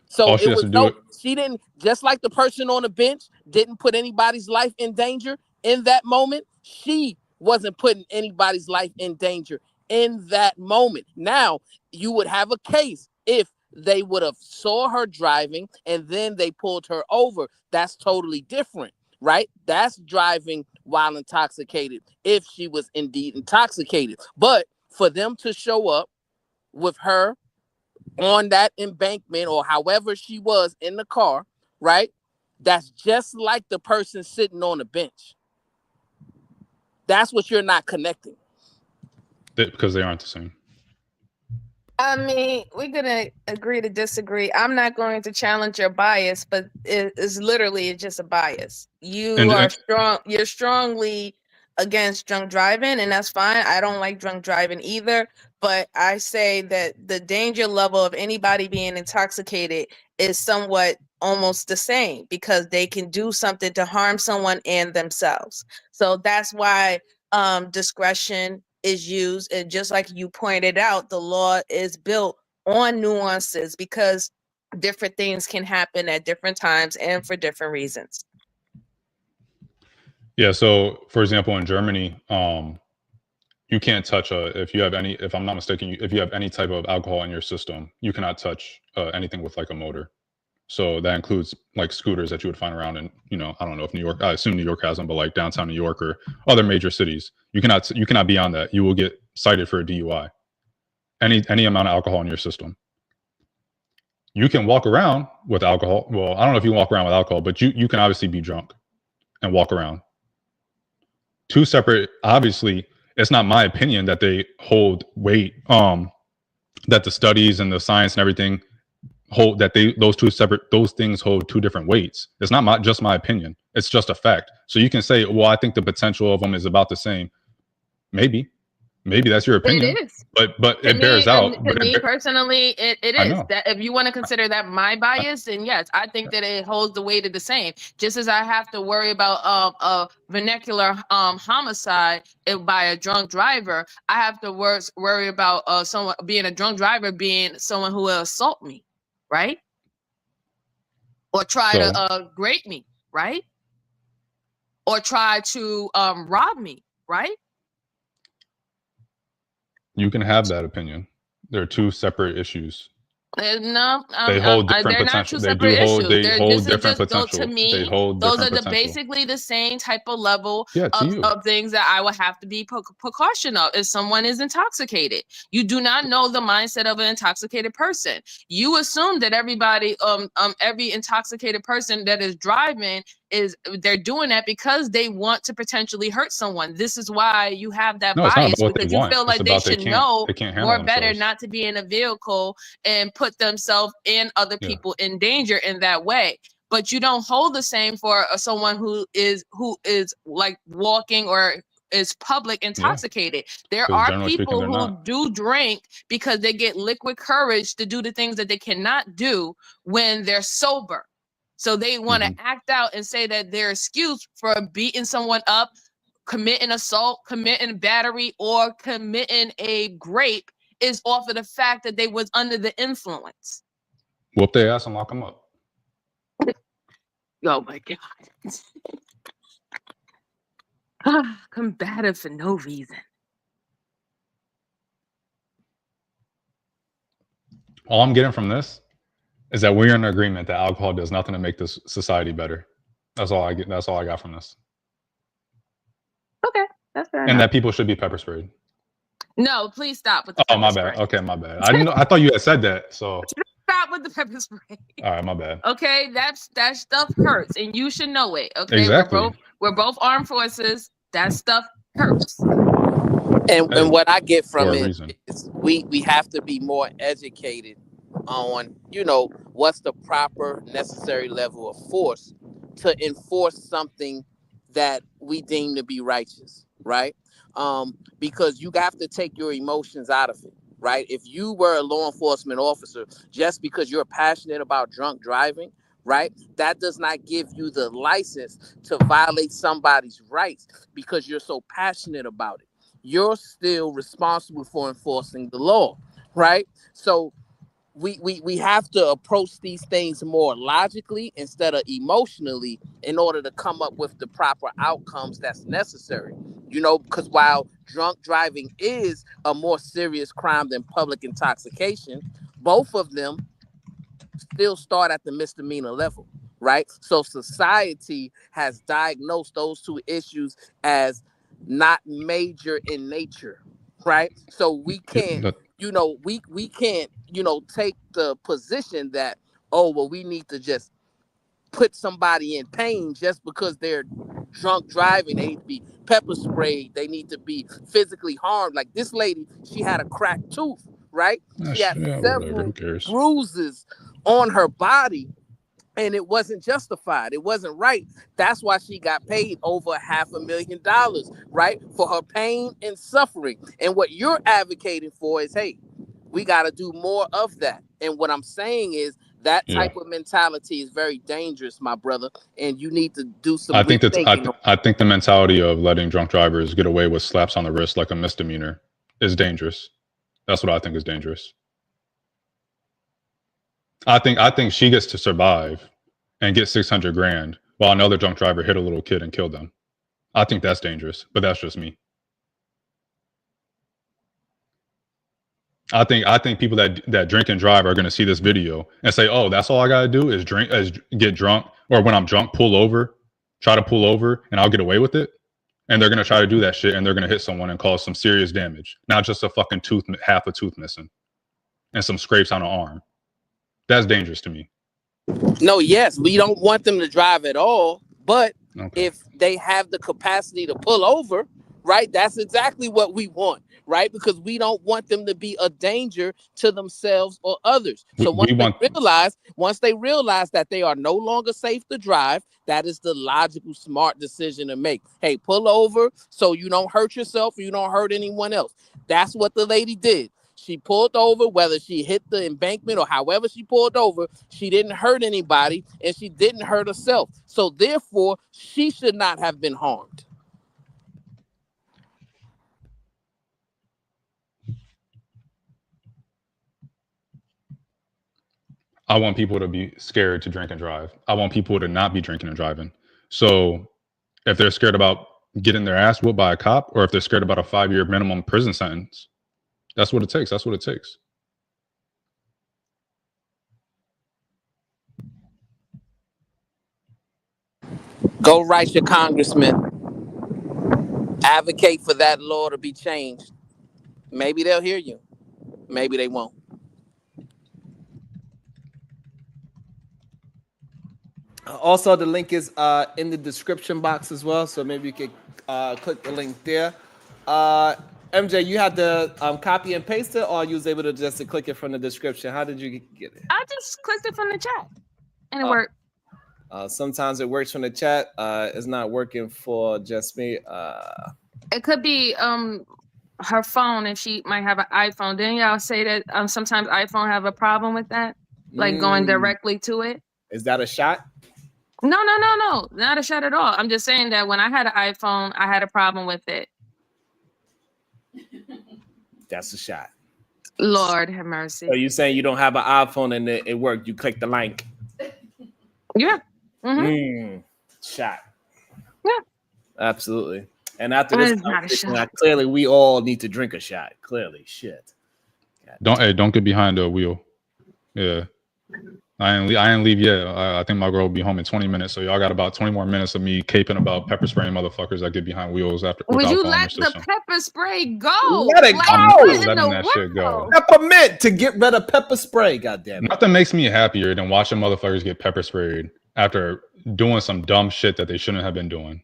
So she didn't, just like the person on the bench didn't put anybody's life in danger in that moment. She wasn't putting anybody's life in danger in that moment. Now, you would have a case if they would have saw her driving and then they pulled her over. That's totally different, right? That's driving while intoxicated if she was indeed intoxicated. But for them to show up with her on that embankment or however she was in the car, right? That's just like the person sitting on the bench. That's what you're not connecting. Because they aren't the same. I mean, we're gonna agree to disagree. I'm not going to challenge your bias, but it's literally just a bias. You're strongly against drunk driving, and that's fine. I don't like drunk driving either, but I say that the danger level of anybody being intoxicated is somewhat almost the same because they can do something to harm someone and themselves. So that's why discretion is used, and just like you pointed out, the law is built on nuances because different things can happen at different times and for different reasons. Yeah, so for example, in Germany, you can't touch if I'm not mistaken, if you have any type of alcohol in your system, you cannot touch anything with like a motor. So that includes like scooters that you would find around in, I don't know if New York, I assume New York has them, but like downtown New York or other major cities, you cannot be on that. You will get cited for a DUI. Any amount of alcohol in your system. You can walk around with alcohol. Well, I don't know if you can walk around with alcohol, but you can obviously be drunk and walk around. Two separate, obviously, it's not my opinion that they hold weight, that the studies and the science and everything hold that those things hold two different weights. It's not just my opinion. It's just a fact. So you can say, well, I think the potential of them is about the same. Maybe that's your opinion. It is. But it bears out. To me personally, it is. That if you want to consider that my bias, then yes, I think that it holds the weight of the same. Just as I have to worry about a vernacular homicide by a drunk driver, I have to worry about someone being a drunk driver being someone who will assault me, right? Or try to grape me, right? Or try to rob me, right? You can have that opinion. They're two separate issues. No, they hold different potential. They hold different potential. To me, those are basically the same type of level of things that I would have to be precaution of if someone is intoxicated. You do not know the mindset of an intoxicated person. You assume that everybody, every intoxicated person that is driving they're doing that because they want to potentially hurt someone. This is why you have that bias because you feel like they should know more better not to be in a vehicle and put themselves and other people in danger in that way. But you don't hold the same for someone who is like walking or is public intoxicated. There are people who do drink because they get liquid courage to do the things that they cannot do when they're sober. So they want to act out and say that their excuse for beating someone up, committing assault, committing battery, or committing a rape is off of the fact that they was under the influence. Whoop their ass and lock them up. Oh my God. Combative for no reason. All I'm getting from this is that we're in agreement that alcohol does nothing to make this society better. That's all I get. That's all I got from this. Okay, that's fair. And that people should be pepper sprayed. No, please stop with the pepper spray. Bad. Okay, my bad. I didn't know. I thought you had said that. So stop with the pepper spray. All right, my bad. Okay, that stuff hurts, and you should know it. Okay, exactly. We're both armed forces. That stuff hurts. And what I get from it is we have to be more educated on, what's the proper necessary level of force to enforce something that we deem to be righteous, right? Because you have to take your emotions out of it, right? If you were a law enforcement officer, just because you're passionate about drunk driving, right, that does not give you the license to violate somebody's rights because you're so passionate about it. You're still responsible for enforcing the law, right? So we have to approach these things more logically instead of emotionally in order to come up with the proper outcomes that's necessary. Because while drunk driving is a more serious crime than public intoxication, both of them still start at the misdemeanor level, right? So society has diagnosed those two issues as not major in nature, right? So we can't, we can't, take the position that, we need to just put somebody in pain just because they're drunk driving. They need to be pepper sprayed. They need to be physically harmed. Like this lady, she had a cracked tooth, right? She had several bruises on her body. And it wasn't justified. It wasn't right. That's why she got paid over $500,000, right? For her pain and suffering. And what you're advocating for is, hey, we got to do more of that. And what I'm saying is that type of mentality is very dangerous, my brother. And you need to do some rethinking. I think the mentality of letting drunk drivers get away with slaps on the wrist like a misdemeanor is dangerous. That's what I think is dangerous. I think she gets to survive and get $600,000 while another drunk driver hit a little kid and killed them. I think that's dangerous, but that's just me. I think people that drink and drive are going to see this video and say, "Oh, that's all I got to do is get drunk, or when I'm drunk, try to pull over, and I'll get away with it." And they're going to try to do that shit, and they're going to hit someone and cause some serious damage, not just a fucking half a tooth missing, and some scrapes on an arm. That's dangerous to me. No, yes, we don't want them to drive at all. But if they have the capacity to pull over, right, that's exactly what we want, right? Because we don't want them to be a danger to themselves or others. So once they realize that they are no longer safe to drive, that is the logical, smart decision to make. Hey, pull over so you don't hurt yourself or you don't hurt anyone else. That's what the lady did. She pulled over, whether she hit the embankment or however she pulled over, she didn't hurt anybody and she didn't hurt herself. So therefore, she should not have been harmed. I want people to be scared to drink and drive. I want people to not be drinking and driving. So if they're scared about getting their ass whooped by a cop, or if they're scared about a 5-year minimum prison sentence, that's what it takes. That's what it takes. Go write your congressman. Advocate for that law to be changed. Maybe they'll hear you. Maybe they won't. Also, the link is in the description box as well, so maybe you could click the link there. MJ, you had to copy and paste it, or you was able to just click it from the description? How did you get it? I just clicked it from the chat, and it worked. Sometimes it works from the chat. It's not working for just me. It could be her phone, and she might have an iPhone. Didn't y'all say that sometimes iPhone have a problem with that, like going directly to it? Is that a shot? No, not a shot at all. I'm just saying that when I had an iPhone, I had a problem with it. That's a shot. Lord have mercy. So you saying you don't have an iPhone and it worked? You click the link. Yeah. Shot. Yeah. Absolutely. And after this conversation, clearly we all need to drink a shot. Clearly, shit. Don't get behind the wheel. Yeah, I ain't leave yet. I think my girl will be home in 20 minutes. So y'all got about 20 more minutes of me caping about pepper spraying motherfuckers that get behind wheels after. Would you let the pepper spray go? Let it go. I'm letting that shit go. Peppermint to get rid of pepper spray. Goddamn it. Nothing makes me happier than watching motherfuckers get pepper sprayed after doing some dumb shit that they shouldn't have been doing.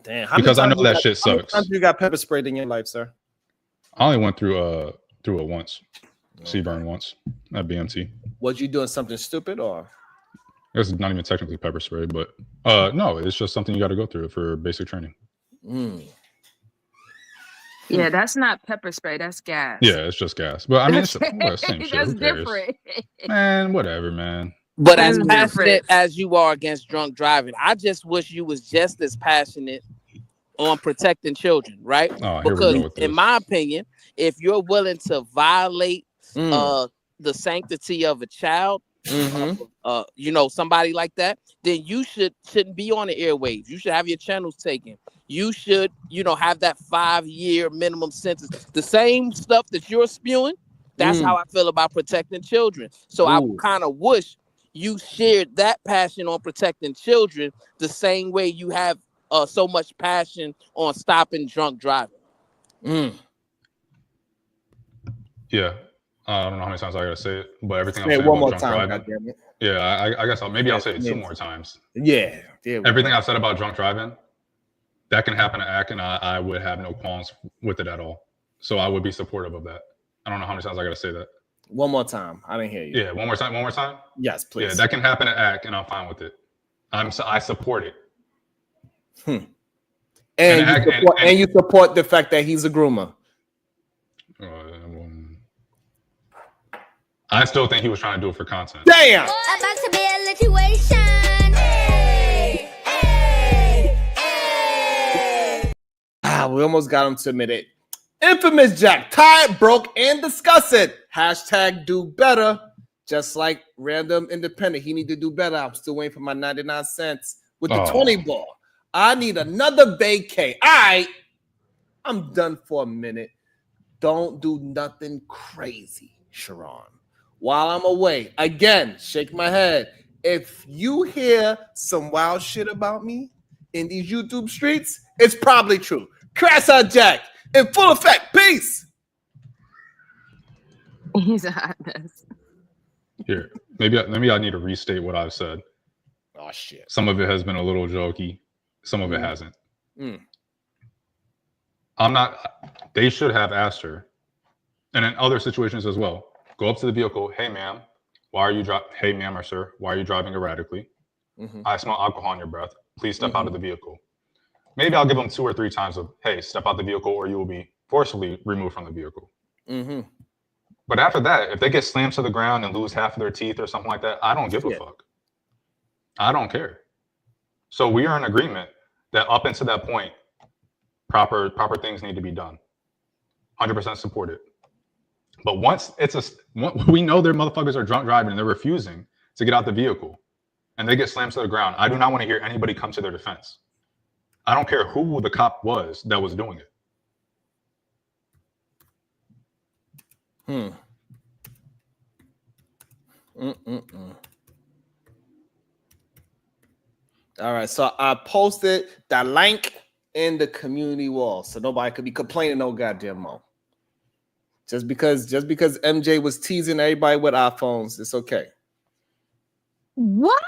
Damn, because I know that shit sucks. How many times you got pepper sprayed in your life, sir? I only went through it once. Seaburn once at BMT. Was you doing something stupid or? It's not even technically pepper spray, but no, it's just something you got to go through for basic training. Yeah, that's not pepper spray. That's gas. Yeah, it's just gas. But I mean, it's same shit. That's different. Man, whatever, man. But as passionate as you are against drunk driving, I just wish you was just as passionate on protecting children, right? Because in my opinion, if you're willing to violate the sanctity of a child, somebody like that, then you shouldn't be on the airwaves. You should have your channels taken. You should, have that 5-year minimum sentence. The same stuff that you're spewing, that's how I feel about protecting children. So I kind of wish you shared that passion on protecting children the same way you have so much passion on stopping drunk driving. Yeah. I don't know how many times I gotta say it, but everything say I'm saying one about more drunk time, driving. goddammit. Yeah, I guess I'll say it 2 more times. Yeah. Everything I've said about drunk driving, that can happen to ACT, and I would have no qualms with it at all. So I would be supportive of that. I don't know how many times I gotta say that. One more time. I didn't hear you. Yeah, one more time. Yes, please. Yeah, that can happen to ACT, and I'm fine with it. I support it. And you support the fact that he's a groomer. I still think he was trying to do it for content. Damn. About to be a situation. We almost got him to admit it. Infamous Jack, tired, broke, and discuss it. # do better. Just like Random Independent, he need to do better. I'm still waiting for my 99 cents with the 20 ball. I need another vacay. I'm done for a minute. Don't do nothing crazy, Sharon. While I'm away, again, shake my head. If you hear some wild shit about me in these YouTube streets, it's probably true. Crash out Jack in full effect. Peace. He's a hot mess. Here, maybe I need to restate what I've said. Oh shit. Some of it has been a little jokey. Some of it hasn't. They should have asked her, and in other situations as well. Go up to the vehicle. Hey, ma'am, hey, ma'am or sir, why are you driving erratically? I smell alcohol in your breath. Please step out of the vehicle. Maybe I'll give them 2 or 3 times of, hey, step out the vehicle or you will be forcibly removed from the vehicle. But after that, if they get slammed to the ground and lose half of their teeth or something like that, I don't give a fuck. I don't care. So we are in agreement that up until that point, proper things need to be done. 100% support it. But once we know their motherfuckers are drunk driving and they're refusing to get out the vehicle and they get slammed to the ground, I do not want to hear anybody come to their defense. I don't care who the cop was that was doing it. All right, so I posted that link in the community wall so nobody could be complaining no goddamn more. Just because MJ was teasing everybody with iPhones, it's okay. What?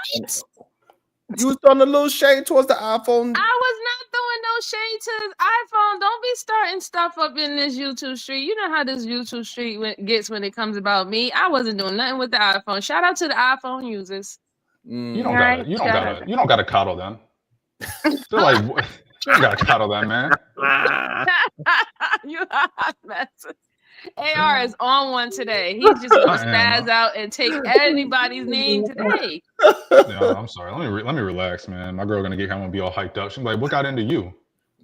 You was throwing a little shade towards the iPhone. I was not throwing no shade to his iPhone. Don't be starting stuff up in this YouTube street. You know how this YouTube street gets when it comes about me. I wasn't doing nothing with the iPhone. Shout out to the iPhone users. You don't gotta coddle them. They're like, you don't gotta coddle them, man. You hot messes. AR is on one today. He's just gonna spaz out and take anybody's name today. No, I'm sorry. Let me relax, man. My girl gonna get here. I'm gonna be all hyped up. She's like, "What got into you?"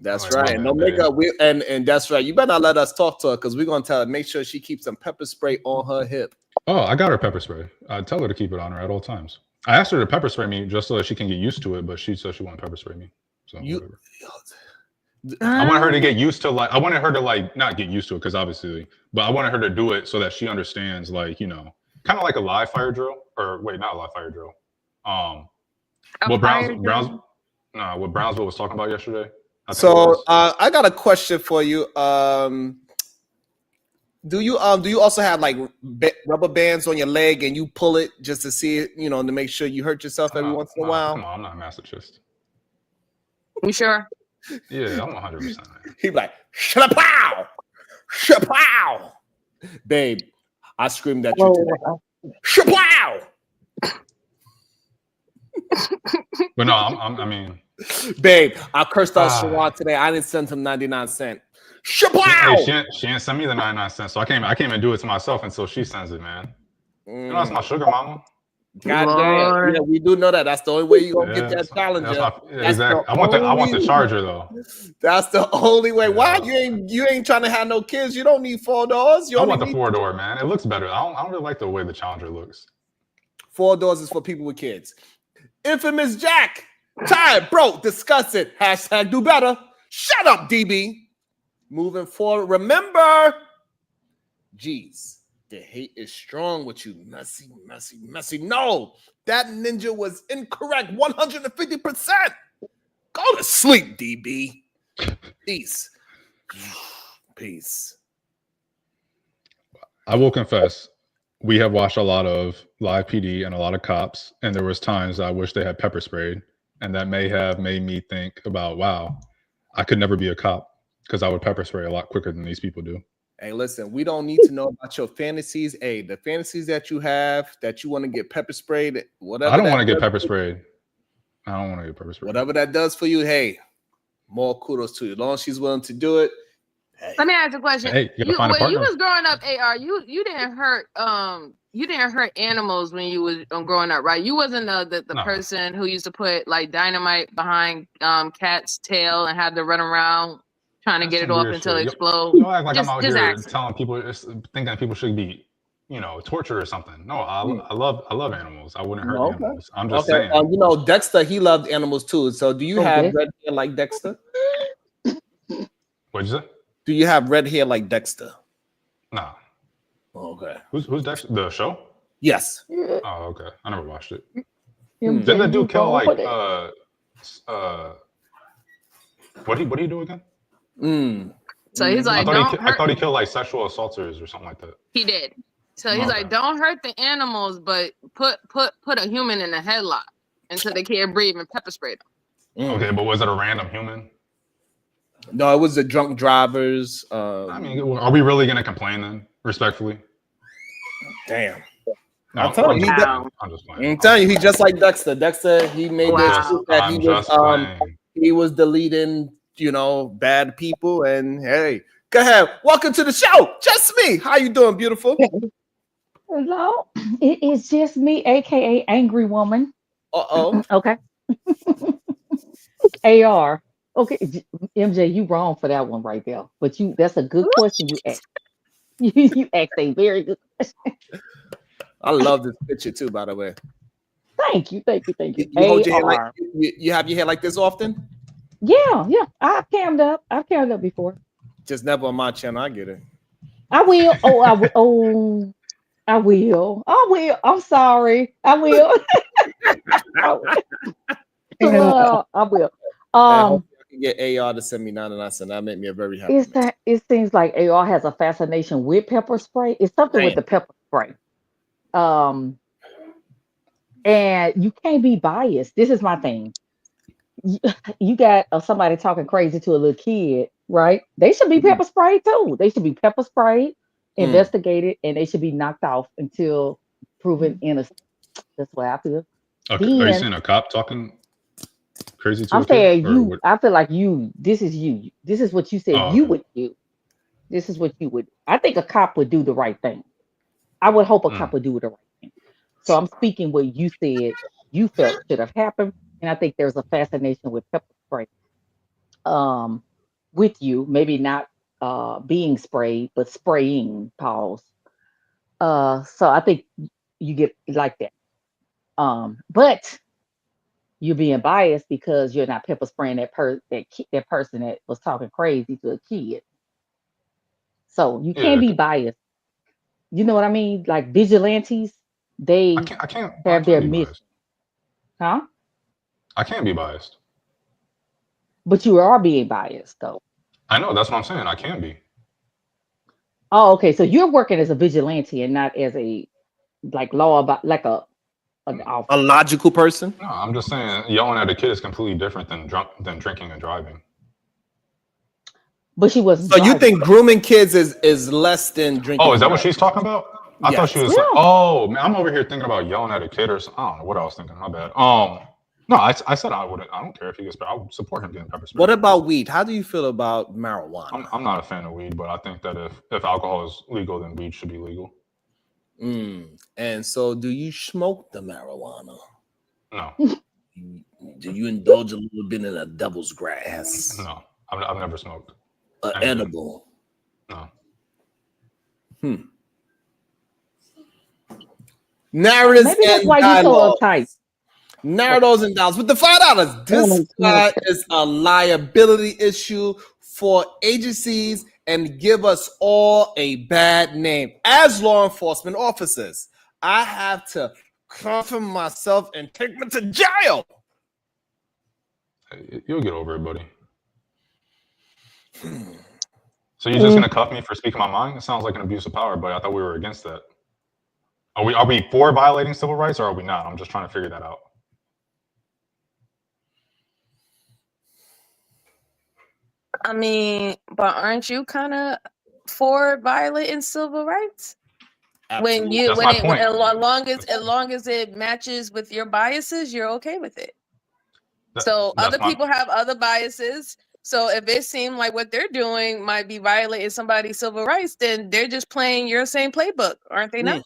That's like, right. No makeup. And that's right. You better not let us talk to her because we're gonna tell her make sure she keeps some pepper spray on her hip. Oh, I got her pepper spray. I tell her to keep it on her at all times. I asked her to pepper spray me just so that she can get used to it, but she said she won't pepper spray me. So whatever. I want her to get used to I wanted her to not get used to it because obviously, but I wanted her to do it so that she understands kind of like a live fire drill not a live fire drill. What Brownsville was talking about yesterday. I got a question for you. Do you also have rubber bands on your leg and you pull it just to see it, to make sure you hurt yourself every once in a while? Come on, I'm not a masochist. You sure? Yeah, I'm 100%. He be like, shapow, shapow, babe. I screamed at you today. Shapow. But no, I mean, babe, I cursed out Shawan today. I didn't send him 99 cents. Shapow. Hey, she didn't send me the 99 cents, so I can't even do it to myself until she sends it, man. That's my sugar mama. God damn. Yeah, we do know that. That's the only way you're gonna get that challenger. Exactly. I want the charger though. That's the only way. Why you ain't trying to have no kids? You don't need 4 doors. I want the 4-door, man. It looks better. I don't really like the way the challenger looks. 4 doors is for people with kids. Infamous Jack. Tired, bro. Discuss it. # do better. Shut up, DB. Moving forward. Remember, geez. The hate is strong with you. Messy. No, that ninja was incorrect. 150%. Go to sleep, DB. Peace. I will confess, we have watched a lot of live PD and a lot of cops, and there was times I wish they had pepper sprayed, and that may have made me think about, wow, I could never be a cop because I would pepper spray a lot quicker than these people do. Hey, listen, we don't need to know about your fantasies. Hey, the fantasies that you have, that you want to get pepper sprayed, whatever. I don't want to get pepper sprayed. Whatever that does for you, hey, more kudos to you. As long as she's willing to do it. Hey. Let me ask a question. Hey, when you was growing up, AR, you didn't hurt animals when you was growing up, right? You wasn't the person who used to put dynamite behind cat's tail and had to run around trying to get it off until it explodes. You act like I'm out here telling people, thinking people should be, tortured or something. No, I love animals. I wouldn't hurt animals. I'm just saying. Dexter, he loved animals too. So do you have red hair like Dexter? What'd you say? Do you have red hair like Dexter? Nah. Okay. Who's Dexter? The show? Yes. Oh, okay. I never watched it. Didn't that dude kill what do you do again? So he's like, I thought he killed sexual assaulters or something like that. He did. So he's like, don't hurt the animals, but put a human in a headlock until they can't breathe and pepper spray them. Okay, but was it a random human? No, it was the drunk drivers. I mean, are we really gonna complain then? Respectfully. Damn. No, I'm telling you, I'm just playing. I'm telling you, he's just like Dexter. Dexter, he made this that he was deleting, bad people. And hey, go ahead. Welcome to the show. Just me. How you doing, beautiful? Hello. It is just me, aka Angry Woman. Okay. AR. Okay, MJ, you wrong for that one right there. But that's a good question you asked. You asked a very good question. I love this picture too, by the way. Thank you. You hold your hair you have your hair like this often? Yeah. I've cammed up before. Just never on my channel. I get it. I will. I will. I'm sorry. I will. I will. I can get AR to send me 99 cents. That made me a very happy. It seems like AR has a fascination with pepper spray. It's something with the pepper spray. And you can't be biased. This is my thing. You got somebody talking crazy to a little kid, right? They should be pepper sprayed too. They should be pepper sprayed, investigated, and they should be knocked off until proven innocent. That's what I feel. Okay. Are you seeing a cop talking? Crazy to I'm a kid? saying Or you. what? I feel like you. This is you. This is what you said Oh, you okay. would do. This is what you would. I think a cop would do the right thing. I would hope a cop would do the right thing. So I'm speaking what you said you felt should have happened, and I think there's a fascination with pepper spray. Um, with you, maybe not being sprayed, but spraying. Pause. So I think you get like that. But you're being biased because you're not pepper spraying that person that was talking crazy to a kid. So you can't Yeah, be biased. You know what I mean? Like vigilantes, I they can't. I can't. I have can't their be mission, biased. huh? I can't be biased. But you are being biased though. I know. That's what I'm saying. I can be. Oh, okay. So you're working as a vigilante and not as a like law about like a an A officer. logical person. No, I'm just saying yelling at a kid is completely different than drinking and driving. But she wasn't So you driving. think grooming kids is less than drinking Oh, is and that what driving? she's talking about? I thought she Yes. was. Yeah. Oh man, I'm over here thinking about yelling at a kid or something. I don't know what I was thinking. My bad. No, I said I would. I don't care if he gets sprayed. I would support him getting pepper sprayed. What about weed? How do you feel about marijuana? I'm not a fan of weed, but I think that if alcohol is legal, then weed should be legal. And so, do you smoke the marijuana? No. Do you indulge a little bit in a devil's grass? No, I've never smoked. Edible? No. Narratives Maybe that's and why you so dialogue. uptight. Narratives and dialogues. With the $5, this guy is a liability issue for agencies and give us all a bad name. As law enforcement officers, I have to confirm myself and take me to jail. You'll get over it, buddy. So you're just gonna cuff me for speaking my mind? It sounds like an abuse of power, but I thought we were against that. Are we for violating civil rights or are we not? I'm just trying to figure that out. I mean, but aren't you kind of for violating civil rights? Absolutely. When That's my point. as long as it matches with your biases, you're okay with it. So other people have other biases. So if it seems like what they're doing might be violating somebody's civil rights, then they're just playing your same playbook, aren't they not?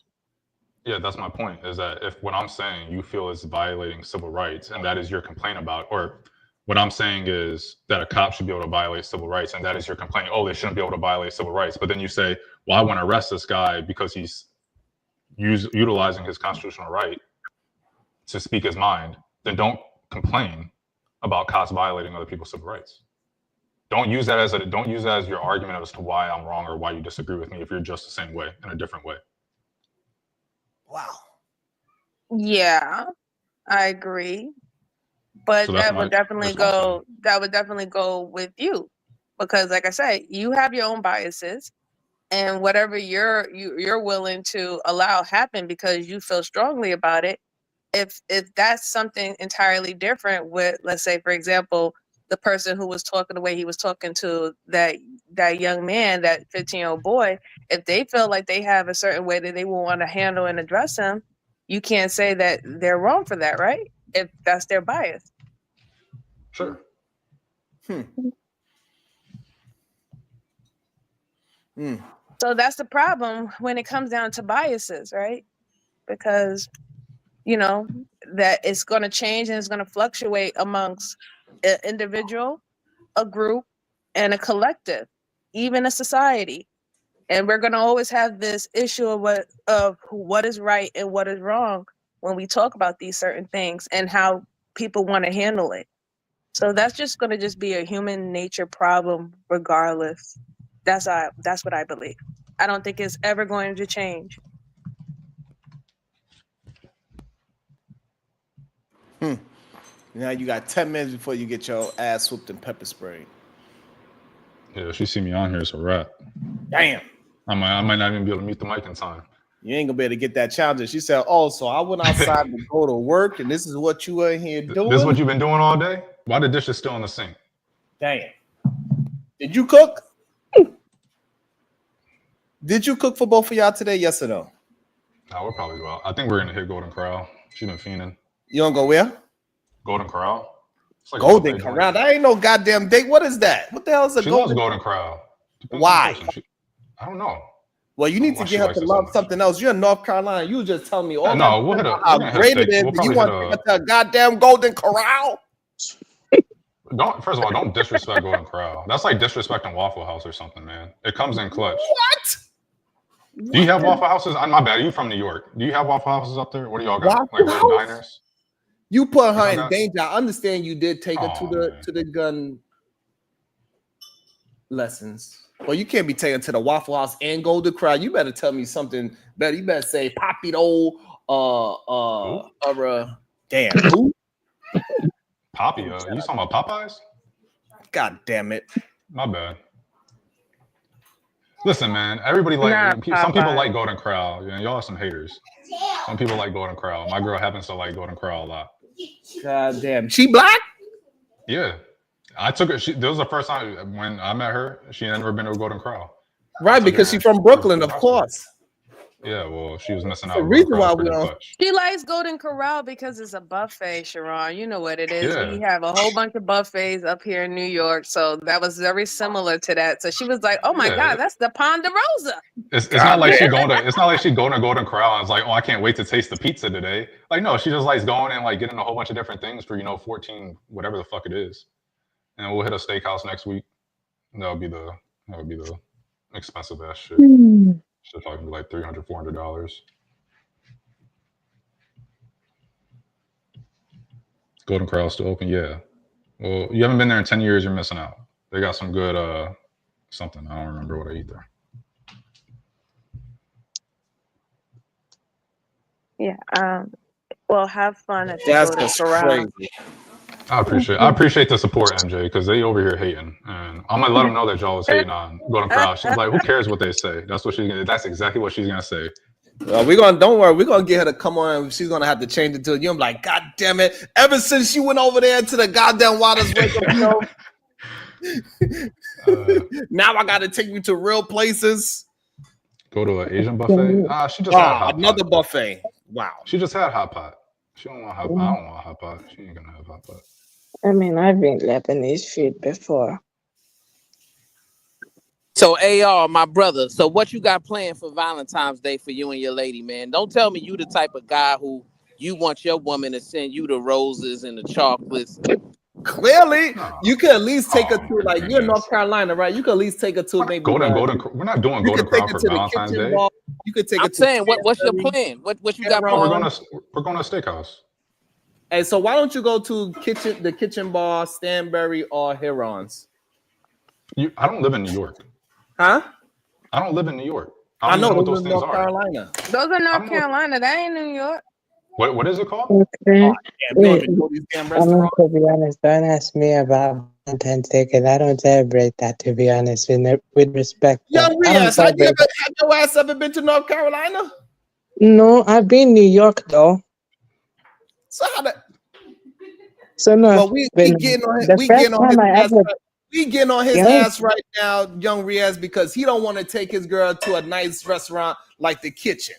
Yeah, that's my point, is that if what I'm saying you feel is violating civil rights and that is your complaint about, or what I'm saying is that a cop should be able to violate civil rights and that is your complaint, oh, they shouldn't be able to violate civil rights. But then you say, well, I want to arrest this guy because he's utilizing his constitutional right to speak his mind, then don't complain about cops violating other people's civil rights. Don't use that as your argument as to why I'm wrong or why you disagree with me if you're just the same way in a different way. Wow. Yeah, I agree. But So that would definitely go with you. Because like I said, you have your own biases and whatever you're willing to allow happen because you feel strongly about it. If that's something entirely different with, let's say, for example, the person who was talking the way he was talking to that young man, that 15-year-old boy, if they feel like they have a certain way that they will want to handle and address him, you can't say that they're wrong for that, right? If that's their bias. Sure. So that's the problem when it comes down to biases, right? Because that it's going to change and it's going to fluctuate amongst an individual, a group, and a collective, even a society. And we're going to always have this issue of what is right and what is wrong when we talk about these certain things and how people want to handle it. So that's just going to just be a human nature problem regardless. That's what I believe. I don't think it's ever going to change. Now you got 10 minutes before you get your ass whooped and pepper sprayed. Yeah, if she see me on here, it's a wrap. Damn. I might not even be able to mute the mic in time. You ain't gonna be able to get that challenge. She said, "Oh, so I went outside to go to work, and this is what you were here doing. This is what you've been doing all day? Why the dish is still in the sink? Damn. Did you cook? Did you cook for both of y'all today? Yes or no? No, we'll probably go out. I think we're gonna hit Golden Corral. She's been fiending. You don't go where? Golden Corral. like Golden Corral. That ain't no goddamn date. What is that? What the hell is a Golden? She loves Golden Corral. Why? I don't know. Well, you need to get her to love something else. You're in North Carolina. You just tell me all that. No, we'll hit how great it is. You want to take her to a goddamn Golden Corral? First of all, don't disrespect Golden Corral. That's like disrespecting Waffle House or something, man. It comes in clutch. What? Do you have Waffle Houses? My bad. You from New York? Do you have Waffle Houses up there? What do y'all got? Like little diners? You put her in danger. I understand you did take her to the gun lessons. Well, you can't be taken to the Waffle House and Golden Corral. You better tell me something better. You better say Poppy old damn who? Poppy, you talking about Popeyes? God damn it. My bad. Listen, man, everybody some people like Golden Corral. You know, y'all are some haters. Some people like Golden Corral. My girl happens to like Golden Corral a lot. God damn. She black? Yeah. I took her. This was the first time when I met her. She had never been to a Golden Corral. Right, because she's from Brooklyn, of course. Yeah, well, she was missing out. The reason why we don't. She likes Golden Corral because it's a buffet, Sharon. You know what it is. Yeah. We have a whole bunch of buffets up here in New York, so that was very similar to that. So she was like, "Oh my God, that's the Ponderosa." It's not like she going to. It's not like she going to Golden Corral and it's like, "Oh, I can't wait to taste the pizza today." Like, no, she just likes going and like getting a whole bunch of different things for 14 whatever the fuck it is. And we'll hit a steakhouse next week. That would be the expensive ass shit. Should probably be like $300, $400. Golden Corral still open? Yeah. Well, you haven't been there in 10 years, you're missing out. They got some good something. I don't remember what I eat there. Yeah. Well, have fun at the Golden Corral. I appreciate the support, MJ, because they over here hating, and I'm gonna let them know that y'all was hating on Golden Corral. She's like, "Who cares what they say?" That's exactly what she's gonna say. Don't worry, we're gonna get her to come on. She's gonna have to change it to you. I'm like, God damn it! Ever since she went over there to the goddamn Waters Wake Up Show, now I gotta take you to real places. Go to an Asian buffet. She just had hot another pot. Buffet. Wow. She just had hot pot. She don't want hot pot. I don't want hot pot. She ain't gonna have hot pot. I mean, I've been Lebanese food before. So AR, my brother, so what you got planned for Valentine's Day for you and your lady, man? Don't tell me you the type of guy who you want your woman to send you the roses and the chocolates. Clearly, you could at least take her to, like, you're in North Carolina, right? You could at least take her to maybe Golden. We're not doing Golden Corral for Valentine's Day. You could take her to. I'm saying, what's your plan? What you got planned? We're going to a steakhouse. Hey, so why don't you go to the kitchen bar, Stanberry or Heron's? I don't live in New York. Huh? I don't live in New York. I know what those things are. Carolina. Those are North Carolina. That ain't New York. What is it called? Okay. To be honest, don't ask me about Valentine's Day because I don't celebrate that. To be honest, with respect. Young Riaz, have your ass ever been to North Carolina? No, I've been New York though. So how that? So no, well, we getting on his ass right now, Young Riaz, because he don't want to take his girl to a nice restaurant like the Kitchen,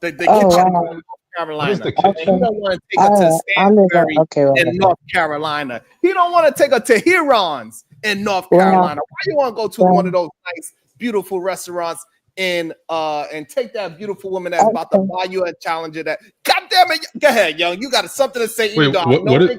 the kitchen in North Carolina. He don't want to take her to Stanberry in North Carolina. He don't want to take her to Heron's in North Carolina. Why you want to go to one of those nice, beautiful restaurants and take that beautiful woman that's about to buy you a challenger? That, God damn it, go ahead, Young. You got something to say. Wait,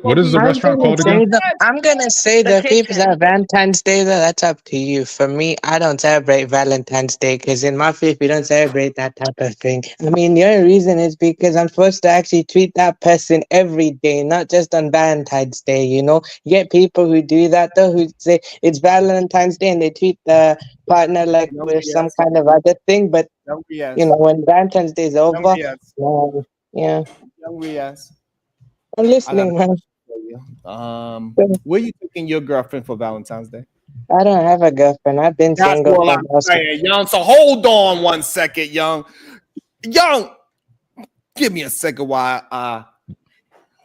what is the restaurant called again? I'm gonna say the people that Valentine's Day, though, that's up to you. For me, I don't celebrate Valentine's Day because in my faith we don't celebrate that type of thing. I mean, the only reason is because I'm supposed to actually treat that person every day, not just on Valentine's Day. You know, you get people who do that though, who say it's Valentine's Day and they treat the partner like with some kind of other thing, but you know, when Valentine's Day is over, yeah. Young Riaz. I'm listening, man. Where you taking your girlfriend for Valentine's Day? I don't have a girlfriend. I've been single. All I'm saying, Young. So hold on 1 second, Young. Young, give me a second while I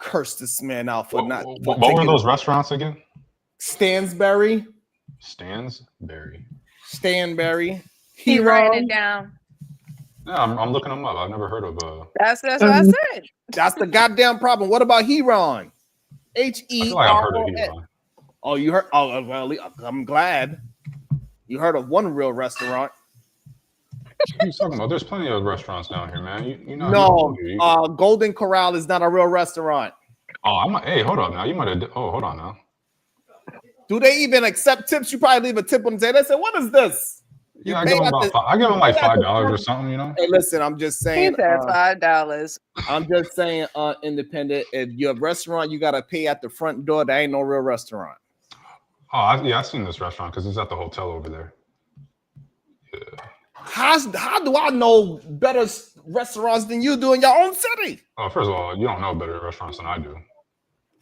curse this man out for not. What were those restaurants again? Stanberry. He writing it down. Yeah, I'm looking them up. I've never heard of That's what I said. That's the goddamn problem. What about Heron? I feel like I've heard of HERON. Heron. Oh, you heard? Oh, well, I'm glad you heard of one real restaurant. What are you talking about? There's plenty of restaurants down here, man. You know. No, Golden Corral is not a real restaurant. Oh, hey, hold on now. You might have. Oh, hold on now. Do they even accept tips? You probably leave a tip on the table. They say, "What is this?" Yeah, I give them like $5 or something. You know. Hey, listen, I'm just saying. He said $5. I'm just saying, independent. If you're a restaurant, you gotta pay at the front door. That ain't no real restaurant. Oh, I've seen this restaurant because it's at the hotel over there. Yeah. How do I know better restaurants than you do in your own city? Oh, first of all, you don't know better restaurants than I do.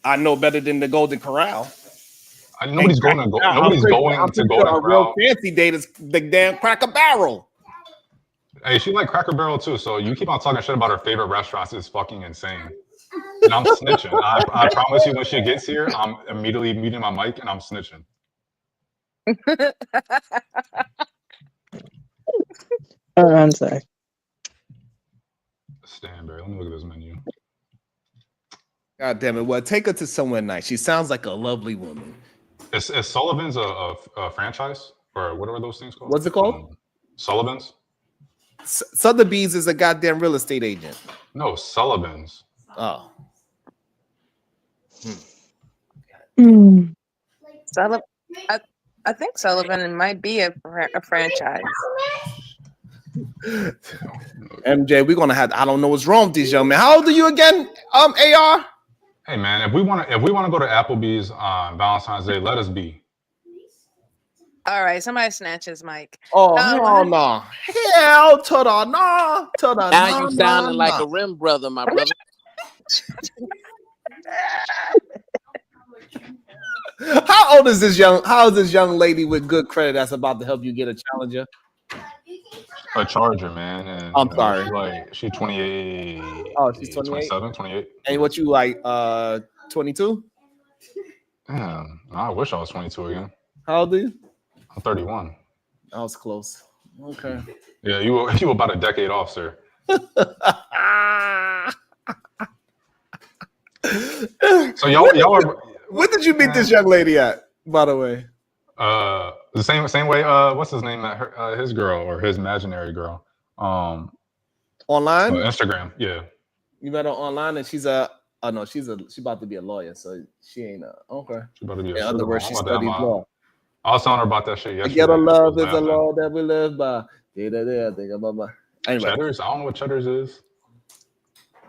I know better than the Golden Corral. Nobody's going to Golden A real fancy date is the damn Cracker Barrel. Hey, she like Cracker Barrel too. So you keep on talking shit about her favorite restaurants is fucking insane. And I'm snitching. I promise you, when she gets here, I'm immediately muting my mic and I'm snitching. Oh, I'm sorry. Stanberry. Let me look at this menu. God damn it. Well, take her to somewhere nice. She sounds like a lovely woman. Is Sullivan's a franchise? Or what are those things called? What's it called? Sullivan's? Sotheby's is a goddamn real estate agent. No, Sullivan's. Oh. Sullivan. I think Sullivan might be a franchise. MJ, we're gonna have. I don't know what's wrong with these young men. How old are you again? AR. Hey man, if we want to go to Applebee's on Valentine's Day, let us be. All right, somebody snatch his mic. Oh hell no! Hell to the no! To the now you sounding like a rim brother, my brother. How old is this young lady with good credit that's about to help you get a Challenger? A Charger, man. And, I'm sorry. She's 28. Oh, she's 28. 27, 28. And what you like? 22? Damn, I wish I was 22 again. How old are you? I'm 31. I was close. Okay. Yeah, you were about a decade off, sir. So y'all are. Where did you meet this young lady at, by the way? The same way. What's his name? His girl or his imaginary girl. Online? Instagram. Yeah. You met her online, and she's about to be a lawyer, so she ain't okay. She about to be in other words, she studies law. I was telling her about that shit yesterday. Get a love is a law that we live by. Anyway. Cheddar's. I don't know what Cheddar's is.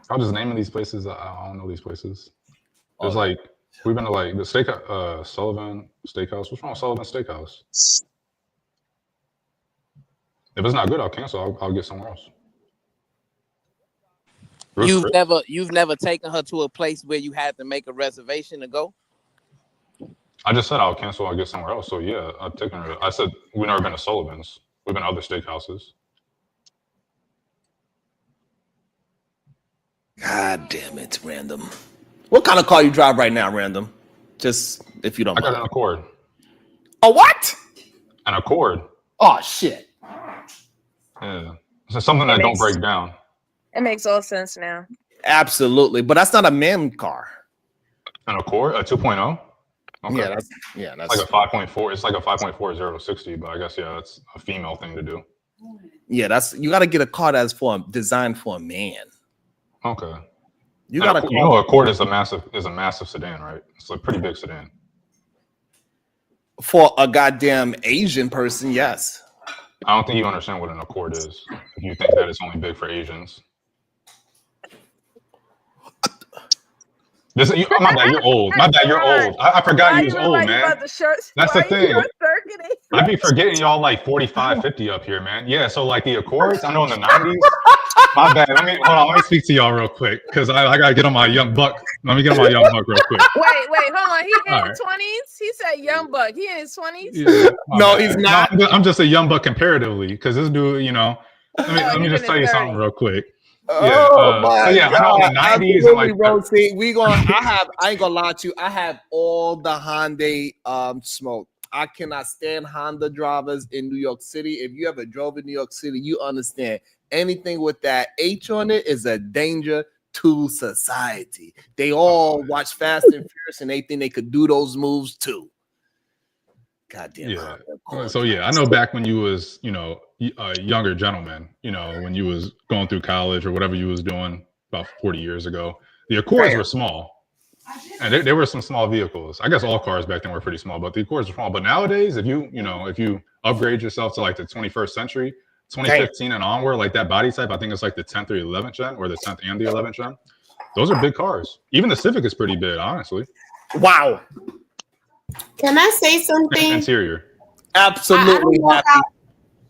I'm just naming these places. I don't know these places. There's we've been to the steak Sullivan Steakhouse. What's wrong with Sullivan Steakhouse? If it's not good, I'll cancel. I'll get somewhere else. You've never taken her to a place where you had to make a reservation to go? I just said I'll cancel. I'll get somewhere else. So yeah, I've taken her. I said we've never been to Sullivan's. We've been to other steakhouses. God damn it, Random. What kind of car you drive right now, Random? Just if you don't mind. I got an Accord. A what? An Accord. Oh shit. Yeah. It's something that don't break down. It makes all sense now. Absolutely, but that's not a man car. An Accord, a 2.0. Okay. Yeah, that's like a 5.4. It's like a 5.4 0 to 60, but I guess that's a female thing to do. Yeah, you got to get a car that's designed for a man. Okay. You got a Accord is a massive sedan, right? It's a pretty big sedan. For a goddamn Asian person, yes. I don't think you understand what an Accord is. If you think that it's only big for Asians. My bad, you're old. I forgot you was old, man. That's the thing. I be forgetting y'all 45, 50 up here, man. Yeah, so the Accords, I know in the 90s. My bad. Let me speak to y'all real quick because I gotta get on my young buck. Let me get on my young buck real quick. Wait, hold on. He in his 20s? He said young buck. He in his 20s? Yeah, no, he's not. No, I'm just a young buck comparatively because this dude, let me just tell you something real quick. Oh my God! Absolutely, bro. See, I ain't gonna lie to you. I have all the Hyundai smoke. I cannot stand Honda drivers in New York City. If you ever drove in New York City, you understand anything with that H on it is a danger to society. They all watch Fast and Furious and they think they could do those moves too. Goddamn. Yeah. So yeah, I know back when you was, you know, a younger gentleman, you know, when you was going through college or whatever you was doing about 40 years ago, the Accords were small. And there were some small vehicles. I guess all cars back then were pretty small, but the Accords were small. But nowadays, if you upgrade yourself to like the 21st century, 2015 and onward, like that body type, I think it's like the 10th or 11th gen, or the 10th and the 11th gen. Those are big cars. Even the Civic is pretty big, honestly. Wow. Can I say something? Interior. Absolutely happy.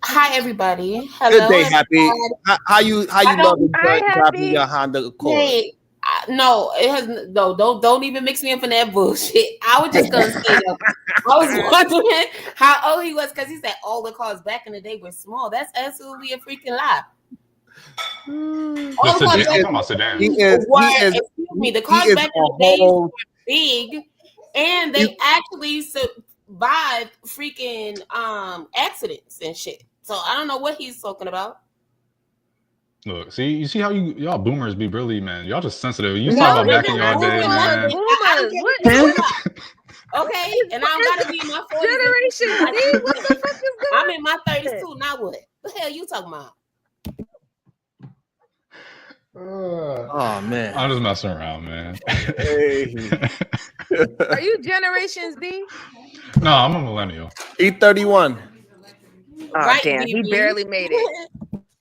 Hi everybody. Hello. Good day, Happy. How you love driving your Honda Accord? Hey, no, it has no. Don't even mix me up in that bullshit. I was just gonna say that. I was wondering how old he was because he said all the cars back in the day were small. That's absolutely a freaking lie. All the cars talking about sedans. Excuse me. The cars back in the day were big, and they actually survived freaking accidents and shit. So I don't know what he's talking about. Look, you see how y'all boomers be really, man. Y'all just sensitive. You talk about back in your day, man. Okay, and I'm gotta be in my 40s. Generation Z, what the fuck is going on? I'm in my 30s too. Now what? The hell you talking about? Oh man, I'm just messing around, man. Are you Generation Z? No, I'm a millennial. E31. Oh, right, damn, he barely made it.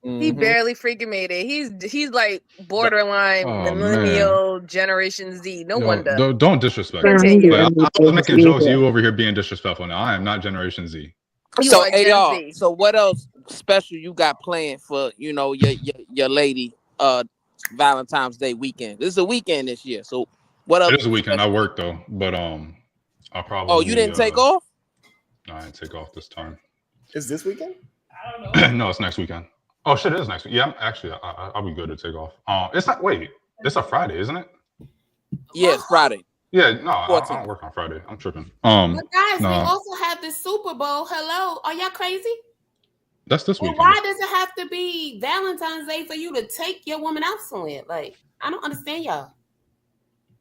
He barely freaking made it. He's like borderline millennial Generation Z. No wonder. Don't disrespect. I was making jokes. You over here being disrespectful. Now I am not Generation Z. So hey y'all. So what else special you got planned for your lady Valentine's Day weekend? This is a weekend this year. So what else? It is a weekend. I work though, but I'll probably. Oh, you didn't take off? No, I didn't take off this time. Is this weekend? I don't know. No, it's next weekend. Oh shit, it is next week. Yeah, I'll be good to take off. It's not. Wait, it's a Friday, isn't it? Yeah, it's Friday. Yeah, no, I don't work on Friday. I'm tripping. But guys, we also have the Super Bowl. Hello, are y'all crazy? That's this weekend. Why does it have to be Valentine's Day for you to take your woman out somewhere? Like, I don't understand y'all.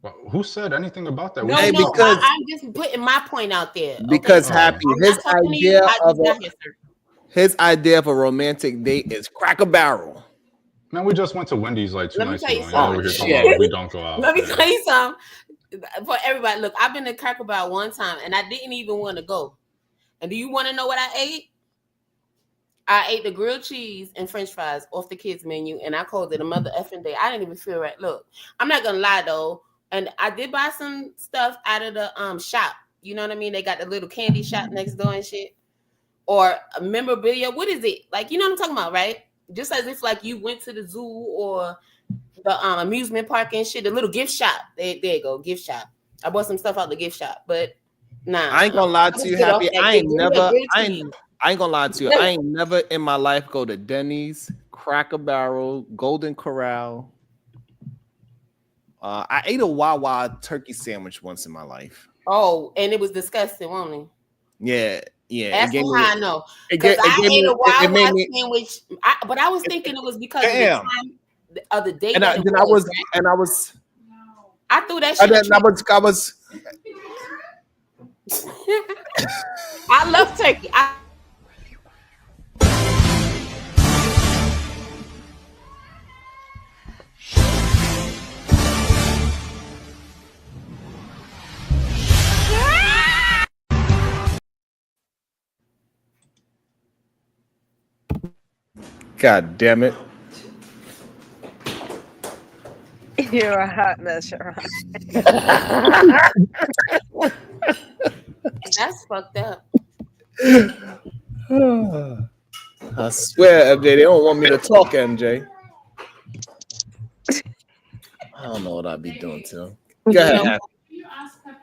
Well, who said anything about that? Because I'm just putting my point out there. Because Happy, his idea of a romantic date is Cracker Barrel. Man, we just went to Wendy's like 2 nights ago. Y'all over here talking about we don't go out. Let me tell you something. For everybody, look, I've been to Cracker Barrel one time and I didn't even want to go. And do you want to know what I ate? I ate the grilled cheese and French fries off the kids' menu, and I called it a mother effing day. I didn't even feel right. Look, I'm not gonna lie though, and I did buy some stuff out of the shop. You know what I mean? They got the little candy shop next door and shit, or a memorabilia. What is it? Like, you know what I'm talking about, right? Just as if like you went to the zoo or the amusement park and shit. The little gift shop. There you go, gift shop. I bought some stuff out the gift shop, but nah. I ain't gonna lie to you, Happy. I ain't gonna lie to you. I ain't never in my life go to Denny's, Cracker Barrel, Golden Corral. I ate a Wawa turkey sandwich once in my life. Oh, and it was disgusting, wasn't it? Yeah. That's how I know. Because I ate a Wawa sandwich, but I was thinking it was because of the time of the day. I threw that shit. I love turkey. God damn it. You're a hot mess, Sharon. That's fucked up. I swear, MJ, they don't want me to talk, MJ. I don't know what I'd be doing to them. Go ahead.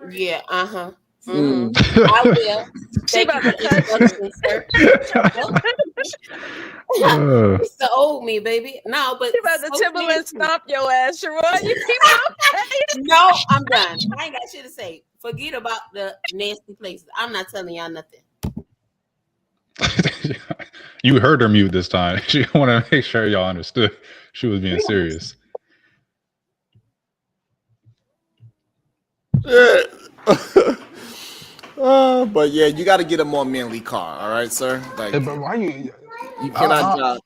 Yeah, I will. She about to it's the old me, baby. No, but she about to Timberland stomp your ass, Sharon. You keep No, I'm done. I ain't got shit to say. Forget about the nasty places. I'm not telling y'all nothing. You heard her mute this time. She wanted to make sure y'all understood she was being serious. But yeah, you got to get a more manly car. All right, sir. Like, but why you cannot drive?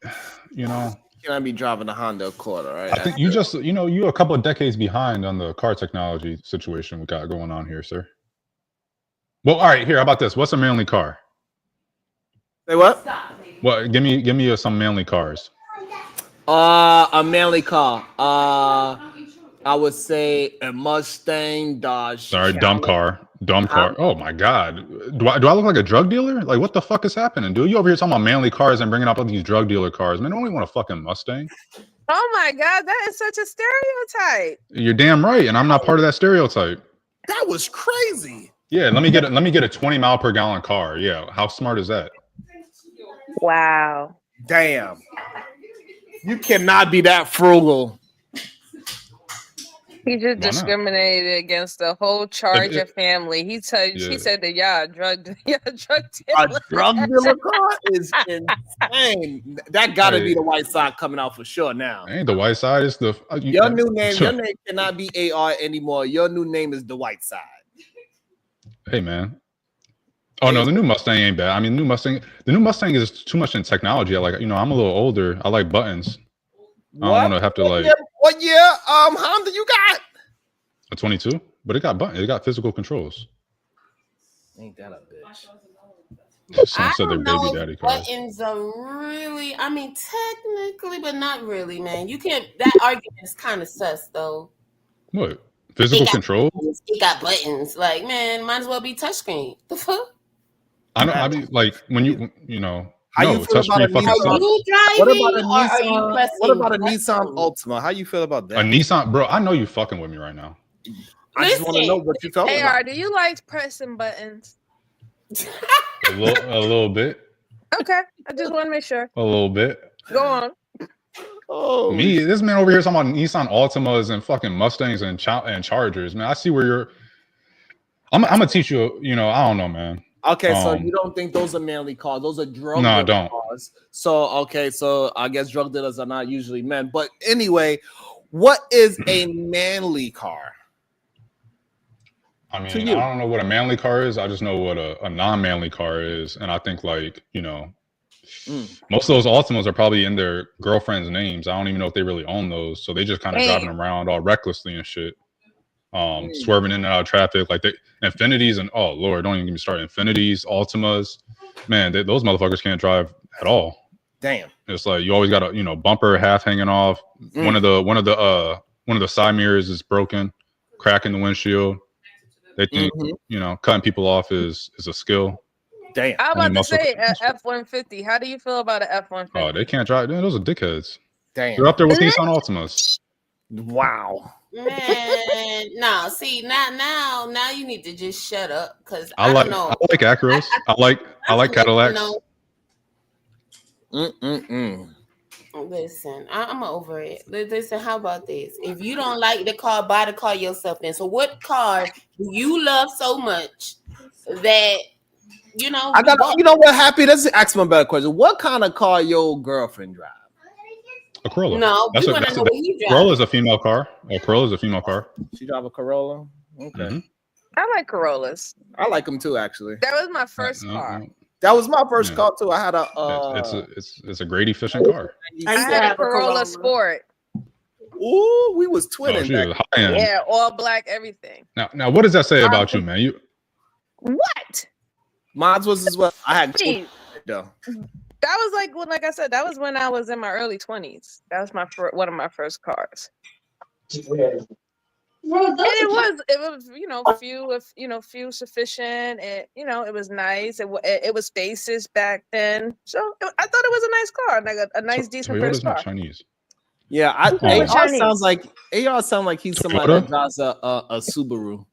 You know, you cannot be driving a Honda Accord. All right. I think you just, you're a couple of decades behind on the car technology situation we got going on here, sir. Well, all right. Here, how about this? What's a manly car? Say what? Well, give me some manly cars. A manly car. I would say a Mustang, Dodge. Sorry, dumb car. Oh my God. Do I look like a drug dealer? Like, what the fuck is happening, dude? You over here talking about manly cars and bringing up all these drug dealer cars. Man, I only want a fucking Mustang. Oh my God, that is such a stereotype. You're damn right, and I'm not part of that stereotype. That was crazy. Yeah, let me get a 20 mile per gallon car. Yeah, how smart is that? Wow. Damn. You cannot be that frugal. He just discriminated against the whole Charger family. He said that y'all drug dealer. A drug dealer car is insane. That gotta be the white side coming out for sure now. Ain't the white side, it's the your new name. Your name cannot be AR anymore. Your new name is the white side. Hey man. Oh no, the new Mustang ain't bad. I mean, the new Mustang is too much in technology. I'm a little older. I like buttons. I don't want to have to like. What year? Honda you got? A 22, but it got buttons. It got physical controls. Ain't that a bitch? Someone said their baby daddy car. Buttons are really, I mean, technically, but not really, man. You can't. That argument is kind of sus, though. What? Physical control? It got buttons. Like, man, might as well be touchchscreen. The fuck? I mean, like when you know. How no, you feel about a Nissan? What about a Nissan Altima? How you feel about that? A Nissan, bro. I know you fucking with me right now. I just want to know what you felt about. AR, do you like pressing buttons? A little bit. Okay, I just want to make sure. A little bit. Go on. Oh, me, this man over here talking about Nissan Altimas and fucking Mustangs and Chargers. Man, I see where you're. I'm gonna teach you. I don't know, man. Okay, so you don't think those are manly cars? Those are drug dealer cars. So so I guess drug dealers are not usually men. But anyway, what is a manly car? I mean, I don't know what a manly car is. I just know what a non-manly car is. And I think like, most of those Altimas are probably in their girlfriends' names. I don't even know if they really own those. So they just kind of driving around all recklessly and shit. Swerving in and out of traffic, like Infinities and oh Lord, don't even get me started. Infinities, Altimas, man, those motherfuckers can't drive at all. Damn, it's like you always got a bumper half hanging off. One of the side mirrors is broken, cracking the windshield. They think cutting people off is a skill. Damn, I'm about to say F-150. How do you feel about an F-150? Oh, they can't drive. Those are dickheads. Damn, they're up there with Nissan Altimas. Wow. Man, no. See, now you need to just shut up because I like don't know. I like Acuras. I like Cadillacs. Listen, I'm over it. Listen, how about this? If you don't like the car, buy the car yourself. Then, so what car do you love so much that I got? You know what? Happy. Let's ask my better question. What kind of car your girlfriend drive? A Corolla. No, Corolla is a female car. A Corolla is a female car. She drive a Corolla. Okay. Mm-hmm. I like Corollas. I like them too, actually. That was my first car. That was my first car too. I had a. It's a great efficient car. I had a Corolla Sport. Ooh, we was twinning. Yeah, all black, everything. Now, what does that say about you, man? What? Mine was as well. I had though. That was like I said, that was when I was in my early 20s. That was one of my first cars. And it was fuel sufficient, and it was nice. It was spacious back then, so I thought it was a nice car, like a nice decent first car. Chinese. Yeah, AR sounds like he's somebody that drives a Subaru.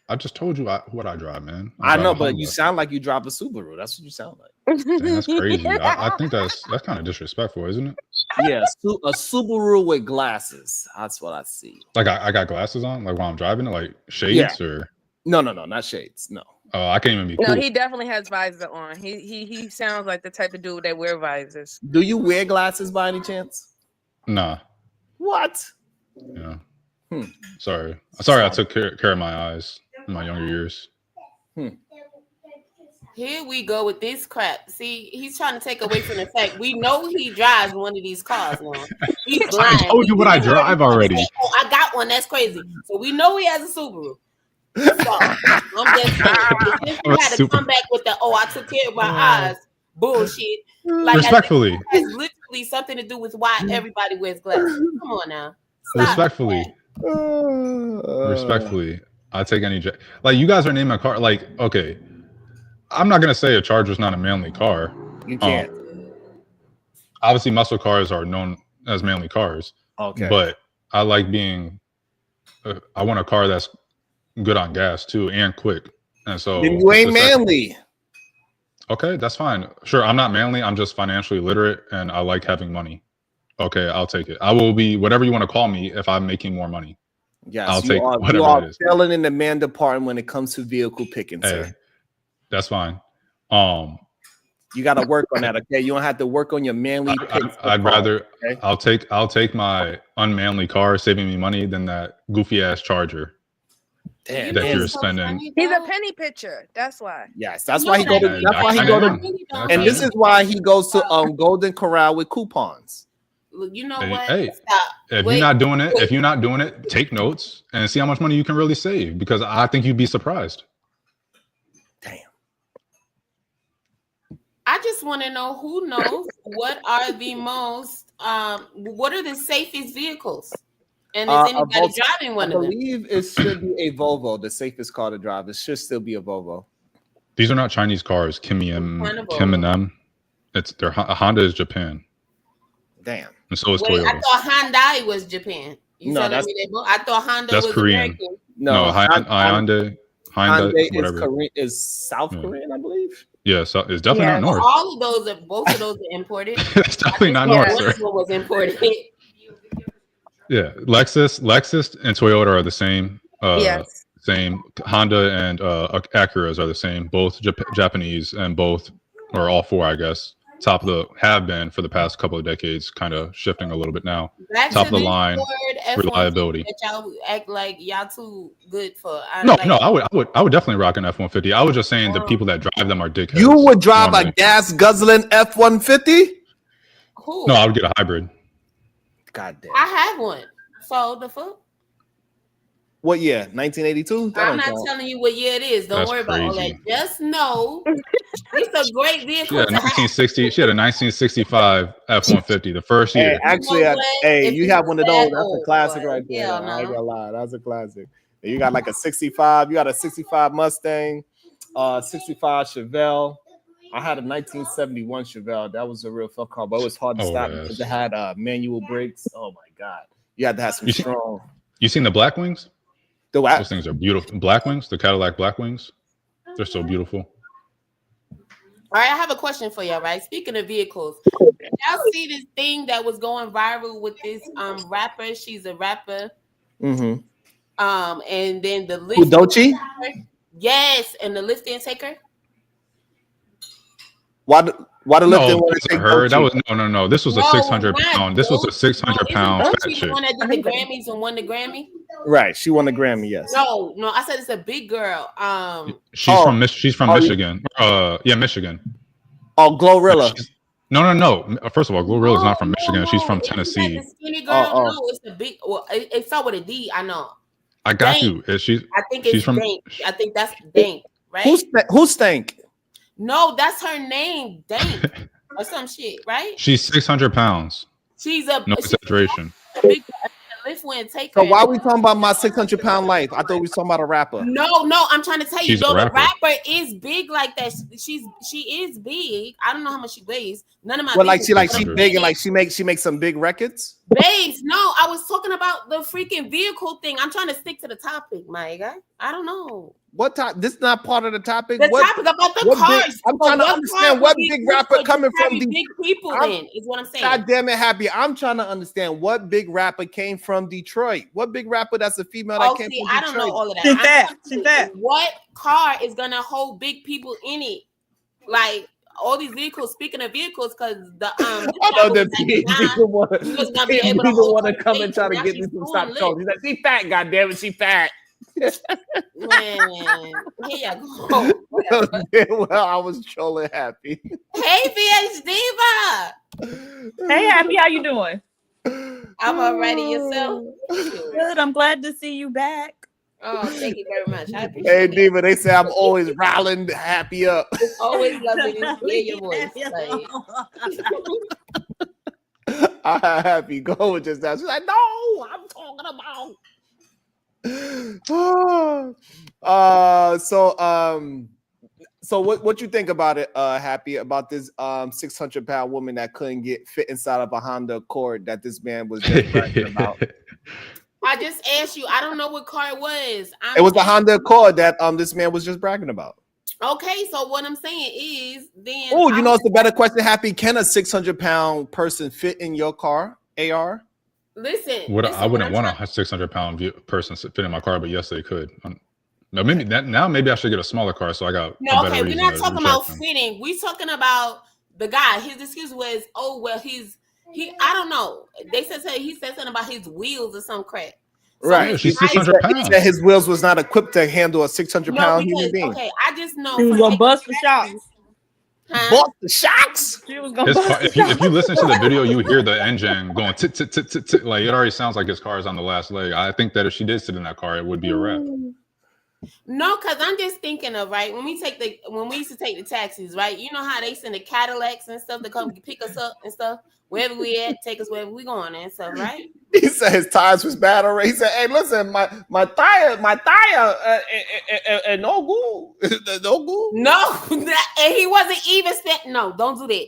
I just told you what I drive, man. I know, but you sound like you drive a Subaru. That's what you sound like. Dang, that's crazy. I think that's kind of disrespectful, isn't it? Yeah, a Subaru with glasses. That's what I see. Like I got glasses on, like while I'm driving it, like shades or no, not shades. No. I can't even be. No, cool. he definitely has visor on. He sounds like the type of dude that wear visors. Do you wear glasses by any chance? Nah. What? Yeah. Sorry, I took care of my eyes in my younger years. Here we go with this crap. See, he's trying to take away from the fact we know he drives one of these cars now. He's lying. I told you what I drive already. Say, oh, I got one. That's crazy. So we know he has a Subaru. So I'm just saying, if you had to come back with the I took care of my eyes bullshit. Like, respectfully, it has literally something to do with why everybody wears glasses. Come on now. Stop. Respectfully, I take any like you guys are naming a car. Like, okay, I'm not gonna say a Charger's not a manly car. You can't. Obviously, muscle cars are known as manly cars. Okay, but I like being. I want a car that's good on gas too and quick, and so then you ain't manly. Okay, that's fine. Sure, I'm not manly. I'm just financially literate, and I like having money. Okay, I'll take it. I will be whatever you want to call me if I'm making more money. Yes, I'll take whatever you are it is. failing in the man department when it comes to vehicle picking, sir. That's fine. You got to work on that. Okay, you don't have to work on your manly. I'd rather. Okay? I'll take my unmanly car, saving me money, than that goofy ass Charger. Damn, that you're spending. He's a penny pitcher. That's why. Yes, that's why he go to. That's why he go to. And this is why he goes to Golden Corral with coupons. You know what? Hey, if you're not doing it, take notes and see how much money you can really save, because I think you'd be surprised. Damn. I just want to know who knows what are the most what are the safest vehicles? And is anybody driving one of them? I believe it should be a Volvo, the safest car to drive. It should still be a Volvo. These are not Chinese cars. Kim and them. Honda is Japan. Damn. And so is Toyota. I thought Hyundai was Japan. I thought Honda was Korean. American. No, Hyundai is South Korean, I believe. Yeah, so it's definitely not North. Both of those are imported. It's definitely not North, sir. One was imported. Yeah, Lexus and Toyota are the same. Yes. Same. Honda and Acuras are the same. Both Japanese, and both, or all four, I guess, have been for the past couple of decades, kind of shifting a little bit now. Top of the line, reliability. Y'all act like y'all too good for. No, I would definitely rock an F-150. I was just saying the people that drive them are dickheads. You would drive a gas guzzling F-150? Who? No, I would get a hybrid. God damn. I have one. So the fuck? What year? 1982? I'm not telling you what year it is. Don't worry about all that. Just know it's a great vehicle. She had a 1965 F-150, the first year. Hey, actually, you have one of those. That's a classic right there. I ain't gonna lie. That's a classic. You got like a 65. You got a 65 Mustang, 65 Chevelle. I had a 1971 Chevelle. That was a real fun car, but it was hard to stop because it had manual brakes. Oh my god, you had to have some strong. You seen the Blackwings? Those things are beautiful. Blackwings, the Cadillac Blackwings, they're so beautiful. All right, I have a question for y'all. Right, speaking of vehicles, y'all see this thing that was going viral with this rapper? She's a rapper. Mm-hmm. And then the lift. Udochi? Yes, and the lift didn't take her. Why the lift didn't want to take her? That was no. This was a 600 pound. This was a 600 pound fat chick. The one that did the Grammys and won the Grammy. Right, she won the Grammy. Yes. No. I said it's a big girl. She's from Michigan. Yeah, Michigan. Oh, Glorilla. No. First of all, Glorilla is not from Michigan. She's from Tennessee. The skinny girl. No, it's the big. Well, it started with a D. I know. I got you. I think it's Dank. I think that's Dank, right? Who's Stank? No, that's her name, Dank, or some shit, right? She's 600 pounds. She's no exaggeration. Big lift wouldn't take her. So why are we talking about my 600-pound life? I thought we were talking about a rapper. No, I'm trying to tell you, though, the rapper is big like that. She is big. I don't know how much she weighs. None of my. Well, she big and she makes some big records. Babes, no, I was talking about the freaking vehicle thing. I'm trying to stick to the topic, my guy. I don't know. What time? This is not part of the topic. Topic about the cars. I'm trying to understand what big rapper coming from the big people. Then is what I'm saying. God damn it, Happy. I'm trying to understand what big rapper came from Detroit. What big rapper that's a female that came from Detroit? I don't know all of that. She's fat. What car is gonna hold big people in it? Like all these vehicles. Speaking of vehicles, because the I know the people want to come and try to get me some stop shows. He's like, she fat, goddamn it, she fat. Man, here you go. Well, I was trolling Happy. Hey, VH Diva. Hey, Happy, how you doing? I'm already yourself. Good. I'm glad to see you back. Oh, thank you very much. I appreciate Hey, it. Diva, they say I'm always riling Happy up. It's always lovely to hear your voice. Like, I had Happy go with just that. She's like, no, I'm talking about. So what you think about it, Happy, about this 600-pound woman that couldn't get fit inside of a Honda Accord that this man was just bragging about? I just asked you. I don't know what car it was. It was the Honda Accord that this man was just bragging about. Okay, so what I'm saying is, then. Oh, you know, it's a better question, Happy. Can a 600-pound person fit in your car, AR? Listen. I wouldn't want a 600-pound person fit in my car, but yes, they could. No, maybe now. Maybe I should get a smaller car, so I got. No, okay, we're not talking about fitting. We're talking about the guy. His excuse was, "Oh well, he. I don't know." They said he said something about his wheels or some crap. So right, she's 600 pounds. He said his wheels was not equipped to handle a 600-pound human being. Okay, I just know he was gonna bust the shocks. Bust the shocks. She was gonna bust the if you listen to the video, you hear the engine going tit tit tit tit tit. Like it already sounds like his car is on the last leg. I think that if she did sit in that car, it would be a wrap. No, because I'm just thinking of when we used to take the taxis, right? You know how they send the Cadillacs and stuff to come pick us up and stuff, wherever we at, take us wherever we going and stuff, right? He said his tires was bad already. He said, "Hey, listen, my tire, no good, no good." No, and he wasn't even No, don't do that.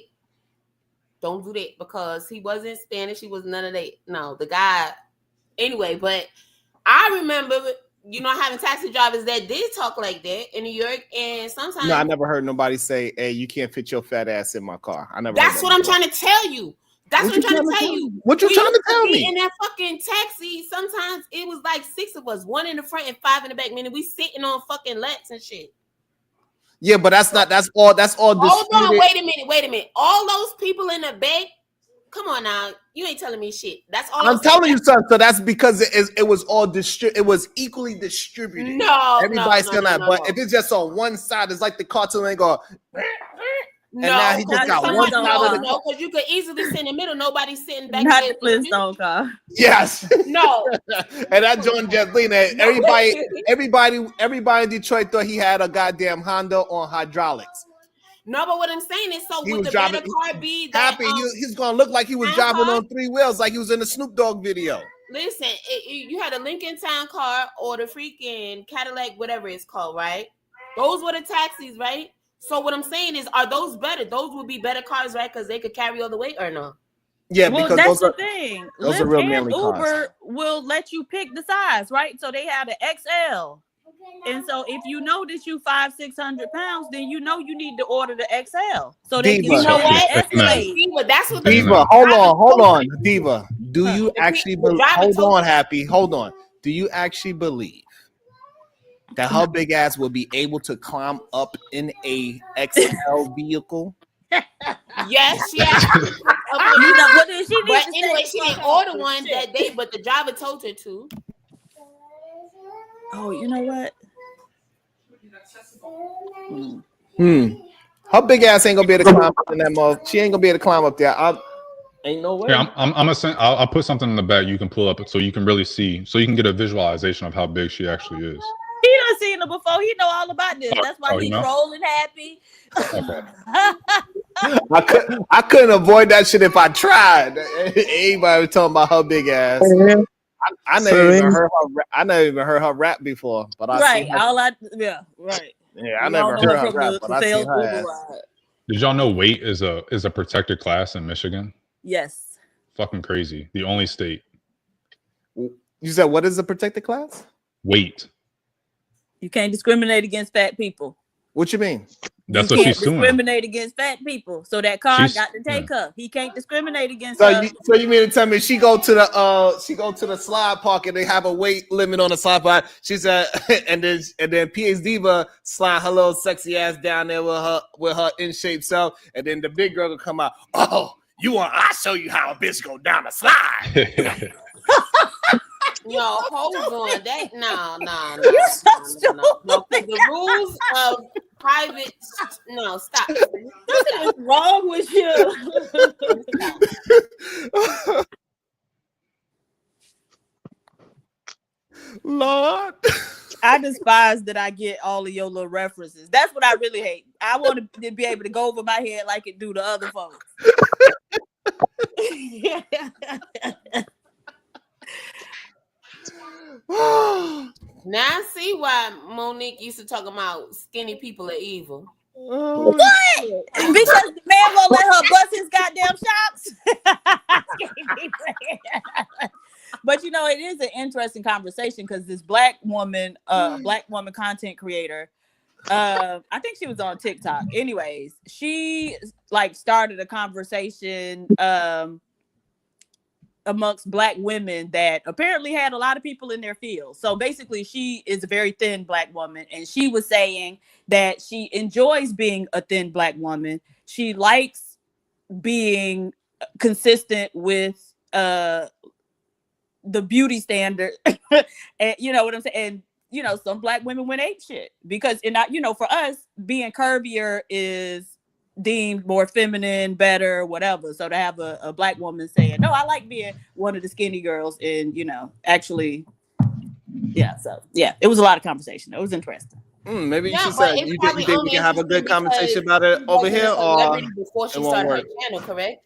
Don't do that because he wasn't Spanish. He was none of that. No, the guy. Anyway, but I remember. You know, having taxi drivers that did talk like that in New York, and sometimes. No, I never heard nobody say, "Hey, you can't fit your fat ass in my car." I never. That's what I'm trying to tell you. That's what I'm trying to tell you. What you trying to tell me? In that fucking taxi, sometimes it was like 6 of us, 1 in the front and 5 in the back. Meaning we sitting on fucking laps and shit. Yeah, but that's all. Hold on, wait a minute. All those people in the back. Come on now, you ain't telling me shit. That's all I'm telling you, son. So that's because it was all it was equally distributed. No, everybody's gonna. But if it's just on one side, it's like the cartoon ain't go. And now he just got one side of the. No, because you could easily sit in the middle. Nobody's sitting back. Not the Flintstone car. Yes. No. And that John Jeslina. Everybody in Detroit thought he had a goddamn Honda on hydraulics. No, but what I'm saying is, so would the better car be that Happy? He's gonna look like he was driving on 3 wheels, like he was in the Snoop Dogg video. Listen, you had a Lincoln Town car or the freaking Cadillac, whatever it's called, right? Those were the taxis, right? So what I'm saying is, are those better? Those would be better cars, right? Because they could carry all the weight, or no? Yeah, well, because that's those the thing. Those Lyft are real and manly Uber cars. will let you pick the size, right? So they have the XL. And so if you know that you 500-600 pounds, then you know you need to order the XL. So they can, Diva. you know what? Diva, that's what Diva, hold on, Diva. Do you actually believe? Hold on, Happy. Hold on. Do you actually believe that her big ass will be able to climb up in a XL vehicle? Yes, she has. What did she need but to anyway, say? she didn't order one that day, but the driver told her to. Oh, you know what? Her big ass ain't gonna be able to climb up in that mother. She ain't gonna be able to climb up there. Ain't no way. Yeah, I'll put something in the back you can pull up so you can really see, so you can get a visualization of how big she actually is. He done seen her before. He know all about this. That's why he's trolling Happy. I couldn't avoid that shit if I tried. Anybody was talking about her big ass. I never even heard her rap before, but I right. I never heard her rap, but I seen her ass. Did y'all know weight is a protected class in Michigan? Yes. Fucking crazy. The only state. You said what is a protected class? Weight. You can't discriminate against fat people. What you mean? That's you what can't she's suing. discriminate against fat people. So that car got to take her. He can't discriminate against her. So you mean to tell me she go to the slide park and they have a weight limit on the slide park? She said, and then PH Diva slide her little sexy ass down there with her in shape self, and then the big girl will come out. Oh, I'll show you how a bitch go down the slide. Yo, hold on. That no. The rules of private. No, stop. What's wrong with you? Lord, I despise that I get all of your little references. That's what I really hate. I want to be able to go over my head like it do to other folks. Now I see why Monique used to talk about skinny people are evil. What? Because the man won't let her bust his goddamn chops. But you know, it is an interesting conversation because this black woman content creator, I think she was on TikTok. Anyways, she like started a conversation amongst black women that apparently had a lot of people in their field. So basically, she is a very thin black woman, and she was saying that she enjoys being a thin black woman. She likes being consistent with the beauty standard, and you know what I'm saying. And you know, some black women went ape shit because, for us, being curvier is deemed more feminine, better, whatever. So to have a black woman saying, no, I like being one of the skinny girls, and actually, it was a lot of conversation. It was interesting. Maybe you should say you think we can have a good conversation about it over here, or before she started her channel, correct?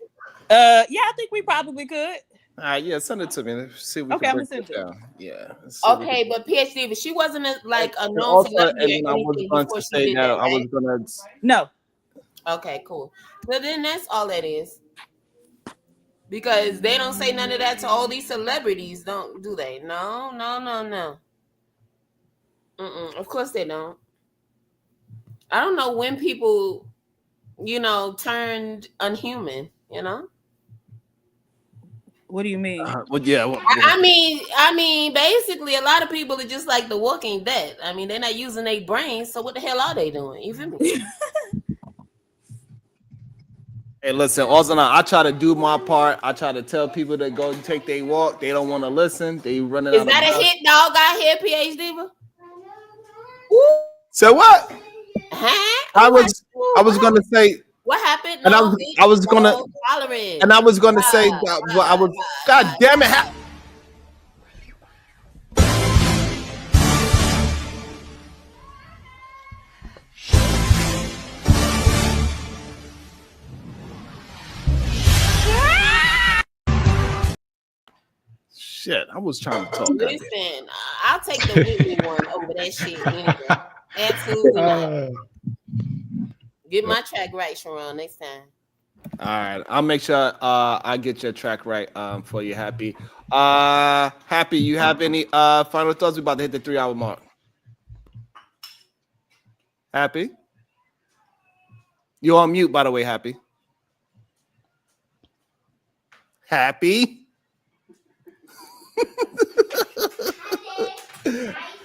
I think we probably could. All right, yeah, send it to me. Let's see if we Okay, can I'm break gonna it send down. Yeah. Okay, but PhD, but she wasn't a known Also, celebrity and or I was anything going before to she say did that that, I was right? going to. No. Okay, cool. So then that's all that is. Because they don't say none of that to all these celebrities, do they? No. Of course they don't. I don't know when people, turned unhuman, What do you mean? I mean, basically, a lot of people are just like the Walking Dead. I mean, they're not using their brains, so what the hell are they doing? You feel me? Hey, listen, I try to do my part. I try to tell people to go and take their walk. They don't want to listen. They running Is out that of a hit dog out here, PhD? So what? Huh? I was gonna say what happened. And no, I was gonna tolerance. and I was gonna say that I was God damn it. Shit, I was trying to talk. Listen, I'll take the Whitney one over that shit anyway. Absolutely not. Get my track right, Sharon, next time. All right, I'll make sure I get your track right for you, Happy. Happy, you have any final thoughts? We're about to hit the 3 hour mark. Happy? You're on mute, by the way, Happy. Happy?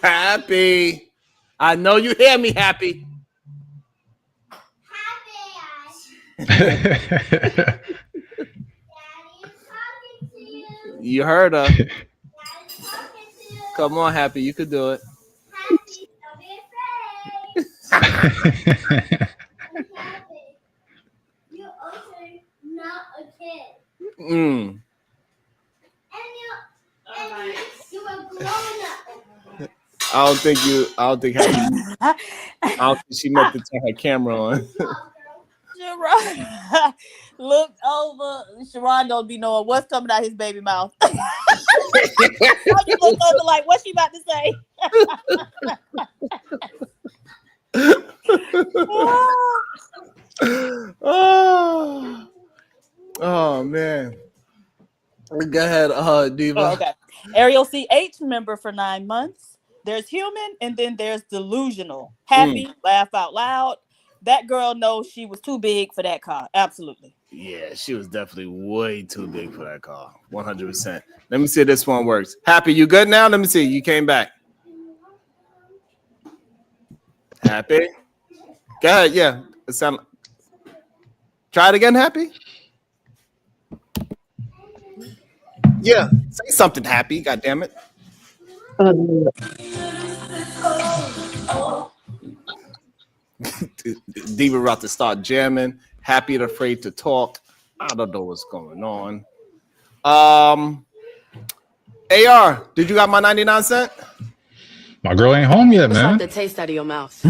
Happy. I know you hear me, Happy. You heard her. Come on, Happy. You could do it. You're also not a kid. Mm. And you are grown up. I don't think Happy. I don't think she meant to turn her camera on. Sharon, look over. Sharon don't be knowing what's coming out his baby mouth. You look over like, what's she about to say? Oh man. Go ahead, Diva. Oh, okay. Ariel CH member for 9 months. There's human and then there's delusional. Happy, laugh out loud. that girl knows she was too big for that car. Absolutely. Yeah, she was definitely way too big for that car. 100%. Let me see if this one works. Happy, you good now? Let me see. You came back. Happy? Go ahead. Yeah. Try it again, Happy? Yeah. Say something, Happy. God damn it. Diva about to start jamming. Happy and afraid to talk. I don't know what's going on. AR, did you got my 99 cent? My girl ain't home yet, man. Like the taste out of your mouth.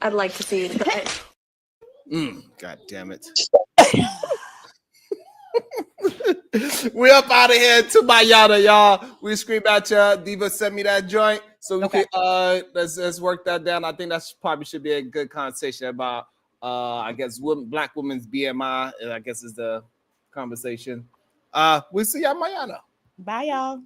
I'd like to see it. God damn it. We up out of here to my yada, y'all. We scream at ya. Diva, send me that joint so we can let's work that down. I think that probably should be a good conversation about I guess black women's BMI. I guess is the conversation. We'll see y'all mañana. Bye, y'all.